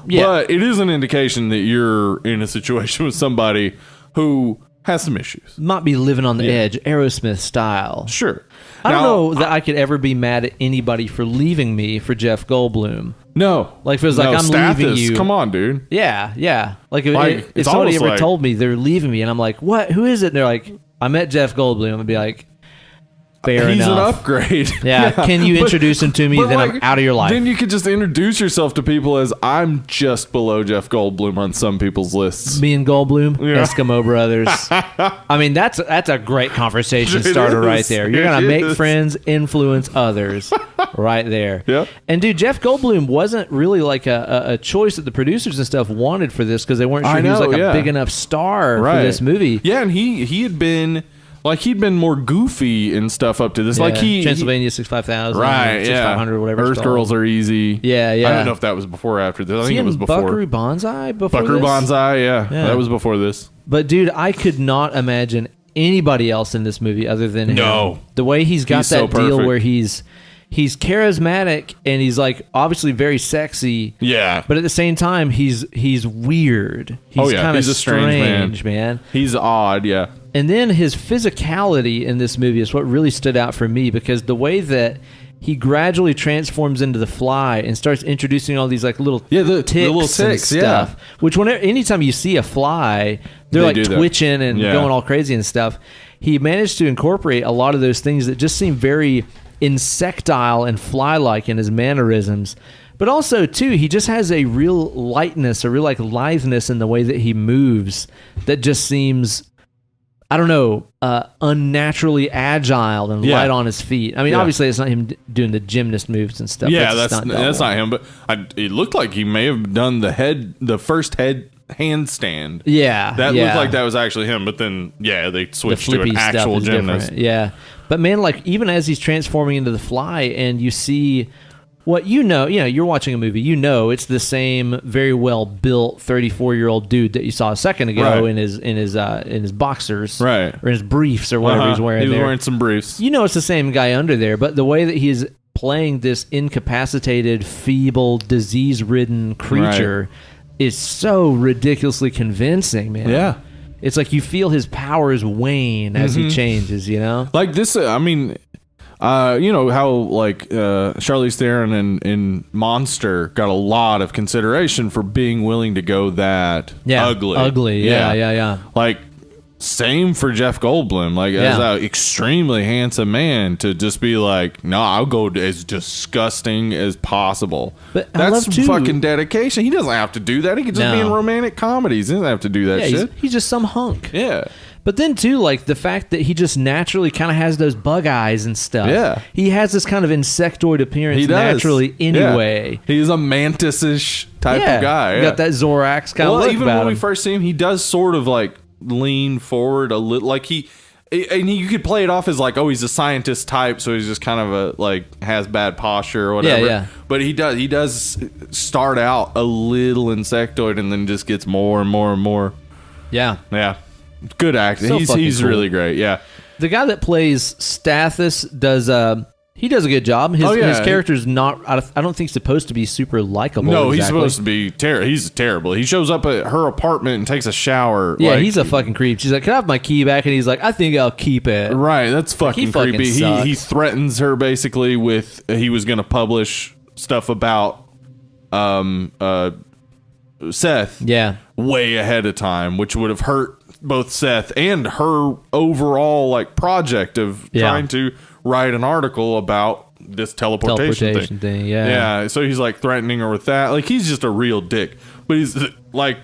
Yeah. But it is an indication that you're in a situation with somebody who has some issues. Might be living on the edge, Aerosmith style. Sure. I don't Now, know that I could ever be mad at anybody for leaving me for Jeff Goldblum. No. Like, if it was like, I'm leaving you. Come on, dude. Yeah. Like, if It's somebody almost ever like- told me they're leaving me, and I'm like, what? Who is it? And they're like, I met Jeff Goldblum. I'd be like, fair He's enough. an upgrade. Yeah, can you introduce him to me? but Then I'm out of your life. Then you could just introduce yourself to people as I'm just below Jeff Goldblum on some people's lists. Me and Goldblum, Yeah. Eskimo brothers. I mean, that's a great conversation It starter is. right there. You're gonna It make is. friends, influence others, right there. Yep. And dude, Jeff Goldblum wasn't really like a choice that the producers and stuff wanted for this because they weren't sure he was like a big enough star for this movie. Yeah, and he had been like he'd been more goofy and stuff up to this. Yeah, Like Transylvania 65,000, right, 6500, whatever. Earth Girls Are Easy. Yeah. I don't know if that was before or after this. I think it was before. Buckaroo Banzai before Buckaroo this? Banzai, yeah, that was before this. But dude, I could not imagine anybody else in this movie other than him. No. The way he's got He's that so deal perfect. where he's charismatic and he's like obviously very sexy. Yeah, But at the same time, he's weird. He's kind of he's a strange man. He's odd, yeah. And then his physicality in this movie is what really stood out for me because the way that he gradually transforms into the Fly and starts introducing all these like little the ticks little and ticks, stuff. yeah. Which anytime you see a fly, they're They like do that. twitching and Yeah. going all crazy and stuff. He managed to incorporate a lot of those things that just seem very insectile and fly-like in his mannerisms. But also, too, he just has a real lightness, a real like litheness in the way that he moves that just seems, I don't know, unnaturally agile and Yeah. light on his feet. I mean, Yeah. obviously, it's not him doing the gymnast moves and stuff. Yeah, a that's stunt double. not him. But it looked like he may have done the first handstand. Yeah, That yeah. looked like that was actually him. But then, yeah, they The switched to flippy an stuff actual is gymnast. different. Yeah, but man, like even as he's transforming into the Fly, and you see what you're watching a movie. You know, it's the same very well built 34-year-old dude that you saw a second ago Right. in his boxers, Right. or his briefs or whatever he's wearing. He was there. wearing some briefs. You know, it's the same guy under there, but the way that he's playing this incapacitated, feeble, disease-ridden creature is so ridiculously convincing, man. Yeah. It's like you feel his powers wane as he changes, you know? Like this, I mean, you know how like Charlize Theron in Monster got a lot of consideration for being willing to go that ugly. Yeah. Like same for Jeff Goldblum. Like as an extremely handsome man to just be like, no, I'll go as disgusting as possible. But I that's love, too- fucking dedication. He doesn't have to do that. He could just be No. in romantic comedies. He doesn't have to do that Yeah, shit. he's just some hunk. Yeah. But then, too, like, the fact that he just naturally kind of has those bug eyes and stuff. Yeah. He has this kind of insectoid appearance He does. naturally anyway. Yeah. He's a mantis-ish type of guy. You got that Zorax kind of look even about when him. we first see him, he does sort of like lean forward a little, like you could play it off as like, oh, he's a scientist type, so he's just kind of a like has bad posture or whatever. Yeah. But he does start out a little insectoid and then just gets more and more and more. Yeah. Yeah, good acting. So he's fucking cool. really great. Yeah. The guy that plays Stathis does He does a good job. His character's not, I don't think, supposed to be super likable. No, exactly. He's supposed to be terrible. He's terrible. He shows up at her apartment and takes a shower. Yeah, he's a fucking creep. She's like, can I have my key back? And he's like, I think I'll keep it. Right, that's fucking creepy. He threatens her basically with, he was going to publish stuff about Seth. Yeah. Way ahead of time, which would have hurt both Seth and her overall like project of trying to write an article about this teleportation thing. Yeah. So he's like threatening her with that. Like, he's just a real dick. But he's like,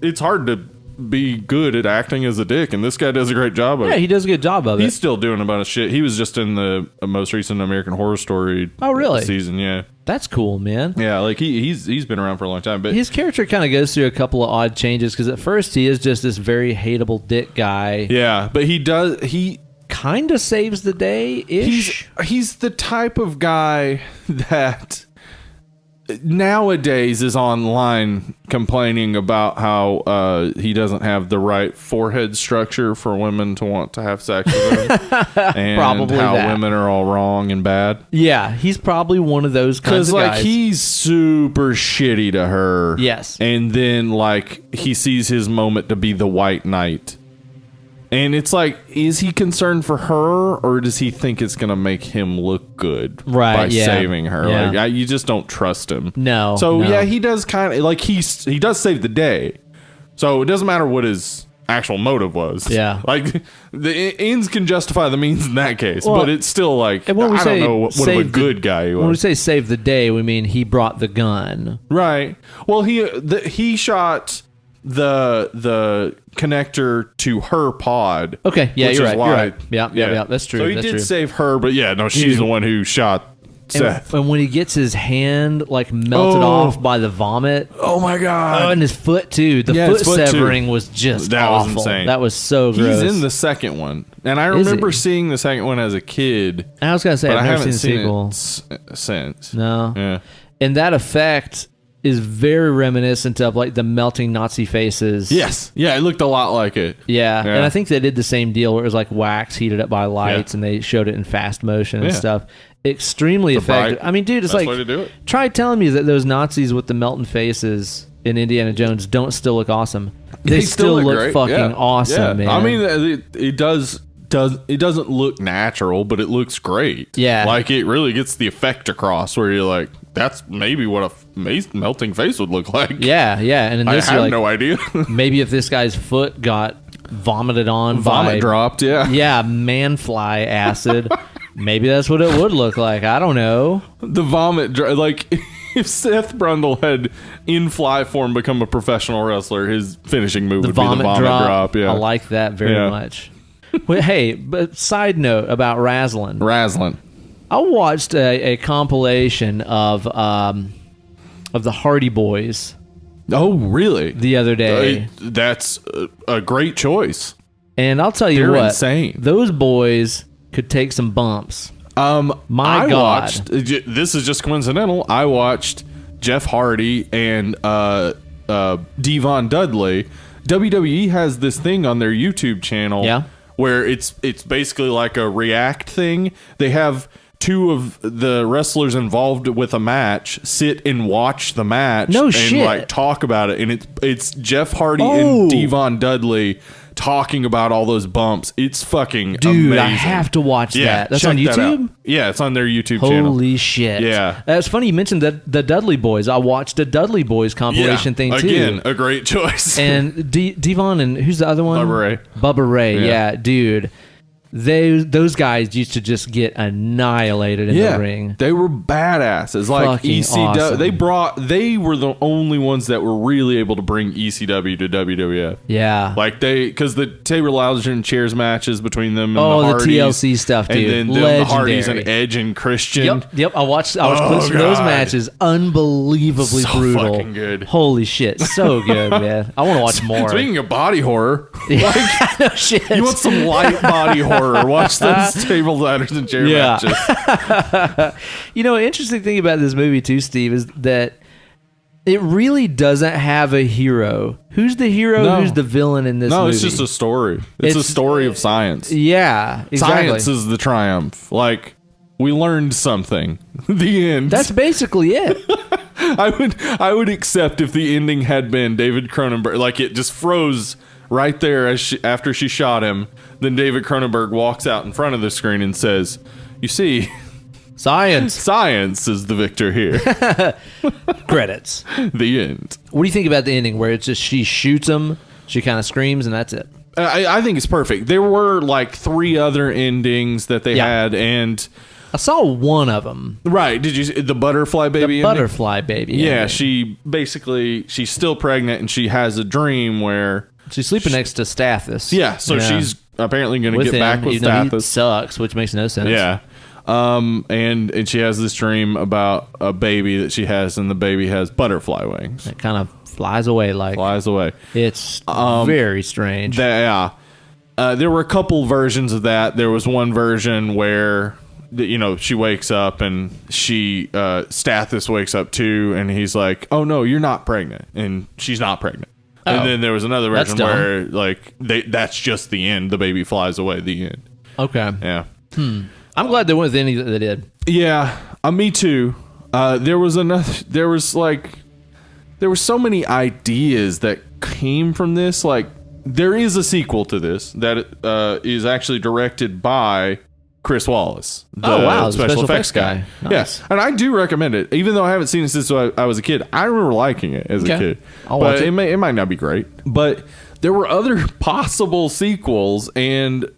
it's hard to be good at acting as a dick, and this guy does a great job of it. Yeah, he does a good job of it. He's still doing a bunch of shit. He was just in the most recent American Horror Story season. Yeah. That's cool, man. Yeah, like he's been around for a long time, but his character kind of goes through a couple of odd changes, because at first he is just this very hateable dick guy. Yeah, but he kind of saves the day-ish. He's the type of guy that nowadays is online complaining about how he doesn't have the right forehead structure for women to want to have sex with him, and probably how women are all wrong and bad. Yeah, he's probably one of those kinds of guys. Because like, he's super shitty to her. Yes, and then like he sees his moment to be the white knight. And it's like, is he concerned for her, or does he think it's going to make him look good by saving her? Yeah. Like, you just don't trust him. No. So, yeah, he does kind of, like, he does save the day. So, it doesn't matter what his actual motive was. Yeah. Like, the ends can justify the means in that case. Well, but it's still like, I don't know what of a good guy he was. When we say save the day, we mean he brought the gun. Right. Well, he shot the connector to her pod. Okay, yeah, you're right. Yeah, that's true. So he did save her, but she's the one who shot Seth. And when he gets his hand like melted off by the vomit. Oh my god. And his foot too. The foot severing was just awful. Was insane. That was so gross. He's in the second one. And I remember seeing the second one as a kid. I was going to say, but I've never haven't seen the sequel since. No. Yeah. And that effect is very reminiscent of like the melting Nazi faces. Yes. Yeah, it looked a lot like it. Yeah. And I think they did the same deal where it was like wax heated up by lights, and they showed it in fast motion and stuff. Extremely effective. I mean, dude, it's like, try telling me that those Nazis with the melting faces in Indiana Jones don't still look awesome. They still look fucking awesome, man. I mean, it doesn't look natural, but it looks great. Yeah. Like, it really gets the effect across where you're like, that's maybe what a melting face would look like. Yeah. And in this, I have no idea. Maybe if this guy's foot got vomited on Vomit dropped, Yeah, man-fly acid. Maybe that's what it would look like. I don't know. The vomit, like, if Seth Brundle had in fly form become a professional wrestler, his finishing move would be the vomit drop. Yeah. I like that very much. Well, hey, but side note about Razzlin'. I watched a compilation of the Hardy Boys. Oh, really? The other day. That's a great choice. And I'll tell you what, insane. Those boys could take some bumps. My God. This is just coincidental. I watched Jeff Hardy and Devon Dudley. WWE has this thing on their YouTube channel where it's basically like a react thing. They have two of the wrestlers involved with a match sit and watch the match and like talk about it, and it's Jeff Hardy and Devon Dudley talking about all those bumps. It's fucking amazing. I have to watch that. That's on YouTube? Yeah, it's on their YouTube channel. Holy shit. Yeah. It's funny you mentioned the Dudley Boys. I watched a Dudley Boys compilation thing too. Again, a great choice. And Devon and who's the other one? Bubba Ray. Yeah, dude. Those guys used to just get annihilated in the ring. They were badasses. Like ECW, awesome. They were the only ones that were really able to bring ECW to WWF. Yeah, like because the Tabor Lounge and chairs matches between them and the Hardys, the TLC stuff, dude. And then the Hardys and Edge and Christian. Yep. I watched clips from those matches. Unbelievably brutal. Fucking good. Holy shit, so good, man. I want to watch more. Speaking of body horror, no shit. You want some light body horror? Watch those table ladders and chair matches. Interesting thing about this movie too, Steve, is that it really doesn't have a hero. Who's the hero? No. Who's the villain in this movie? No, it's just a story. It's a story of science. Yeah, exactly. Science is the triumph. Like, We learned something. The end. That's basically it. I would accept if the ending had been David Cronenberg, like it just froze right there after she shot him. Then David Cronenberg walks out in front of the screen and says, "You see, science is the victor here." Credits. The end. What do you think about the ending where it's just she shoots him, she kind of screams, and that's it? I think it's perfect. There were like 3 other endings that they had, and I saw one of them. Right. Did you see the butterfly baby? The butterfly baby. Yeah, she's still pregnant, and she has a dream where she's sleeping next to Stathis. Yeah, so she's apparently going to get back with Stathis. He sucks, which makes no sense. Yeah. And she has this dream about a baby that she has, and the baby has butterfly wings. It kind of flies away. It's very strange. There were a couple versions of that. There was one version where she wakes up and Stathis wakes up too, and he's like, "Oh no, you're not pregnant," and she's not pregnant. Oh, and then there was another version where that's just the end. The baby flies away. The end. Okay. Yeah. I'm glad they went with the ending that they did. Yeah, me too. There were so many ideas that came from this. Like, there is a sequel to this that is actually directed by Chris Wallace, the special effects guy. Nice. Yes, and I do recommend it. Even though I haven't seen it since I was a kid, I remember liking it as a kid. I'll watch it. It might not be great, but there were other possible sequels, and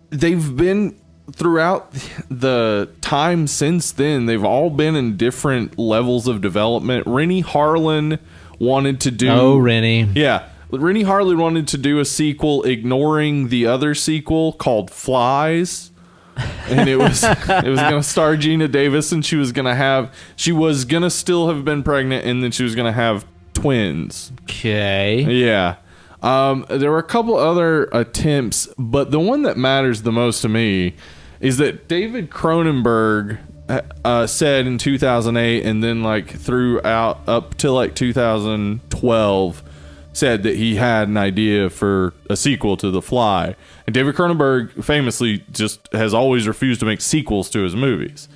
they've been throughout the time since then. They've all been in different levels of development. Rennie Harlin wanted to do. Oh, Rennie. Yeah. Rennie Harlin wanted to do a sequel ignoring the other sequel called Flies. And it was going to star Gina Davis, and she was going to still have been pregnant, and then she was going to have twins. Okay. Yeah. There were a couple other attempts, but the one that matters the most to me is that David Cronenberg said in 2008, and then throughout up to 2012, said that he had an idea for a sequel to The Fly. And David Cronenberg famously just has always refused to make sequels to his movies.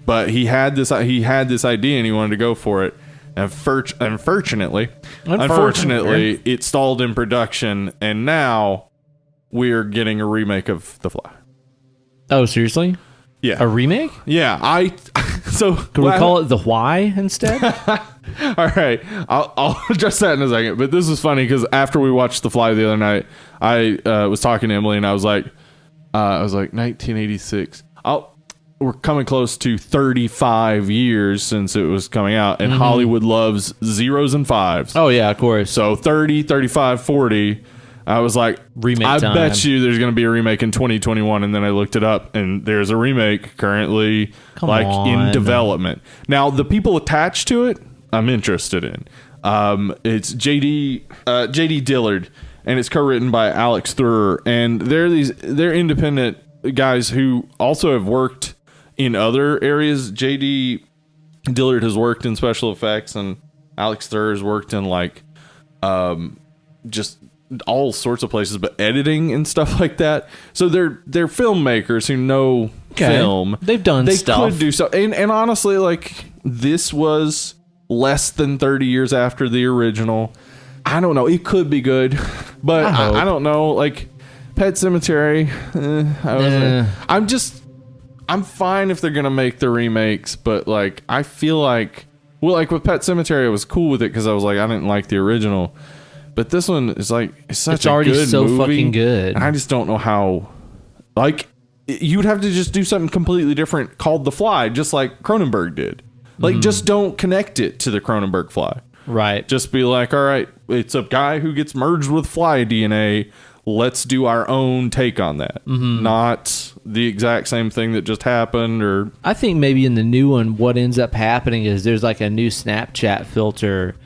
But he had this idea, and he wanted to go for it. Unfortunately, it stalled in production, and now we're getting a remake of The Fly. Oh, seriously? Yeah. A remake? Yeah. Could we call it The Why instead? All right. I'll address that in a second. But this was funny because after we watched The Fly the other night, I was talking to Emily, and I was like, 1986. We're coming close to 35 years since it was coming out, and Hollywood loves zeros and fives. Oh, yeah, of course. So 30, 35, 40. I was like, remake I time. bet you there's going to be a remake in 2021. And then I looked it up, and there's a remake currently in development. Now, the people attached to it, I'm interested in. It's J.D. Dillard, and it's co-written by Alex Thurer. And they're independent guys who also have worked in other areas. J.D. Dillard has worked in special effects, and Alex Thurer has worked in just all sorts of places, but editing and stuff like that. So they're filmmakers who know film. They've done stuff. They could do so. And honestly, this was less than 30 years after the original. I don't know. It could be good, but I don't know. Pet Sematary. I'm fine if they're gonna make the remakes, but I feel with Pet Sematary, I was cool with it because I was I didn't like the original. But this one is it's already good so movie, fucking good. And I just don't know how. You'd have to just do something completely different called The Fly, just like Cronenberg did. Just don't connect it to the Cronenberg Fly. Right. Just be all right, it's a guy who gets merged with fly DNA. Let's do our own take on that. Not the exact same thing that just happened. Or I think maybe in the new one, what ends up happening is there's a new Snapchat filter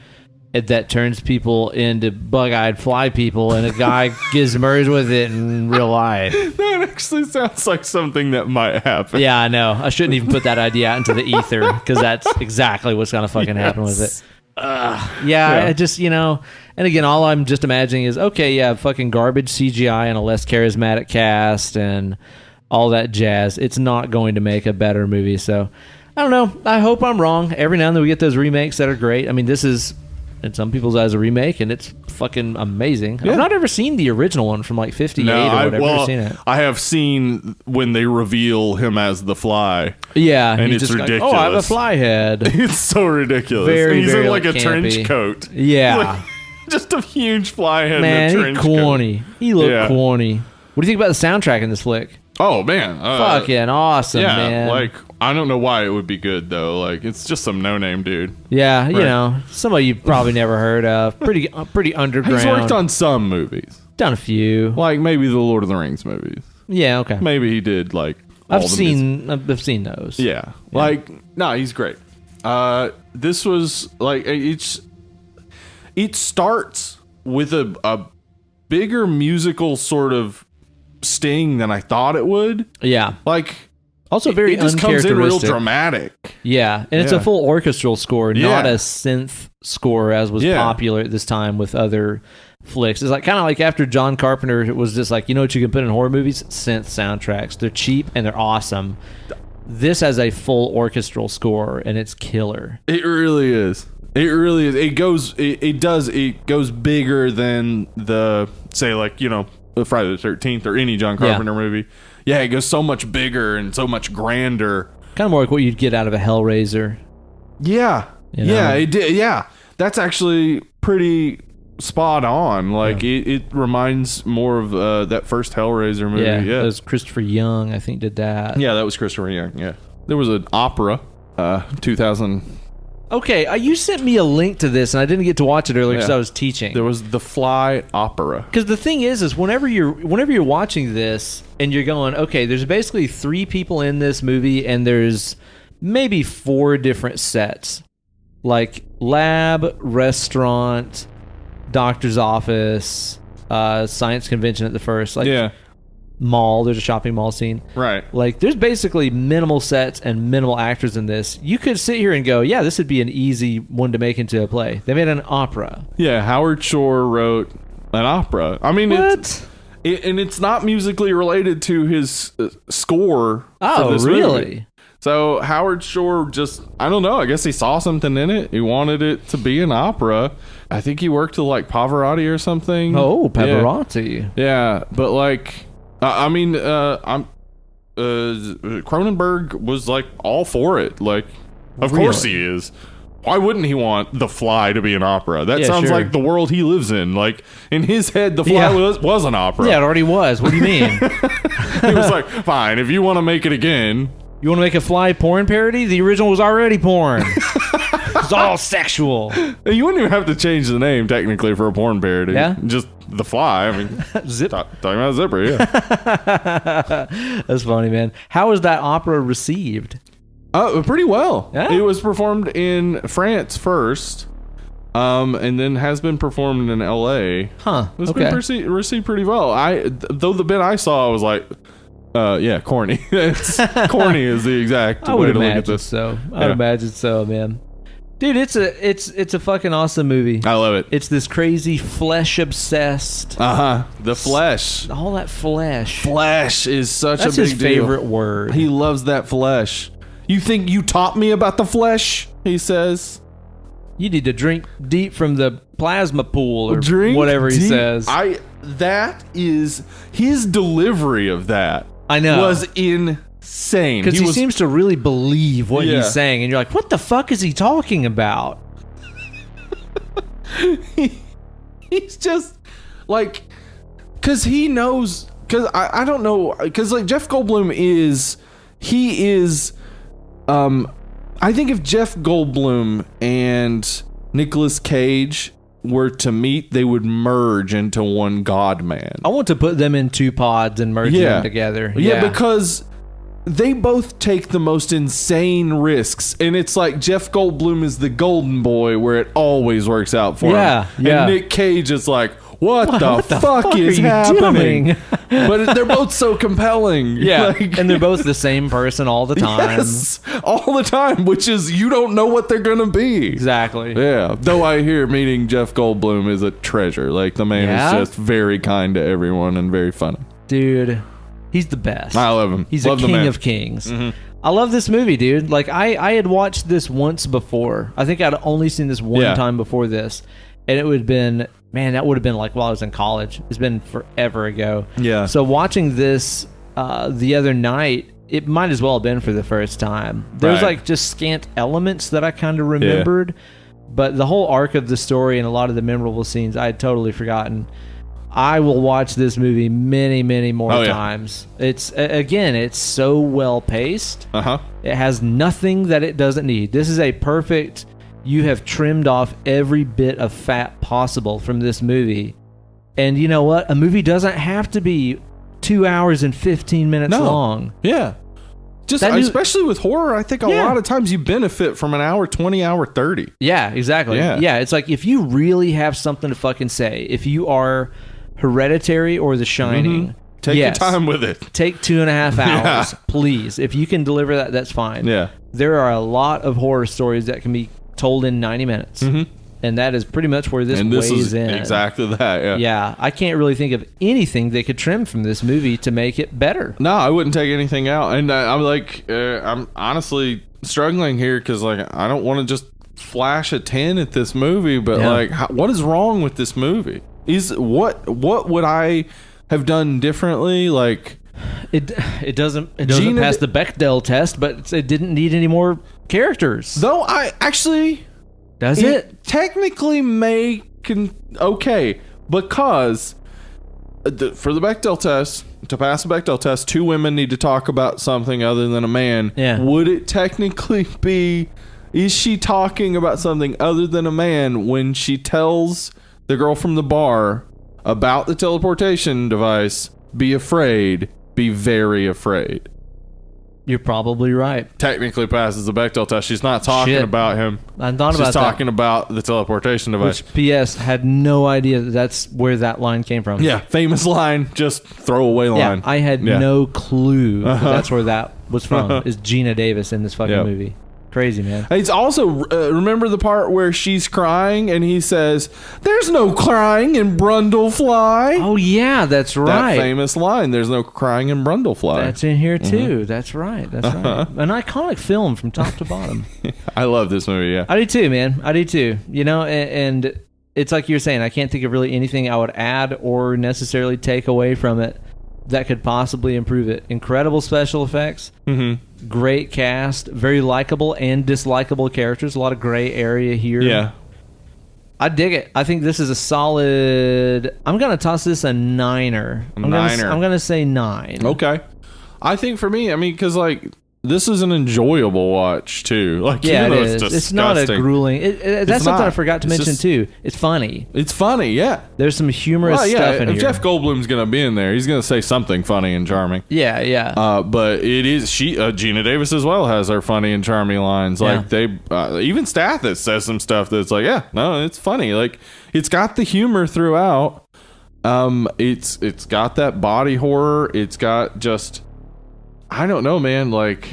that turns people into bug-eyed fly people, and a guy gets merged with it in real life. That actually sounds like something that might happen. Yeah, I know. I shouldn't even put that idea out into the ether, because that's exactly what's going to fucking happen with it. I just, and again, all I'm just imagining is, fucking garbage CGI and a less charismatic cast, and all that jazz. It's not going to make a better movie. So I don't know. I hope I'm wrong. Every now and then we get those remakes that are great. I mean, this is, in some people's eyes, a remake, and it's fucking amazing. Yeah. I've not ever seen the original one from like 58 or whatever. I've never seen it. I have seen when they reveal him as the Fly. Yeah. And it's ridiculous. Like, I have a fly head. It's so ridiculous. He's in like a campy trench coat. Yeah. Like, just a huge fly head Man, in a trench corny. coat. He looked corny. What do you think about the soundtrack in this flick? Oh, man. Fucking awesome, man. Like, I don't know why it would be good, though. Like, it's just some no-name dude. Yeah, you know, somebody you've probably never heard of. Pretty underground. He's worked on some movies. Done a few. Like, maybe the Lord of the Rings movies. Yeah, okay. Maybe he did, like, I've seen those. Yeah. Like, he's great. This was, like, it starts with a bigger musical sort of sting than I thought it would. Yeah. Like, also very it just comes in real dramatic. Yeah, and it's a full orchestral score, not a synth score as was popular at this time with other flicks. It's like kind of like after John Carpenter, it was just like, you know what you can put in horror movies? Synth soundtracks. They're cheap and they're awesome. This has a full orchestral score and it's killer. It really is. It really is. It goes bigger than the, say, like, you know, Friday the 13th or any John Carpenter movie. Yeah, it goes so much bigger and so much grander. Kind of more like what you'd get out of a Hellraiser. Yeah. You know? Yeah, it did. Yeah. That's actually pretty spot on. Like, it reminds more of that first Hellraiser movie. Yeah. That was Christopher Young, I think, did that. Yeah, that was Christopher Young. Yeah. There was an opera, 2000. Okay, you sent me a link to this, and I didn't get to watch it earlier because I was teaching. There was The Fly opera. Because the thing is whenever you're watching this and you're going, okay, there's basically 3 people in this movie, and there's maybe 4 different sets, like lab, restaurant, doctor's office, science convention at the first, like mall. There's a shopping mall scene, right? Like, there's basically minimal sets and minimal actors in this. You could sit here and go, yeah, this would be an easy one to make into a play. They made an opera. Yeah, Howard Shore wrote an opera. I mean, it's not musically related to his score. Oh, for this really? Movie. So Howard Shore just, I don't know, I guess he saw something in it. He wanted it to be an opera. I think he worked with like Pavarotti or something. Oh, Pavarotti. Yeah, but like, Cronenberg was like all for it. Like, of course he is. Why wouldn't he want The Fly to be an opera? That sounds like the world he lives in. Like, in his head, The Fly was an opera. Yeah, it already was. What do you mean? He was like, fine, if you want to make it again. You want to make a Fly porn parody? The original was already porn. It's all sexual. You wouldn't even have to change the name, technically, for a porn parody. Yeah? Just The Fly. I mean, Zip. Talking about Zipper, yeah. That's funny, man. How was that opera received? Pretty well. Yeah? It was performed in France first, and then has been performed in L.A. Huh. It's been received pretty well. Though the bit I saw, I was like, corny. Corny is the exact way to look at this. I would imagine so, man. Dude, it's a fucking awesome movie. I love it. It's this crazy flesh obsessed. The flesh. All that flesh. Flesh is such That's a big his deal. favorite word. He loves that flesh. You think you taught me about the flesh? He says. You need to drink deep from the plasma pool or drink whatever he deep. says. That is his delivery of that. I know. Was insane. Because he seems to really believe what he's saying, and you're like, what the fuck is he talking about? He's just like, because he knows, because I don't know, because like Jeff Goldblum is I think if Jeff Goldblum and Nicolas Cage were to meet, they would merge into one God man. I want to put them in 2 pods and merge them together. Yeah, because they both take the most insane risks, and it's like Jeff Goldblum is the golden boy where it always works out for him. Yeah. And Nick Cage is like, what the fuck is happening? But they're both so compelling. Yeah, like, and they're both the same person all the time. Yes, all the time, which is you don't know what they're going to be. Exactly. Yeah, though I hear meeting Jeff Goldblum is a treasure. Like, the man is just very kind to everyone and very funny. Dude, He's the best. I love him. He's a king of kings. Mm-hmm. I love this movie, dude. Like, I had watched this once before. I think I'd only seen this one time before this. And it would have been, man, that would have been like while I was in college. It's been forever ago. Yeah. So watching this the other night, it might as well have been for the first time. There's like just scant elements that I kind of remembered. But the whole arc of the story and a lot of the memorable scenes, I had totally forgotten. I will watch this movie many, many more times. It's so well paced. It has nothing that it doesn't need. This is a perfect. You have trimmed off every bit of fat possible from this movie, and you know what? A movie doesn't have to be 2 hours and 15 minutes long. Yeah, especially with horror, I think a lot of times you benefit from an hour 20, hour 30. Yeah, exactly. Yeah, it's like if you really have something to fucking say, if you are Hereditary or The Shining, take your time with it. Take 2.5 hours, please. If you can deliver that, that's fine. Yeah, there are a lot of horror stories that can be told in 90 minutes. And that is pretty much where this weighs in. Exactly that, yeah. I can't really think of anything they could trim from this movie to make it better. No, I wouldn't take anything out. And I'm like, I'm honestly struggling here because like I don't want to just flash a 10 at this movie, but like, what is wrong with this movie? What would I have done differently? Like, it doesn't pass the Bechdel test, but it didn't need any more characters. Though I actually technically okay, because for the Bechdel test, to pass the Bechdel test, 2 women need to talk about something other than a man. Yeah. Would it technically be? Is she talking about something other than a man when she tells the girl from the bar about the teleportation device? Be afraid. Be very afraid. You're probably right. Technically passes the Bechdel test. She's not talking about him. I thought about that. She's talking about the teleportation device. Which, P.S., had no idea that's where that line came from. Yeah, famous line, just throwaway line. I had no clue that's where that was from. Is Gina Davis in this fucking movie. Crazy, man. It's also, remember the part where she's crying and he says, "There's no crying in Brundlefly." Oh, yeah, that's right. That famous line, "There's no crying in Brundlefly." That's in here, too. That's right. That's right. An iconic film from top to bottom. I love this movie, yeah. I do, too, man. I do, too. You know, and it's like you're saying, I can't think of really anything I would add or necessarily take away from it that could possibly improve it. Incredible special effects. Great cast, very likable and dislikable characters. A lot of gray area here. Yeah, I dig it. I think this is a solid. I'm gonna toss this a 9er. I'm gonna say 9. Okay. I think for me, I mean, because like this is an enjoyable watch too. Like, yeah, it is. It's not a grueling. That's something I forgot to mention too. It's funny. It's funny. Yeah. There's some humorous stuff in here. If Jeff Goldblum's gonna be in there, he's gonna say something funny and charming. Yeah, yeah. But it is Gina Davis as well has her funny and charming lines. Like they even Stathis says some stuff that's like, yeah, no, it's funny. Like it's got the humor throughout. It's got that body horror. It's got just. I don't know, man. Like,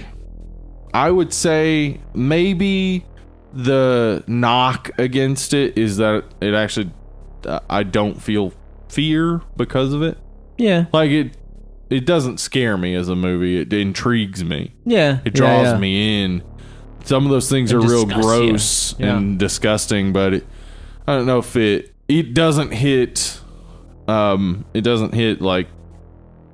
I would say maybe the knock against it is that it actually, I don't feel fear because of it. Yeah. Like, it doesn't scare me as a movie. It intrigues me. Yeah. It draws me in. Some of those things are real gross and disgusting, but I don't know if it doesn't hit, like,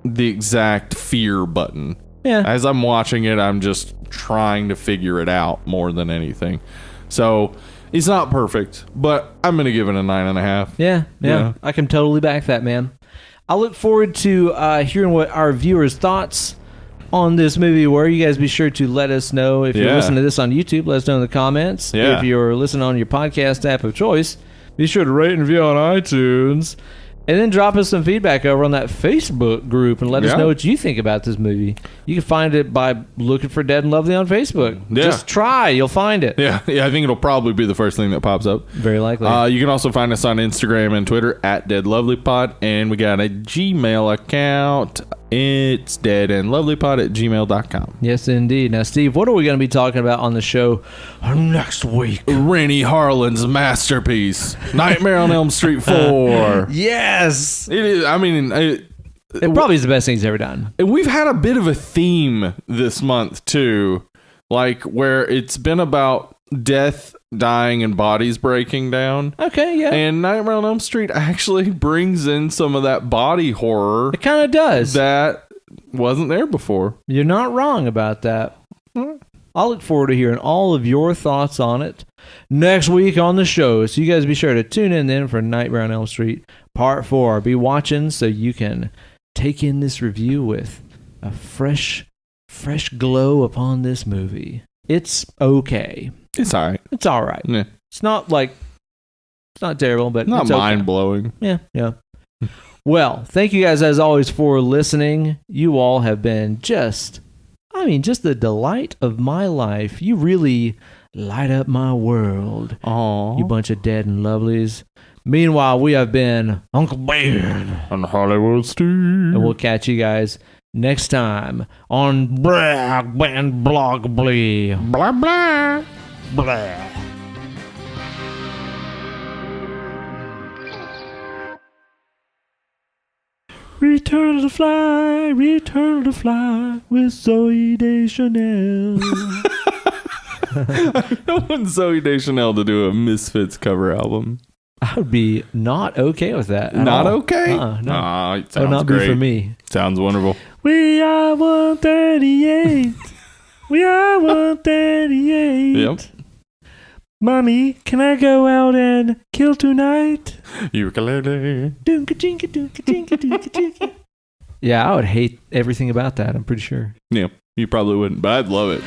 the exact fear button. Yeah. As I'm watching it, I'm just trying to figure it out more than anything. So it's not perfect, but I'm going to give it a 9.5. Yeah. I can totally back that, man. I look forward to hearing what our viewers' thoughts on this movie were. You guys be sure to let us know. If you're listening to this on YouTube, let us know in the comments. If you're listening on your podcast app of choice, be sure to rate and review on iTunes. And then drop us some feedback over on that Facebook group and let us know what you think about this movie. You can find it by looking for Dead and Lovely on Facebook. Yeah. Just try. You'll find it. Yeah, I think it'll probably be the first thing that pops up. Very likely. You can also find us on Instagram and Twitter at DeadLovelyPod. And we got a Gmail account. It's deadandlovelypod@gmail.com. Yes, indeed. Now, Steve, what are we going to be talking about on the show next week? Rennie Harlin's masterpiece, Nightmare on Elm Street 4. Yes. It is. I mean, It probably is the best thing he's ever done. And we've had a bit of a theme this month too, like where it's been about death, dying, and bodies breaking down. Okay, yeah. And Nightmare on Elm Street actually brings in some of that body horror. It kind of does. That wasn't there before. You're not wrong about that. I'll look forward to hearing all of your thoughts on it next week on the show. So you guys be sure to tune in then for Nightmare on Elm Street Part 4. Be watching so you can take in this review with a fresh glow upon this movie. It's okay. It's all right. It's all right. Yeah. It's not terrible, but not it's okay. mind-blowing. Yeah. Well, thank you guys as always for listening. You all have been just the delight of my life. You really light up my world. Aww. You bunch of dead and lovelies. Meanwhile, we have been Uncle Beard on Hollywood Steve. And we'll catch you guys next time on Brag and Blog Blee. Blah, blah. Blah. Return to fly with Zoe Deschanel. I want Zoe Deschanel to do a Misfits cover album. I would be not okay with that. Not all. okay? No. It sounds that would not great. be for me. Sounds wonderful. We are 138. We are 138. Yep. Mommy, can I go out and kill tonight? Ukulele. Yeah, I would hate everything about that, I'm pretty sure. Yeah, you probably wouldn't, but I'd love it.